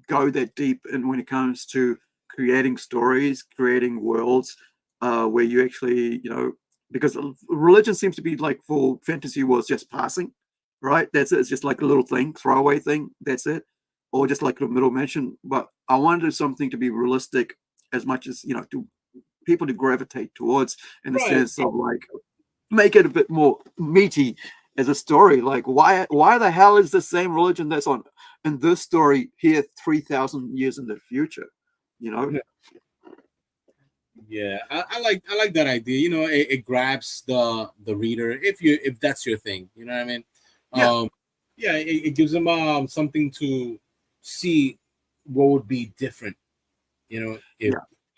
go that deep in when it comes to creating stories, creating worlds, where you actually, because religion seems to be like for fantasy worlds just passing, right? That's it. It's just like a little thing, throwaway thing. That's it, or just like a middle mention. But I wanted something to be realistic as much as to people to gravitate towards, in the sense of like make it a bit more meaty as a story. Like why the hell is the same religion that's on in this story here 3,000 years in the future? Yeah, I like that idea. It grabs the reader if that's your thing. You know what I mean? Yeah. It gives them something to see what would be different.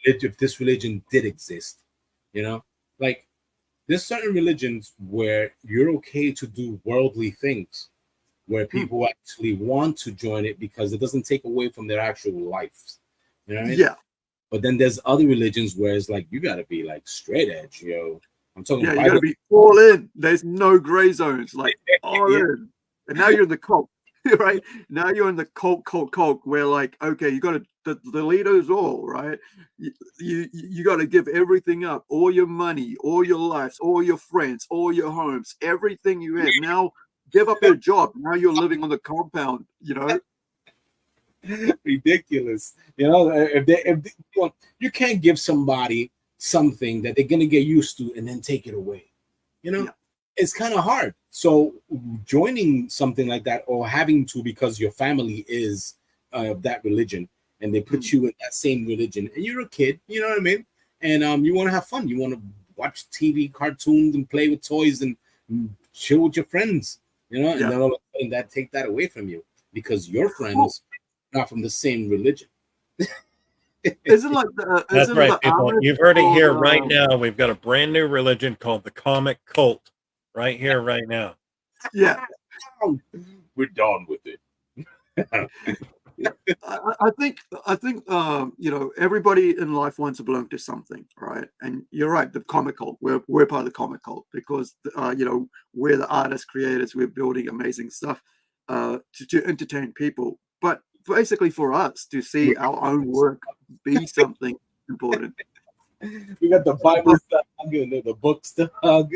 If this religion did exist, like there's certain religions where you're okay to do worldly things, where people actually want to join it because it doesn't take away from their actual lives. You know what I mean? Yeah. But then there's other religions where it's like you gotta be like straight edge, I'm talking. Yeah, you gotta be all in. There's no gray zones, like all in. And now you're in the cult, right? Now you're in the cult, where like, okay, you got to the leaders all right. You got to give everything up, all your money, all your lives, all your friends, all your homes, everything you have. Now give up your job. Now you're living on the compound. Ridiculous. If you can't give somebody something that they're gonna get used to and then take it away. It's kind of hard. So joining something like that, or having to because your family is of that religion, and they put you in that same religion, and you're a kid, you know what I mean? And you want to have fun. You want to watch TV, cartoons, and play with toys and chill with your friends, you know. And then all of a sudden that take that away from you because your friends are not from the same religion. Isn't like the That's isn't right, the people. Amish You've heard it called, here right now. We've got a brand new religion called the comic cult right here, right now. Yeah, We're done with it. I think you know, everybody in life wants to belong to something, right? And you're right, the comic cult. We're part of the comic cult because you know, we're the artists, creators. We're building amazing stuff to entertain people. But basically, for us to see our own work be something important. We got the Bible to hug and the books to hug.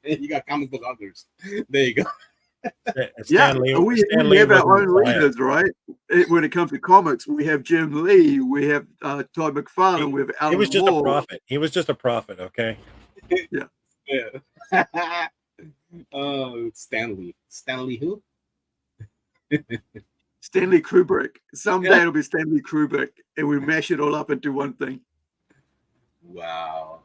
You got comic book huggers. There you go. Yeah, we have our own wasn't leaders, right? When it comes to comics, we have Jim Lee, we have Todd McFarlane, we have Alan He was just Moore. a prophet. He was just a prophet, okay? Yeah. Stanley who? Stanley Kubrick. Someday it'll be Stanley Kubrick, and we mash it all up into one thing. Wow.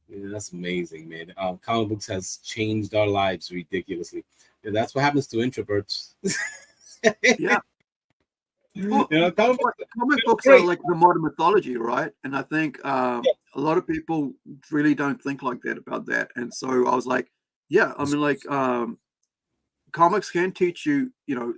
Yeah, that's amazing, man. Comic books has changed our lives ridiculously. Yeah, that's what happens to introverts. Yeah. Well, You know, comic books are like the modern mythology, right? And I think a lot of people really don't think like that about that. And so I was like, yeah, I mean, like comics can teach you, you know,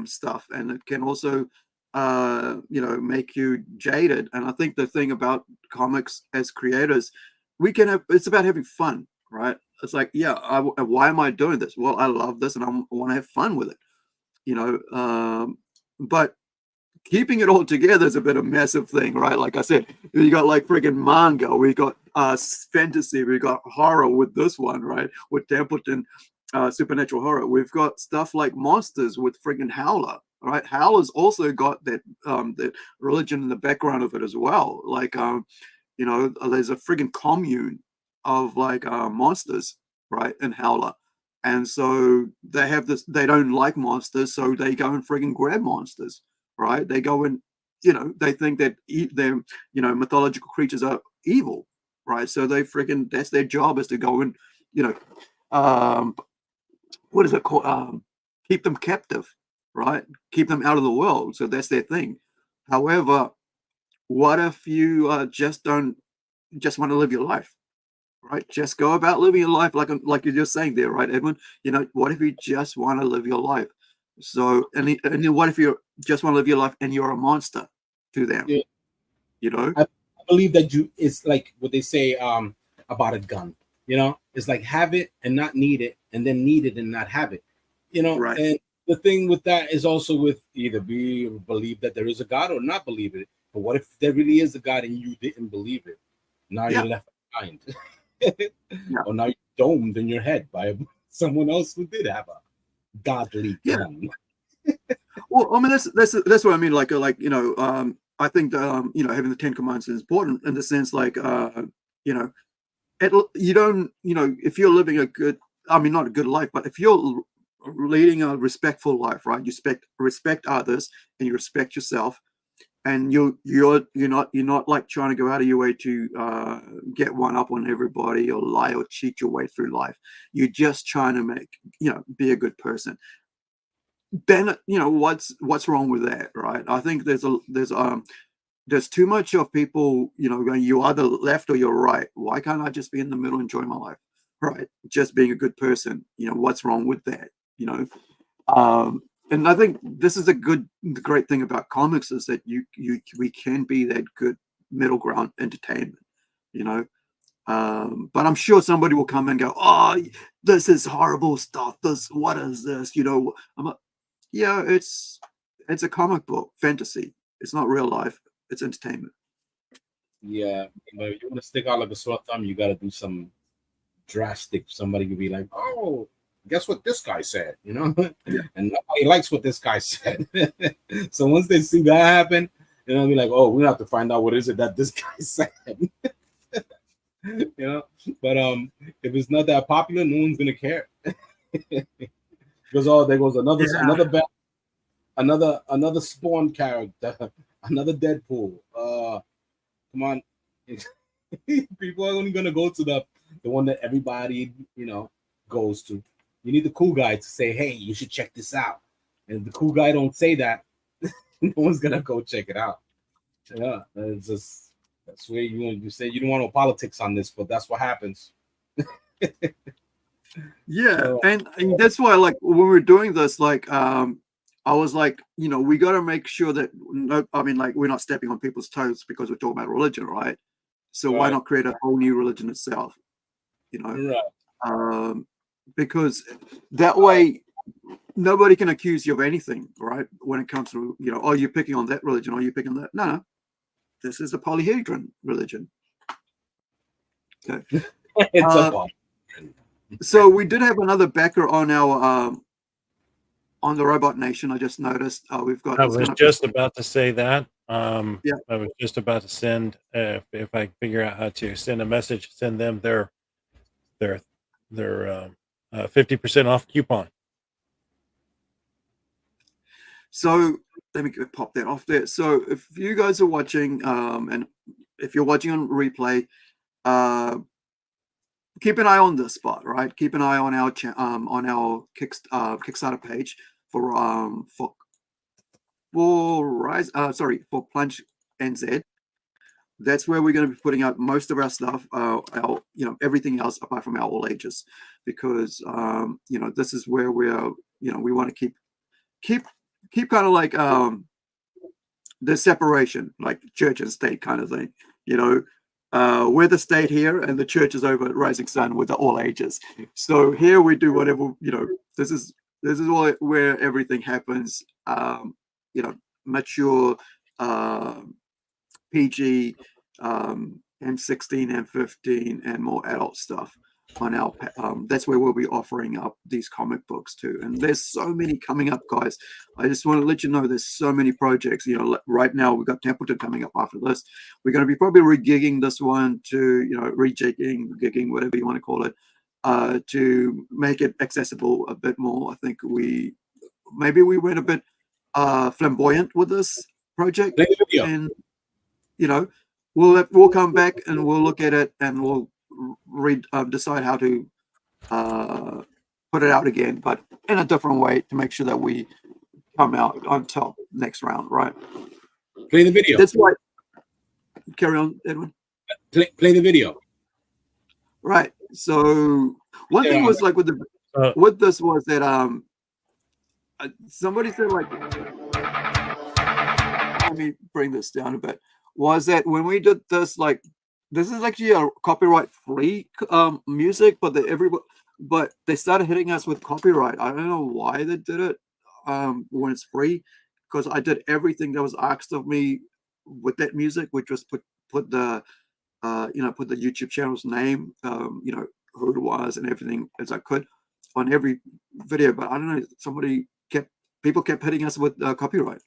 stuff, and it can also, you know, make you jaded. And I think the thing about comics as creators, we can have, it's about having fun, right? It's like, yeah, why am I doing this? Well, I love this and I want to have fun with it, you know. But keeping it all together is a bit of a massive thing, right? Like I said, you got like friggin' manga, we got fantasy, we got horror with this one, right? With Templeton, supernatural horror. We've got stuff like monsters with friggin' Howler, right? Howler's also got that that religion in the background of it as well. Like you know, there's a friggin' commune of like monsters, right, in Howler. And so they have this, they don't like monsters, so they go and friggin' grab monsters, right? They go and, you know, they think that them, you know, mythological creatures are evil, right? So they friggin', that's their job, is to go and, you know, what is it called? Keep them captive, right? Keep them out of the world. So that's their thing. However, what if you just want to live your life, right? Just go about living your life like you're just saying there, right, Edwin? You know, what if you just want to live your life? So, and then what if you just want to live your life and you're a monster to them? Yeah. You know, I believe that it's like what they say about a gun. You know, it's like have it and not need it, and then need it and not have it. You know, right? And the thing with that is also with either believe that there is a God or not believe it. But what if there really is a God and you didn't believe it? Now you're left behind. Or now you're domed in your head by someone else who did have a godly gun. Well, I mean, that's what I mean. Like you know, I think you know, having the 10 Commandments is important in the sense, like you know, you don't, you know, if you're living a good, I mean, not a good life, but if you're leading a respectful life, right? You respect others and you respect yourself, and you're not like trying to go out of your way to get one up on everybody or lie or cheat your way through life. You're just trying to make, you know, be a good person. Then, you know, what's wrong with that, right? I think there's too much of people, you know, going, you're either left or you're right. Why can't I just be in the middle, enjoy my life, right? Just being a good person. You know, what's wrong with that? You know, and I think this is the great thing about comics is that we can be that good middle ground entertainment. You know, but I'm sure somebody will come and go, oh, this is horrible stuff. What is this? You know, I'm like, yeah, it's a comic book fantasy. It's not real life. It's entertainment. Yeah, but if you want to stick out like a sore thumb, you got to do some drastic. Somebody could be like, "Oh, guess what this guy said," you know, and nobody likes what this guy said. So once they see that happen, you know, be like, "Oh, we have to find out what is it that this guy said." You know, but if it's not that popular, no one's gonna care. Because there goes another bad. another Spawn character, another Deadpool. Come on. People are only gonna go to the one that everybody goes to. You need the cool guy to say, "Hey, you should check this out." And if the cool guy don't say that, no one's gonna go check it out. Yeah, it's just that's where you say you don't want no politics on this, but that's what happens. Yeah, So, and that's why, like, when we're doing this, like, I was like, we got to make sure that no, I mean, like, we're not stepping on people's toes because we're talking about religion, right? So why right, not create a whole new religion itself? right. Because that way nobody can accuse you of anything, right? When it comes to, oh, you're picking on that religion, or you're picking on that. No, this is a polyhedron religion. Okay. It's a bomb. So we did have another backer on our on the Robot Nation. I just noticed we've got. I was just about to say that. Yeah. I was just about to send if I figure out how to send a message, send them their 50% off coupon. So let me pop that off there. So if you guys are watching, and if you're watching on replay, keep an eye on this spot, right? Keep an eye on our Kickstarter page for Plunge NZ. That's where we're going to be putting out most of our stuff, everything else apart from our all ages, because this is where we're we want to keep kind of like the separation, like church and state kind of thing. We're the state here, and the church is over at Rising Sun with the all ages. So here we do whatever. This is where everything happens. Mature, PG, M16, M15, and more adult stuff on our. That's where we'll be offering up these comic books too. And there's so many coming up, guys. I just want to let you know there's so many projects. Right now we've got Templeton coming up after this. We're going to be probably regigging this one to rejigging, gigging, whatever you want to call it, to make it accessible a bit more. I think we went a bit flamboyant with this project, and we'll come back and we'll look at it and we'll decide how to put it out again, but in a different way to make sure that we come out on top next round, right? Play the video. That's why. Carry on, Edwin. Play the video. Right. So one thing was like with this was that somebody said, like, let me bring this down a bit, was that when we did this, like, this is actually a copyright free music, but they started hitting us with copyright. I don't know why they did it when it's free, because I did everything that was asked of me with that music, which was put the put the YouTube channel's name, who it was and everything as I could on every video. But I don't know, people kept hitting us with copyright.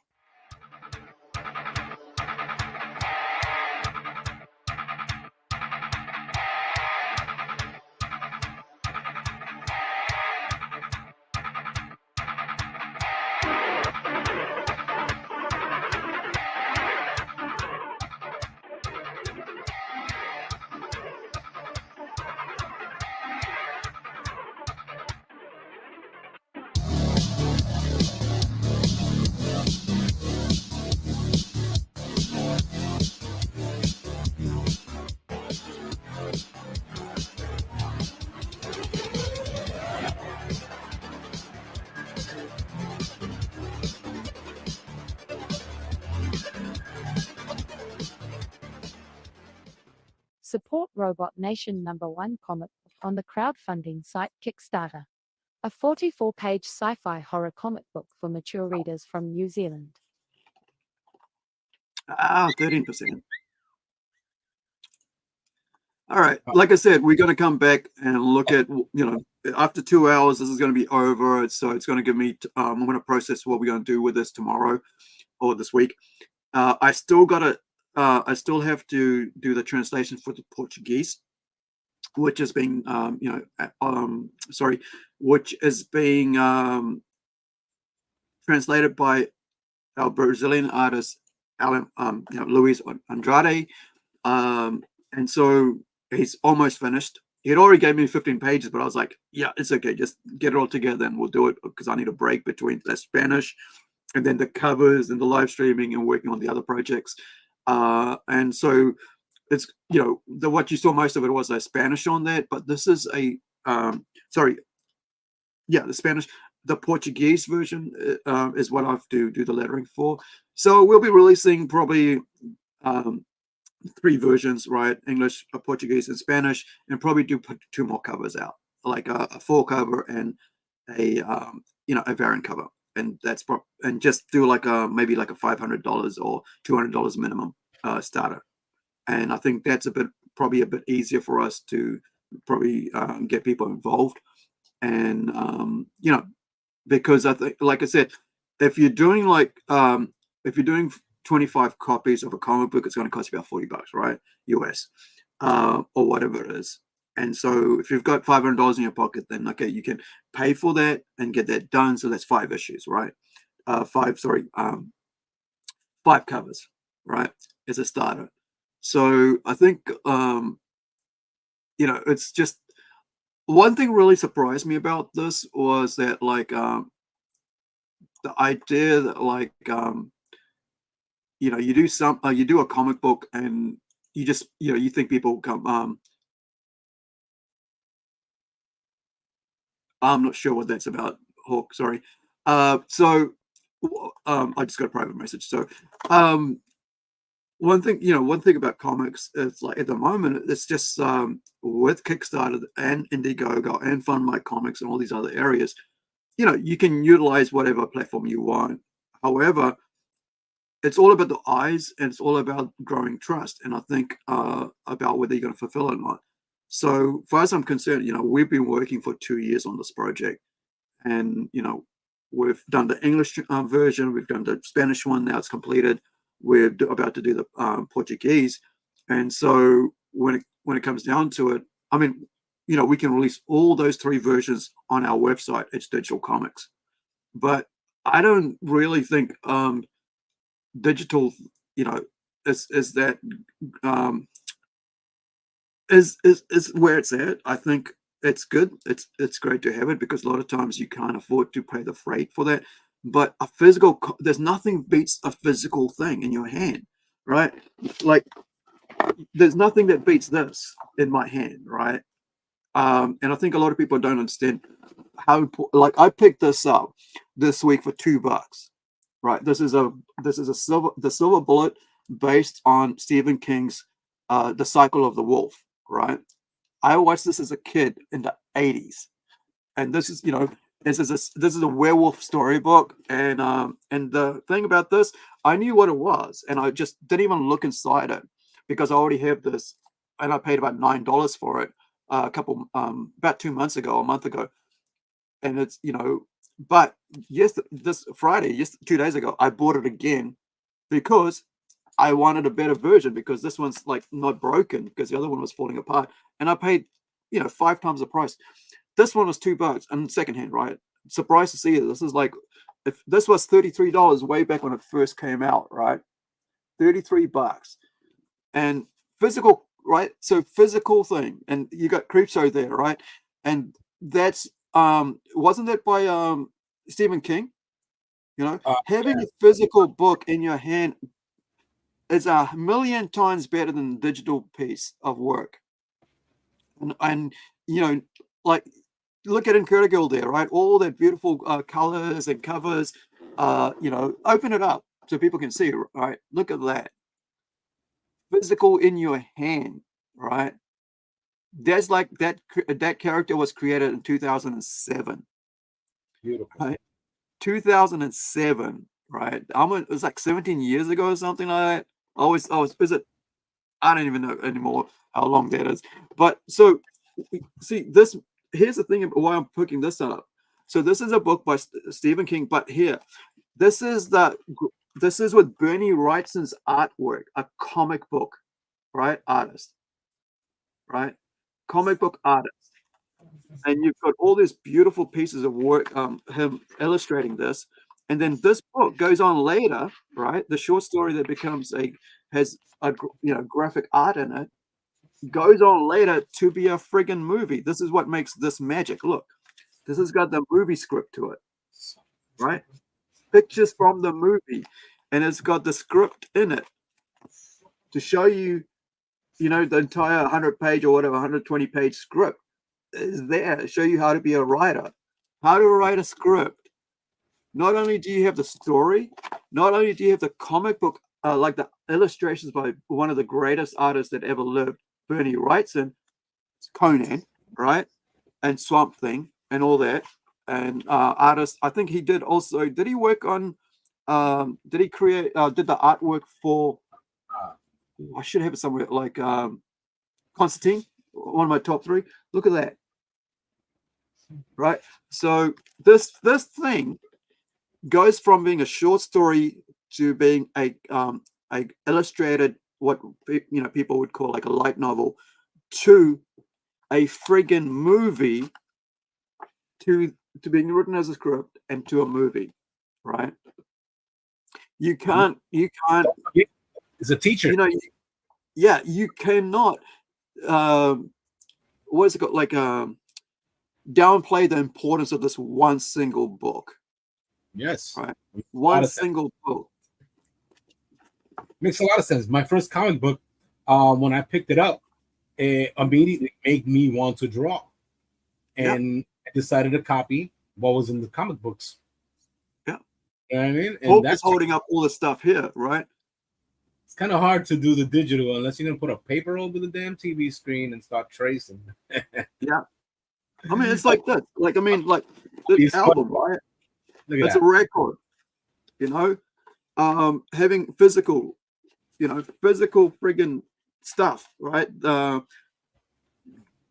Support Robot Nation #1 comic book on the crowdfunding site Kickstarter. A 44-page sci-fi horror comic book for mature readers from New Zealand. 13%. All right. Like I said, we're going to come back and look at, after 2 hours, this is going to be over. So it's going to give me, I'm going to process what we're going to do with this tomorrow or this week. I still have to do the translation for the Portuguese, which is being, which is being translated by our Brazilian artist, Alan, Luis Andrade. And so he's almost finished. He had already gave me 15 pages, but I was like, yeah, it's okay. Just get it all together and we'll do it, because I need a break between the Spanish and then the covers and the live streaming and working on the other projects. And so it's, what you saw, most of it was a Spanish on that, but this is the Spanish. The Portuguese version is what I have to do the lettering for. So we'll be releasing probably 3 versions, right? English, Portuguese, and Spanish, and probably do put 2 more covers out, like a full cover and a variant cover, and and just do like maybe like a $500 or $200 minimum starter. And I think that's probably a bit easier for us to probably get people involved, and because I think, like I said, if you're doing 25 copies of a comic book, it's going to cost you about $40, right? US, or whatever it is. And so if you've got $500 in your pocket, then okay, you can pay for that and get that done. So that's 5 issues, right? 5 covers, right? As a starter. So I think, it's just, one thing really surprised me about this was that, like, the idea that, like, you do a comic book and you just, you think people come, I'm not sure what that's about, Hawk, sorry. I just got a private message. So, one thing about comics is, like, at the moment, it's just with Kickstarter and Indiegogo and Fund My Comics and all these other areas, you can utilize whatever platform you want. However, it's all about the eyes, and it's all about growing trust. And I think about whether you're going to fulfill it or not. So, far as I'm concerned, we've been working for 2 years on this project, and we've done the English version, we've done the Spanish one. Now it's completed. We're about to do the Portuguese, and so when it comes down to it, I mean, we can release all those 3 versions on our website. It's Digital Comics, but I don't really think digital, is that is where it's at. I think it's good. It's great to have it, because a lot of times you can't afford to pay the freight for that. But there's nothing beats a physical thing in your hand, right? Like, there's nothing that beats this in my hand, right? And I think a lot of people don't understand how important. Like, I picked this up this week for $2, right? This is the Silver Bullet, based on Stephen King's The Cycle of the Wolf, right? I watched this as a kid in the 80s, and this is a werewolf storybook, and the thing about this, I knew what it was, and I just didn't even look inside it, because I already have this, and I paid about $9 for it about 2 months ago, a month ago, and it's but this Friday, 2 days ago, I bought it again, because I wanted a better version, because this one's like not broken, because the other one was falling apart, and I paid 5 times the price. This one was $2 and secondhand, right? Surprised to see it. This is like, if this was $33 way back when it first came out, right? $33 and physical, right? So physical thing, and you got Creepshow there, right? And that's wasn't that by Stephen King? Having a physical book in your hand is a million times better than a digital piece of work. And like, look at Incredible there, right? All that beautiful colors and covers. Open it up so people can see, right? Look at that. Physical in your hand, right? There's like that character was created in 2007. Beautiful. Right? 2007, right? It was like 17 years ago or something like that. I don't even know anymore how long that is. But so, see, here's the thing about why I'm picking this up. So this is a book by Stephen King, but here, this is with Bernie Wrightson's artwork, a comic book, right? Artist, right? Comic book artist. And you've got all these beautiful pieces of work, him illustrating this. And then this book goes on later, right? The short story that has a graphic art in it goes on later to be a friggin' movie. This is what makes this magic. Look, this has got the movie script to it, right? Pictures from the movie, and it's got the script in it to show you, the entire 100-page or whatever, 120-page script is there to show you how to be a writer, how to write a script. Not only do you have the story, not only do you have the comic book, like the illustrations by one of the greatest artists that ever lived, Bernie Wrightson, Conan, right? And Swamp Thing and all that. And artists, I think he did also, did he work on, did he create, did the artwork for, I should have it somewhere, like Constantine, one of my top 3. Look at that. Right? So this thing goes from being a short story to being a illustrated, what people would call like a light novel, to a friggin' movie, to being written as a script and to a movie, right? You can't. It's a teacher. You cannot. What is it called? Like downplay the importance of this one single book. Yes. Right. One single book. Makes a lot of sense. My first comic book, when I picked it up, it immediately made me want to draw. And I decided to copy what was in the comic books. Yeah. You know what I mean? And Hulk that's is holding up all the stuff here, right? It's kind of hard to do the digital unless you're going to put a paper over the damn TV screen and start tracing. Yeah. I mean, it's like this. Like, I mean, like this album, right? It's a record, having physical friggin' stuff, right?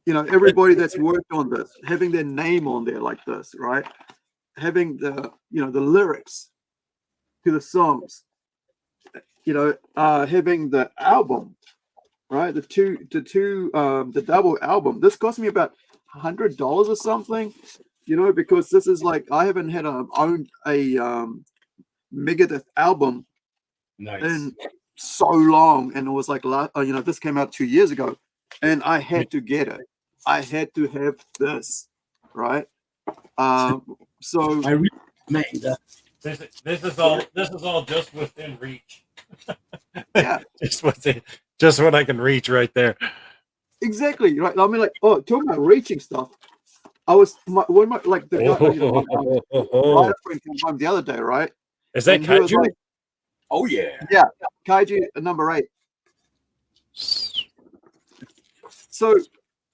Everybody that's worked on this, having their name on there like this, right? Having the lyrics to the songs, having the album, right? The double album. This cost me about $100 or something, because this is like, I haven't had owned a Megadeth album in so long, and it was like this came out 2 years ago, and I had to get it. I had to have this, right? So I really made that. This is all just within reach. Yeah, just what I can reach right there. Exactly, right. I mean, like, talking about reaching stuff. I was like the guy, writer friend came home the other day, right? Is that Kaiju? Oh yeah, Kaiju number 8. So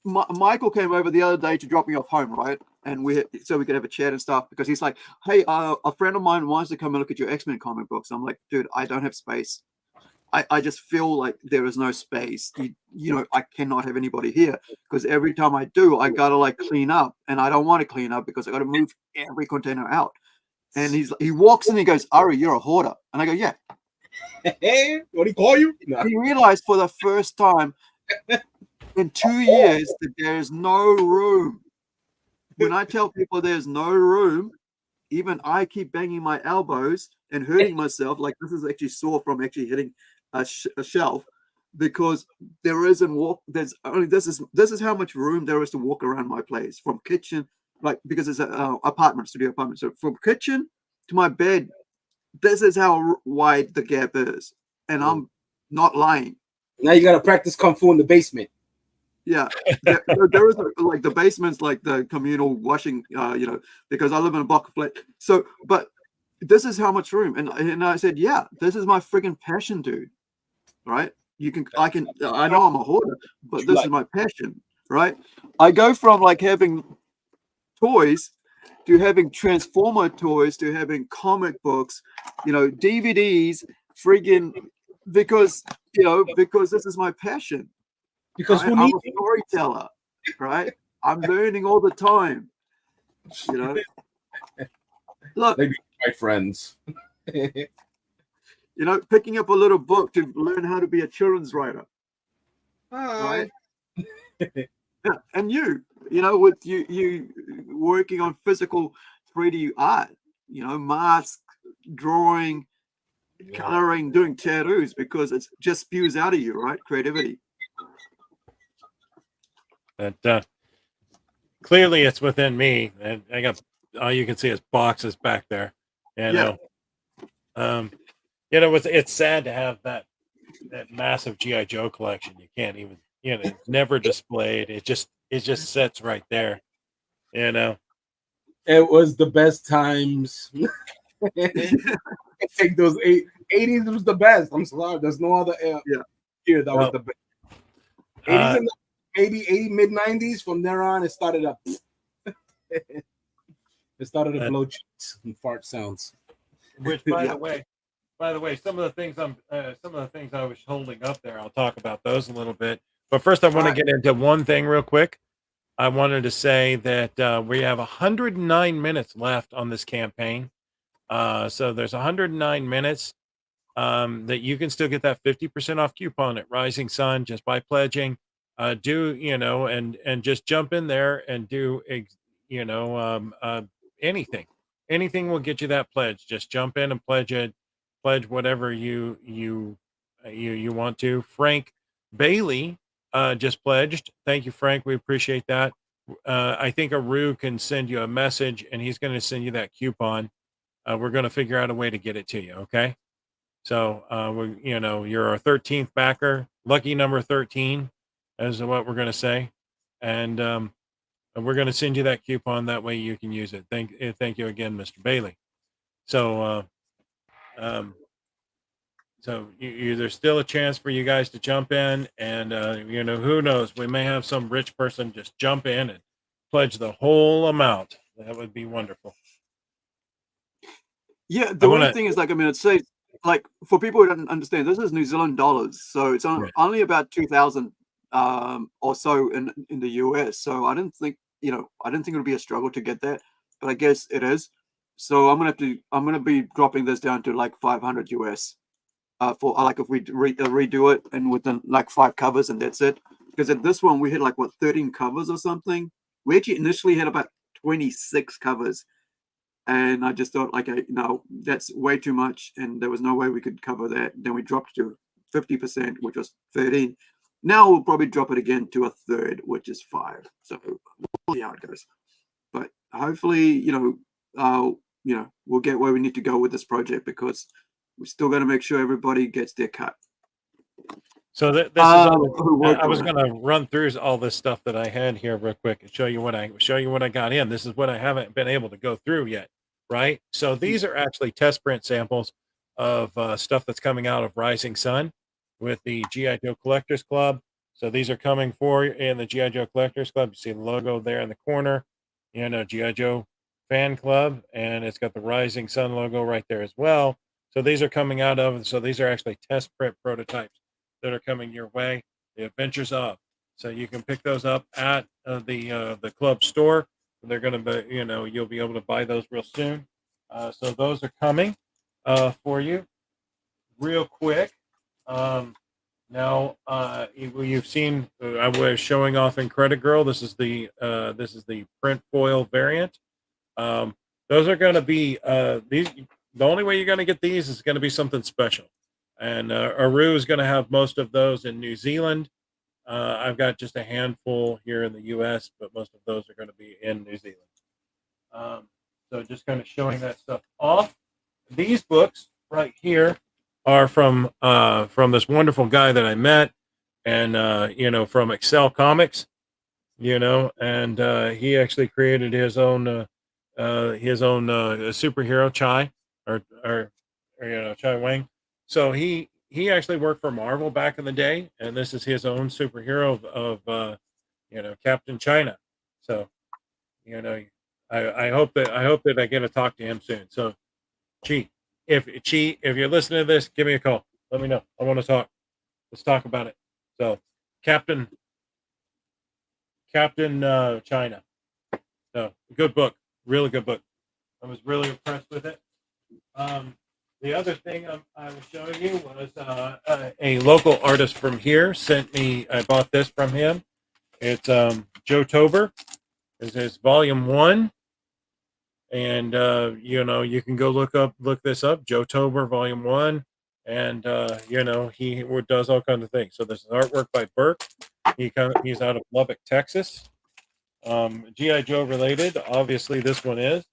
Michael came over the other day to drop me off home, right? And so we could have a chat and stuff, because he's like, hey, a friend of mine wants to come and look at your X-Men comic books. I'm like, dude, I don't have space. I just feel like there is no space. I cannot have anybody here, because every time I do, I gotta like clean up, and I don't want to clean up because I gotta move every container out. And he walks in and he goes, Ari, you're a hoarder. And I go, yeah. What do you call you? No. He realized for the first time in 2 years that there's no room. When I tell people there's no room, even I keep banging my elbows and hurting myself. Like, this is actually sore from actually hitting a shelf, because there isn't there's only this is how much room there is to walk around my place, from kitchen, like, because it's an studio apartment. So from kitchen to my bed, this is how wide the gap is, and I'm not lying. Now you got to practice kung fu in the basement. Yeah, there is like the basement's like the communal washing, because I live in a block of flat. So, but this is how much room, and I said, yeah, this is my friggin' passion, dude. Right? I know I'm a hoarder, but this is my passion, right? I go from like having toys to having Transformer toys to having comic books, DVDs, friggin', because this is my passion. Because right? I'm a storyteller, right? I'm learning all the time. Look, they be my friends. Picking up a little book to learn how to be a children's writer. Right? Yeah, and with you working on physical 3D art, masks, drawing, coloring, doing tattoos, because it just spews out of you, right? Creativity. But clearly it's within me, and I got all you can see is boxes back there. It's sad to have that massive GI Joe collection. You can't even, it's never displayed. It just sits right there. It was the best times. I think those 80s was the best. I'm sorry, there's no other year that was the best. 80s and maybe 80 mid 90s. From there on, it started up. It started to blow cheeks and fart sounds. Which, by the way, some of the things I was holding up there, I'll talk about those a little bit. But first, I want to get into one thing real quick. I wanted to say that we have 109 minutes left on this campaign. So there's 109 minutes that you can still get that 50% off coupon at Rising Sun just by pledging. And just jump in there and do anything. Anything will get you that pledge. Just jump in and pledge whatever you want to. Frank Bailey just pledged. Thank you, Frank. We appreciate that. I think Aru can send you a message, and he's going to send you that coupon. We're going to figure out a way to get it to you. Okay. So you're our 13th backer, lucky number 13, is what we're going to say, and we're going to send you that coupon. That way you can use it. Thank you again, Mr. Bailey. So there's still a chance for you guys to jump in, and who knows, we may have some rich person just jump in and pledge the whole amount. That would be wonderful. Yeah, the only thing is, it says, for people who don't understand, this is New Zealand dollars, so it's only about 2,000 or so in the US. So I didn't think it would be a struggle to get that, but I guess it is. So I'm gonna be dropping this down to like 500 US for if we redo it and within like 5 covers, and that's it. Because at this one we had 13 covers or something. We actually initially had about 26 covers. And I just thought, no, that's way too much, and there was no way we could cover that. Then we dropped to 50%, which was 13. Now we'll probably drop it again to a third, which is 5. So we'll see how it goes. But hopefully, we'll get where we need to go with this project, because we're still going to make sure everybody gets their cut. So this is I was going to run through all this stuff that I had here real quick and show you what I got in. This is what I haven't been able to go through yet, right? So these are actually test print samples of stuff that's coming out of Rising Sun with the GI Joe Collectors Club. So these are coming for you in the GI Joe Collectors Club. You see the logo there in the corner, GI Joe Fan Club, and it's got the Rising Sun logo right there as well. So these are coming out of. So these are actually test print prototypes that are coming your way. The Adventures Of. So you can pick those up at the club store. They're going to be, you'll be able to buy those real soon. So those are coming for you real quick. Now you've seen I was showing off in Credit Girl. This is the print foil variant. Those are going to be these. The only way you're going to get these is going to be something special. And Aru is going to have most of those in New Zealand. I've got just a handful here in the U.S., but most of those are going to be in New Zealand. So just kind of showing that stuff off. These books right here are from this wonderful guy that I met, and from Excel Comics, and he actually created his own superhero Chai or Chai Wang. So he actually worked for Marvel back in the day, and this is his own superhero of Captain China. So I hope that I get to talk to him soon. So Chi, if you're listening to this, give me a call. Let me know. I want to talk. Let's talk about it. So Captain China. So good book, really good book. I was really impressed with it. The other thing I was showing you was a local artist from here sent me. I bought this from him. It's Joe Tober. This is volume 1, And you know, you can go look this up, Joe Tober Volume 1. And you know, he does all kinds of things. So this is artwork by Burke. He's out of Lubbock, Texas. GI Joe related, obviously this one is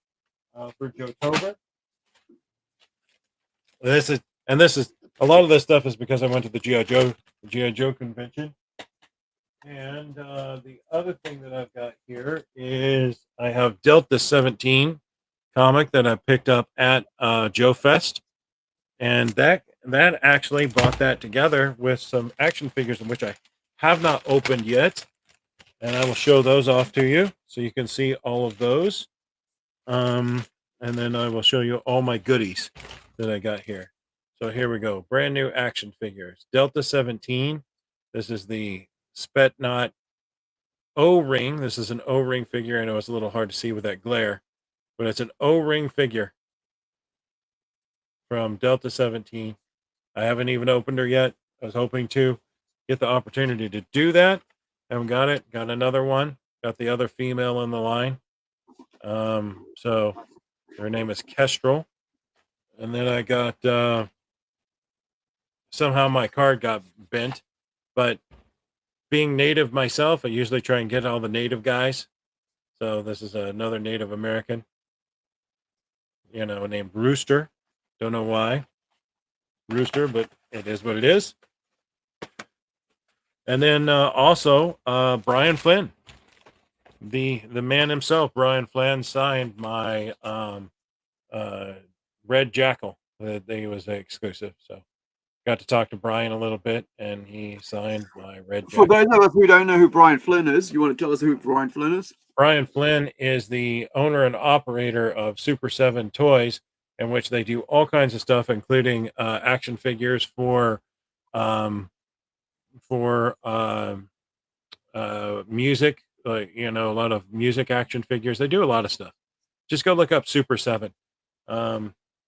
for Joe Tober. This is a lot of this stuff is because I went to the GI Joe convention. And the other thing that I've got here is I have Delta 17 comic that I picked up at Joe Fest, and that actually brought that together with some action figures in which I have not opened yet, and I will show those off to you so you can see all of those. And then I will show you all my goodies that I got here. So here we go, brand new action figures, Delta 17. This is the Spetnot O-ring. This is an O-ring figure. I know it's a little hard to see with that glare, but it's an O-ring figure from Delta 17. I haven't even opened her yet. I was hoping to get the opportunity to do that. Haven't got it. Got another one. Got the other female in the line. So her name is Kestrel. And then I got somehow my card got bent, but being native myself, I usually try and get all the native guys. So this is another Native American, you know, named Rooster. Don't know why Rooster, but it is what it is. And then also Brian Flynn, the man himself. Brian Flynn signed my Red Jackal. That he was exclusive, so got to talk to Brian a little bit, and he signed my Red Jackal. For those of us who don't know who Brian Flynn is, you want to tell us who Brian Flynn is? Brian Flynn is the owner and operator of Super 7 Toys, in which they do all kinds of stuff, including action figures for music, like, you know, a lot of music action figures. They do a lot of stuff. Just go look up Super 7.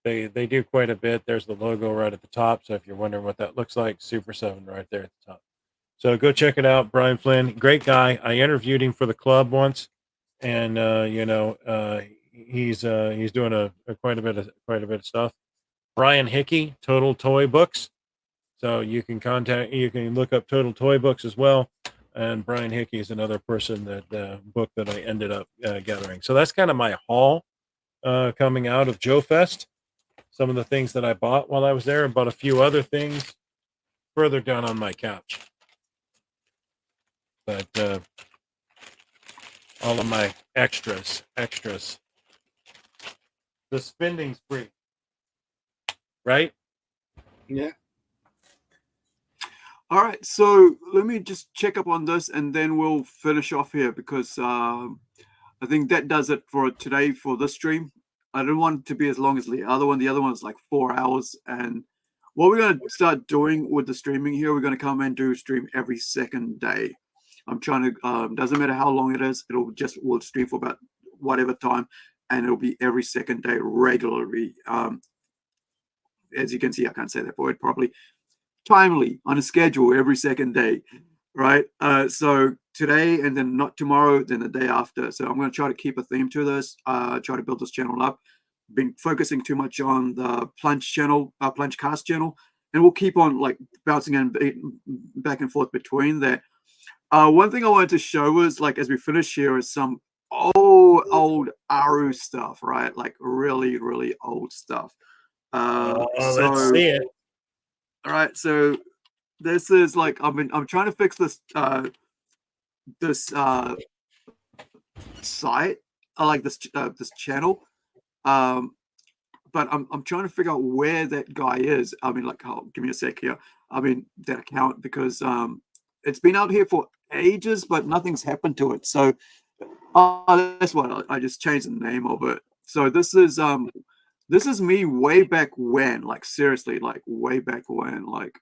They do quite a bit. There's the logo right at the top. So if you're wondering what that looks like, Super 7 right there at the top. So go check it out. Brian Flynn, great guy. I interviewed him for the club once, and you know, he's doing quite a bit of stuff. Brian Hickey, Total Toy Books. So you can look up Total Toy Books as well. And Brian Hickey is another person that book that I ended up gathering. So that's kind of my haul coming out of Joe Fest. Some of the things that I bought while I was there, and bought a few other things further down on my couch. But all of my extras. The spending spree. Right? Yeah. All right, so let me just check up on this, and then we'll finish off here, because I think that does it for today for this stream. I don't want it to be as long as the other one. The other one is like 4 hours, and what we're going to start doing with the streaming here, we're going to come and do stream every second day. I'm trying to, doesn't matter how long it is, we'll stream for about whatever time, and it'll be every second day regularly. As you can see, I can't say that word properly. Timely, on a schedule, every second day, right? So today, and then not tomorrow, then the day after. So I'm going to try to keep a theme to this, try to build this channel up. Been focusing too much on the Plunge channel, Plunge Cast channel, and we'll keep on like bouncing and back and forth between that. One thing I wanted to show was, like, as we finish here, is some old Aru stuff, right? Like really, really old stuff. Let's see it. All right, so this is like I'm trying to fix this site. I like this channel, but I'm trying to figure out where that guy is. I mean, like, give me a sec here. I mean, that account, because it's been out here for ages, but nothing's happened to it. So that's what I just changed the name of it. So this is me way back when, like, seriously, like way back when, like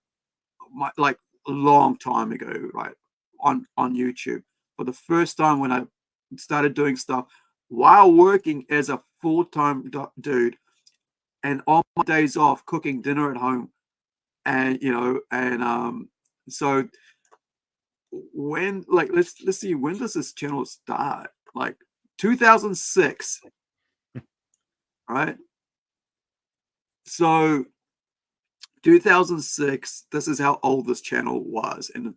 a long time ago, right? On YouTube, for the first time when I started doing stuff while working as a full-time dude, and on my days off cooking dinner at home, and so when, like, let's see, when does this channel start? Like 2006. right? So 2006, this is how old this channel was, and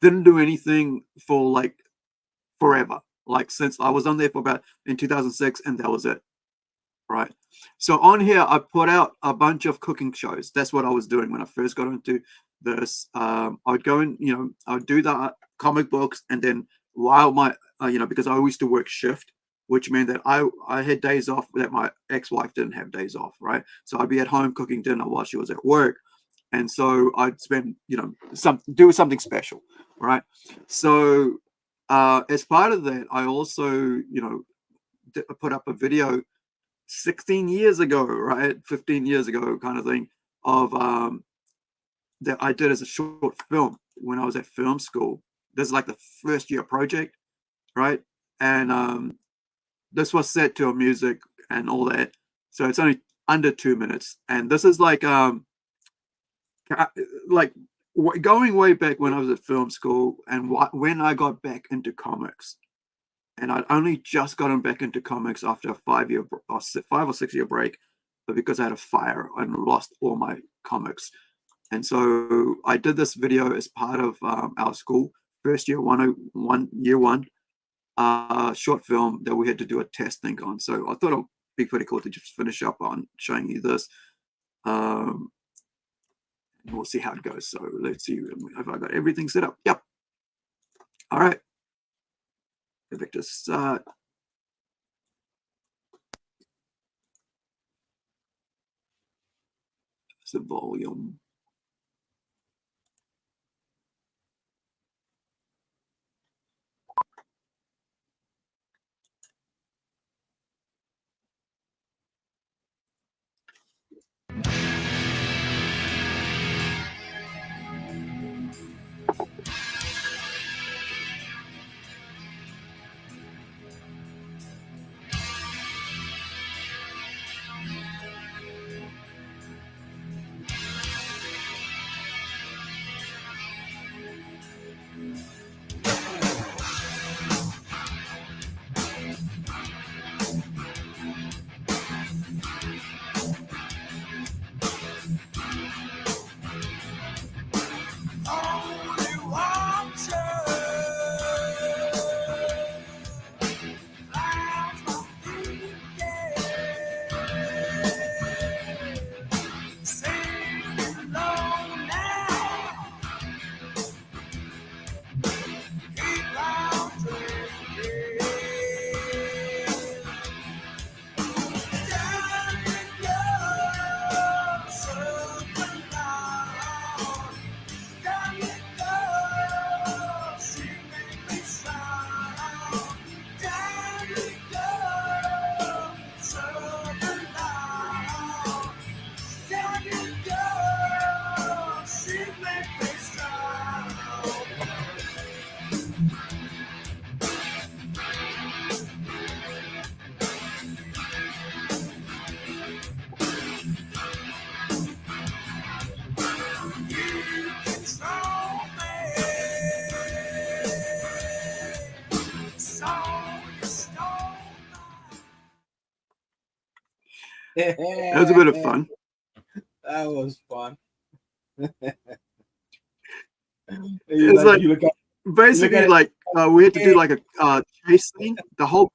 didn't do anything for like forever. Like since I was on there for about in 2006, and that was it, right? So on here, I put out a bunch of cooking shows. That's what I was doing when I first got into this. I'd go in, I would do the comic books, and then while my, because I used to work shift, which meant that I had days off that my ex-wife didn't have days off, right? So I'd be at home cooking dinner while she was at work, and so I'd spend, do something special, right? So as part of that, I also, put up a video 16 years ago, right? 15 years ago, kind of thing, of that I did as a short film when I was at film school. This is like the first year project, right? And this was set to a music and all that. So it's only under 2 minutes. And this is like going way back when I was at film school and when I got back into comics. And I'd only just gotten back into comics after a 5 or 6 year break, but because I had a fire and lost all my comics. And so I did this video as part of our school first year 101 year one short film that we had to do a test thing on. So I thought it would be pretty cool to just finish up on showing you this. We'll see how it goes. So let's see if I got everything set up. Yep. All right. Perfect. Start. The volume. That was a bit of fun. That was fun. It's like, basically like we had to do like a chase scene. The whole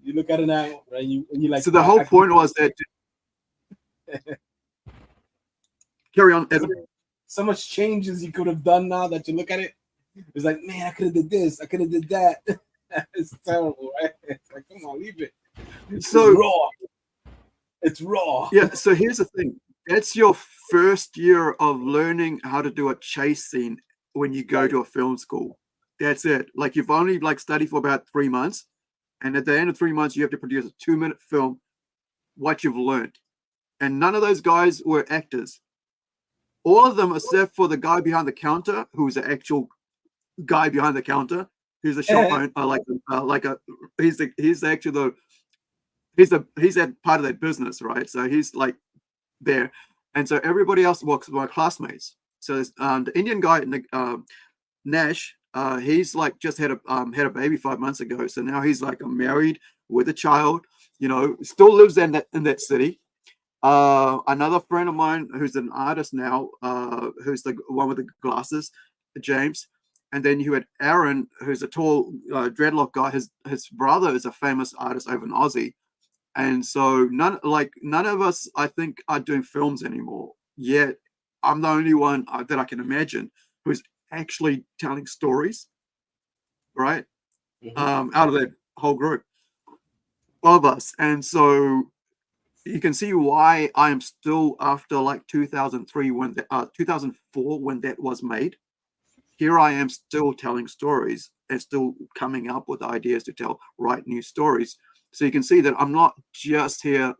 you look at it now, right? You like. So the whole point was that. Carry on, Evan. So much changes you could have done now that you look at it. It's like, man, I could have did this. I could have did that. It's terrible, right? It's like, come on, leave it. It's raw. It's raw. Yeah. So here's the thing. That's your first year of learning how to do a chase scene when you go to a film school. That's it. Like you've only studied for about 3 months, and at the end of 3 months, you have to produce a 2-minute film. What you've learned, and none of those guys were actors. All of them, except for the guy behind the counter, who's the actual guy behind the counter, who's a shop owner, he's that part of that business, right? So he's like there, and so everybody else was my classmates. So the Indian guy, Nash, he's like just had a baby 5 months ago, so now he's like married with a child, still lives in that city. Another friend of mine who's an artist now, who's the one with the glasses, James. And then you had Aaron, who's a tall dreadlock guy. His brother is a famous artist over in Aussie. And so none of us, I think, are doing films anymore. Yet I'm the only one that I can imagine who's actually telling stories, right? Out of that whole group of us. And so you can see why I am still, after like 2003, 2004, when that was made, here I am still telling stories and still coming up with ideas to write new stories. So you can see that I'm not just here,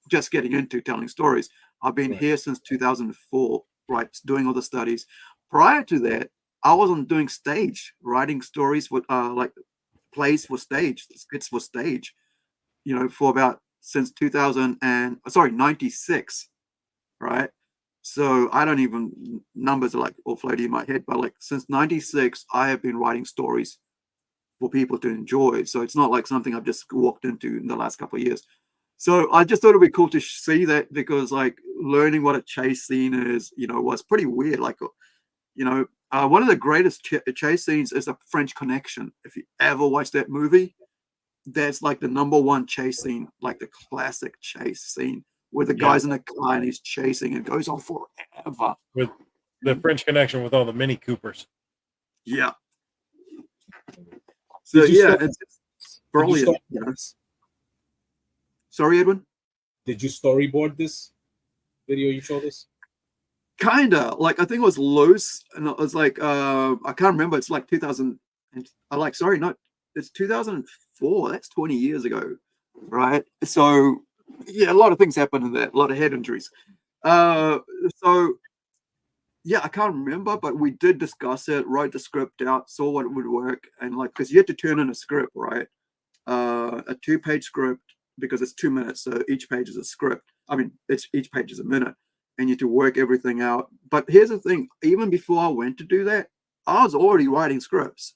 just getting into telling stories. I've been here since 2004, right, doing all the studies. Prior to that, I wasn't doing stage, writing stories with like plays for stage, skits for stage, for about since 96, right? So I don't even, numbers are like all floating in my head, but like since 96, I have been writing stories for people to enjoy. So it's not like something I've just walked into in the last couple of years. So I just thought it'd be cool to see that, because like learning what a chase scene is, was pretty weird. Like, one of the greatest chase scenes is a French Connection. If you ever watch that movie, that's like the #1 chase scene, like the classic chase scene where the guy's in a car and he's chasing and goes on forever. With the French Connection with all the Mini Coopers. Yeah. So it's brilliant. Sorry, Edwin? Did you storyboard this video you showed us? Kinda. Like, I think it was loose, and it was like I can't remember. It's like 2000. It's 2004. That's 20 years ago, right? So yeah, a lot of things happened in that. A lot of head injuries. So yeah, I can't remember, but we did discuss it, wrote the script out, saw what would work, and like, because you had to turn in a script, right? A 2-page script, because it's 2 minutes, so each page is a script. I mean, each page is a minute, and you have to work everything out. But here's the thing: even before I went to do that, I was already writing scripts,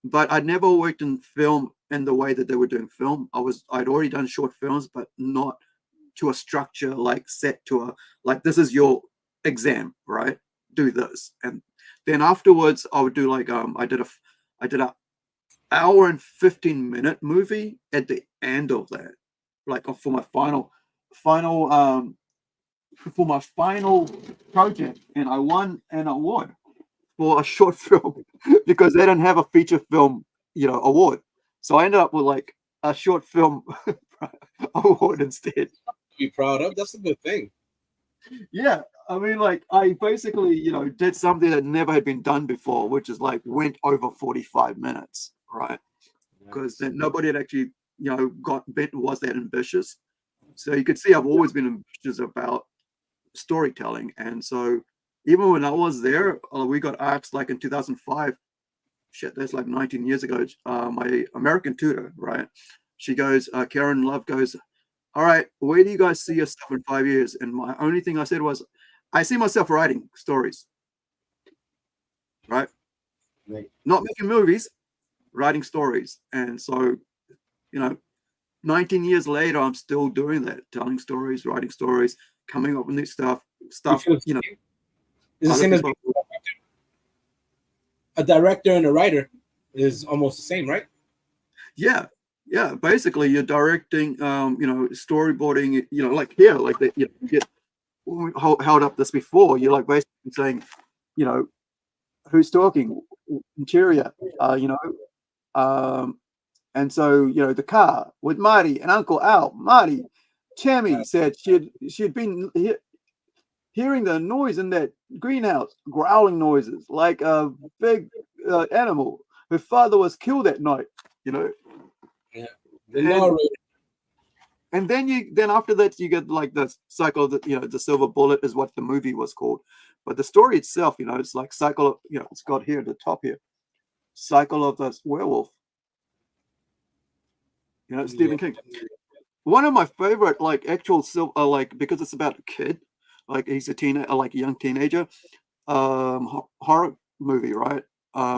but I'd never worked in film in the way that they were doing film. I'd already done short films, but not to a structure, like set to a, like, this is your exam, right? Do this. And then afterwards I would do like I did a hour and 15-minute movie at the end of that, like for my final project, and I won an award for a short film because they didn't have a feature film award. So I ended up with like a short film award instead. Be proud of. That's a good thing. Yeah, I mean, like, I basically, did something that never had been done before, which is like went over 45 minutes, right? Because then nobody had actually, was that ambitious. So you could see I've always been ambitious about storytelling. And so even when I was there, we got asked, like in 2005, shit, that's like 19 years ago, my American tutor, right? She goes, Karen Love goes, all right, where do you guys see yourself in 5 years? And my only thing I said was, I see myself writing stories, right? Not making movies, writing stories. And so, 19 years later, I'm still doing that, telling stories, writing stories, coming up with new stuff. It's the same as a director and a writer is almost the same, right? Yeah. Yeah, basically you're directing, storyboarding, like here, like that. We held up this before. You're like basically saying, who's talking, interior, and so the car with Marty and Uncle Al. Marty, Tammy said she'd been hearing the noise in that greenhouse, growling noises like a big animal. Her father was killed that night. Yeah. And then after that you get like the cycle of the silver bullet is what the movie was called, but the story itself, it's like cycle of, it's got here at the top here, cycle of the werewolf. Stephen King. One of my favorite like actual like, because it's about a kid, like he's a young teenager, horror movie, right?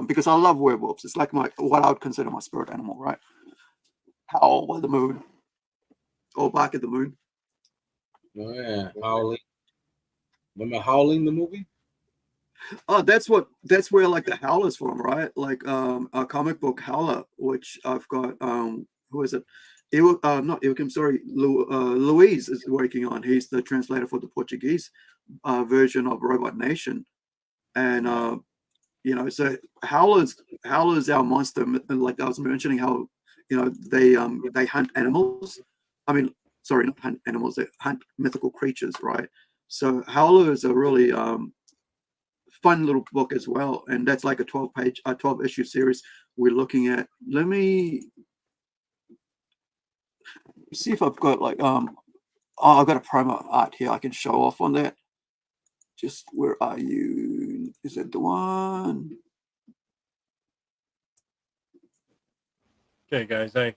Because I love werewolves. It's like what I would consider my spirit animal, right? Howl by the moon. or Bark at the Moon. Oh yeah, Howling. Remember Howling the movie? Oh, that's where like the Howler's from, right? Like a comic book Howler, which I've got. Who is it? Not Ilkim, sorry, Luis is working on. He's the translator for the Portuguese version of Robot Nation, and so Howler's our monster. Like I was mentioning, how they hunt animals. I mean, sorry, not hunt animals. They hunt mythical creatures, right? So Howler is a really fun little book as well, and that's like a 12 issue series we're looking at. Let me see if I've got like I've got a promo art here I can show off on that. Just where are you? Is it the one? Okay, guys, I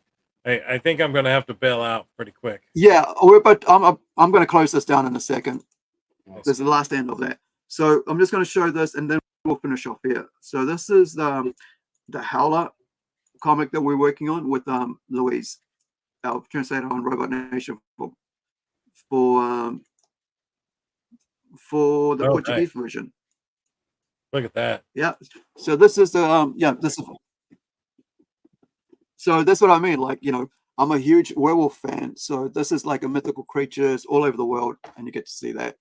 think I'm gonna have to bail out pretty quick. Yeah, but I'm going to close this down in a second. There's the last end of that. So I'm just going to show this, and then we'll finish off here. So this is the Howler comic that we're working on with Louise, our translator on Robot Nation for the Oh, Portuguese nice. version. Look at that. Yeah. So this is this is. So that's what I mean. Like, I'm a huge werewolf fan. So this is like a mythical creatures all over the world, and you get to see that.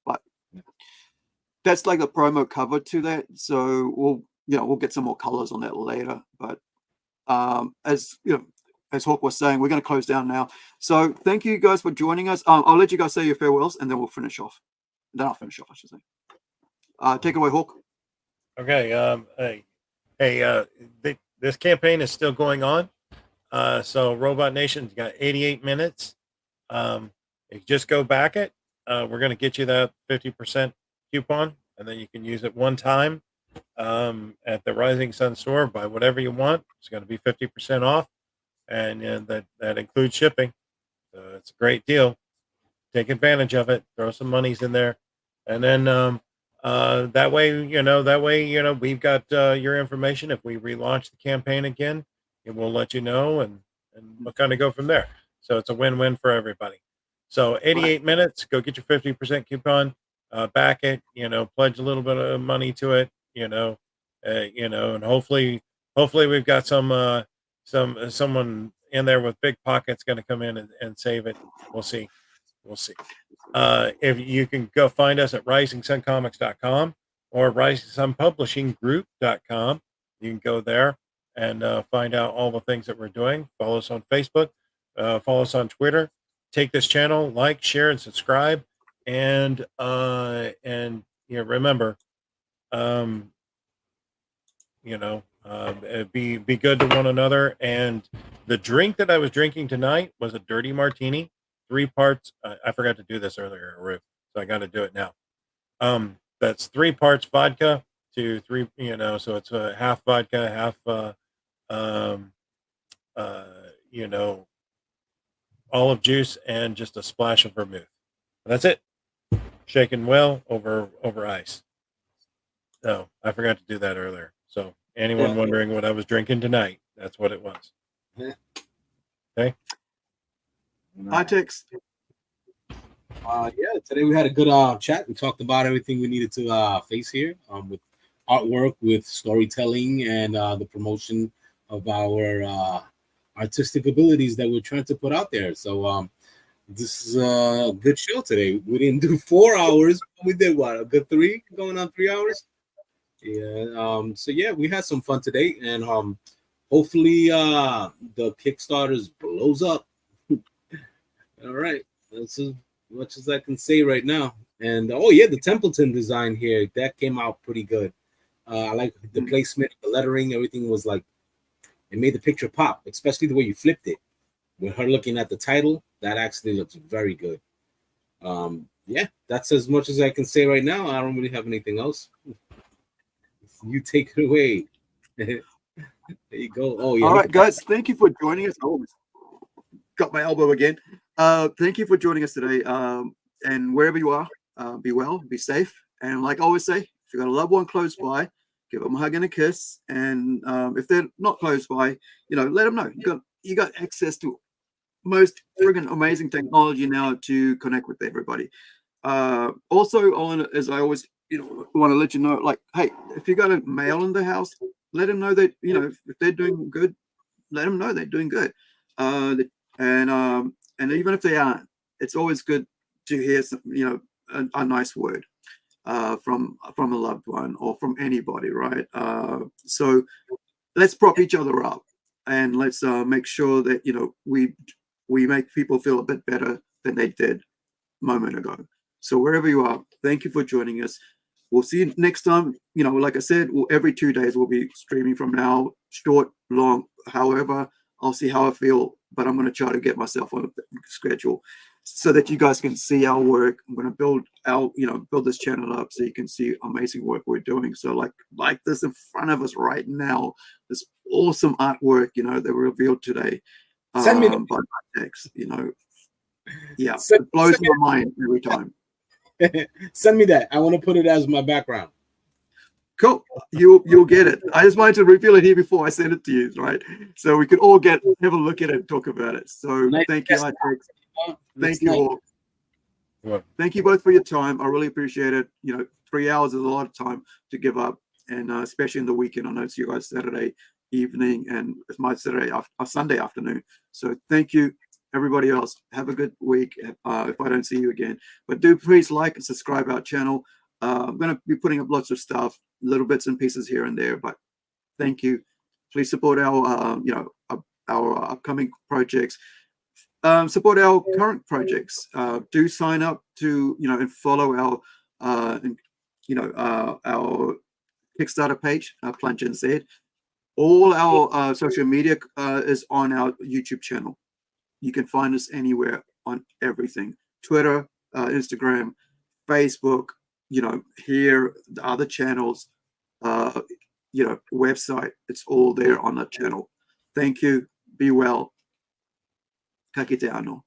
But that's like a promo cover to that. So we'll get some more colors on that later. But as Hawk was saying, we're going to close down now. So thank you guys for joining us. I'll let you guys say your farewells, and then we'll finish off. Then I'll finish off, I should say. Take it away, Hawk. Okay. This campaign is still going on. So Robot Nation's got 88 minutes. You just go back it. We're going to get you that 50% coupon, and then you can use it one time at the Rising Sun store. Buy whatever you want. It's going to be 50% off, and that includes shipping. So it's a great deal. Take advantage of it. Throw some monies in there, and then that way we've got your information. If we relaunch the campaign again, it will let you know, and we'll kind of go from there. So it's a win-win for everybody. So 88 minutes, go get your 50% coupon, back it, pledge a little bit of money to it, and hopefully we've got someone in there with big pockets going to come in and save it. We'll see. If you can go find us at risingsuncomics.com or risingsunpublishinggroup.com, you can go there and find out all the things that we're doing. Follow us on Facebook, follow us on Twitter, take this channel, like, share, and subscribe. And remember, be good to one another. And the drink that I was drinking tonight was a dirty martini, 3 parts. I forgot to do this earlier, Rue, so I got to do it now. That's 3 parts vodka to 3, so it's half vodka, half olive juice, and just a splash of vermouth. That's it. Shaken well over ice. No, I forgot to do that earlier. So anyone wondering what I was drinking tonight, that's what it was. Okay. Hi, Tix. Today we had a good chat. We talked about everything we needed to face here with artwork, with storytelling, and the promotion of our artistic abilities that we're trying to put out there. So this is a good show today. We didn't do 4 hours. We did what? A good 3, going on 3 hours. Yeah. So yeah, we had some fun today, and hopefully the Kickstarter blows up. All right, that's as much as I can say right now. And the Templeton design here, that came out pretty good. I like the placement, the lettering, everything was like, it made the picture pop, especially the way you flipped it. With her looking at the title, that actually looks very good. That's as much as I can say right now. I don't really have anything else. You take it away. There you go. Oh yeah. All right, guys. Thank you for joining us. Oh, got my elbow again. Thank you for joining us today. And wherever you are, be well, be safe. And like I always say, if you've got a loved one close by, give them a hug and a kiss. And if they're not close by, let them know you got access to most friggin' amazing technology now to connect with everybody. Also, on as I always want to let you know, like, hey, if you got a male in the house, let them know that if they're doing good, let them know they're doing good. And even if they aren't, it's always good to hear some, a nice word from a loved one or from anybody, right? So let's prop each other up, and let's make sure that we make people feel a bit better than they did a moment ago. So wherever you are, thank you for joining us. We'll see you next time. Like I said, every 2 days we'll be streaming from now, short, long, however. I'll see how I feel, but I'm going to try to get myself on a schedule so that you guys can see our work. I'm going to build this channel up so you can see amazing work we're doing. So like this in front of us right now, this awesome artwork, that we revealed today Send me by text, yeah, Send- it blows send my mind every time. Send me that. I want to put it as my background. Cool. You'll get it. I just wanted to reveal it here before I send it to you, right? So we could all have a look at it and talk about it. So thank you, Artex. Thank you all. Well, Thank you both for your time. I really appreciate it. 3 hours is a lot of time to give up, and especially in the weekend. I know it's you guys Saturday evening, and it's my Sunday afternoon. So thank you, everybody else. Have a good week. If I don't see you again, but do please like and subscribe our channel. I'm going to be putting up lots of stuff, little bits and pieces here and there. But thank you. Please support our upcoming projects. Support our current projects. Do sign up to and follow our Kickstarter page, Plunge said. All our social media is on our YouTube channel. You can find us anywhere on everything: Twitter, Instagram, Facebook. Here the other channels. Website. It's all there on that channel. Thank you. Be well. Ka kite ano.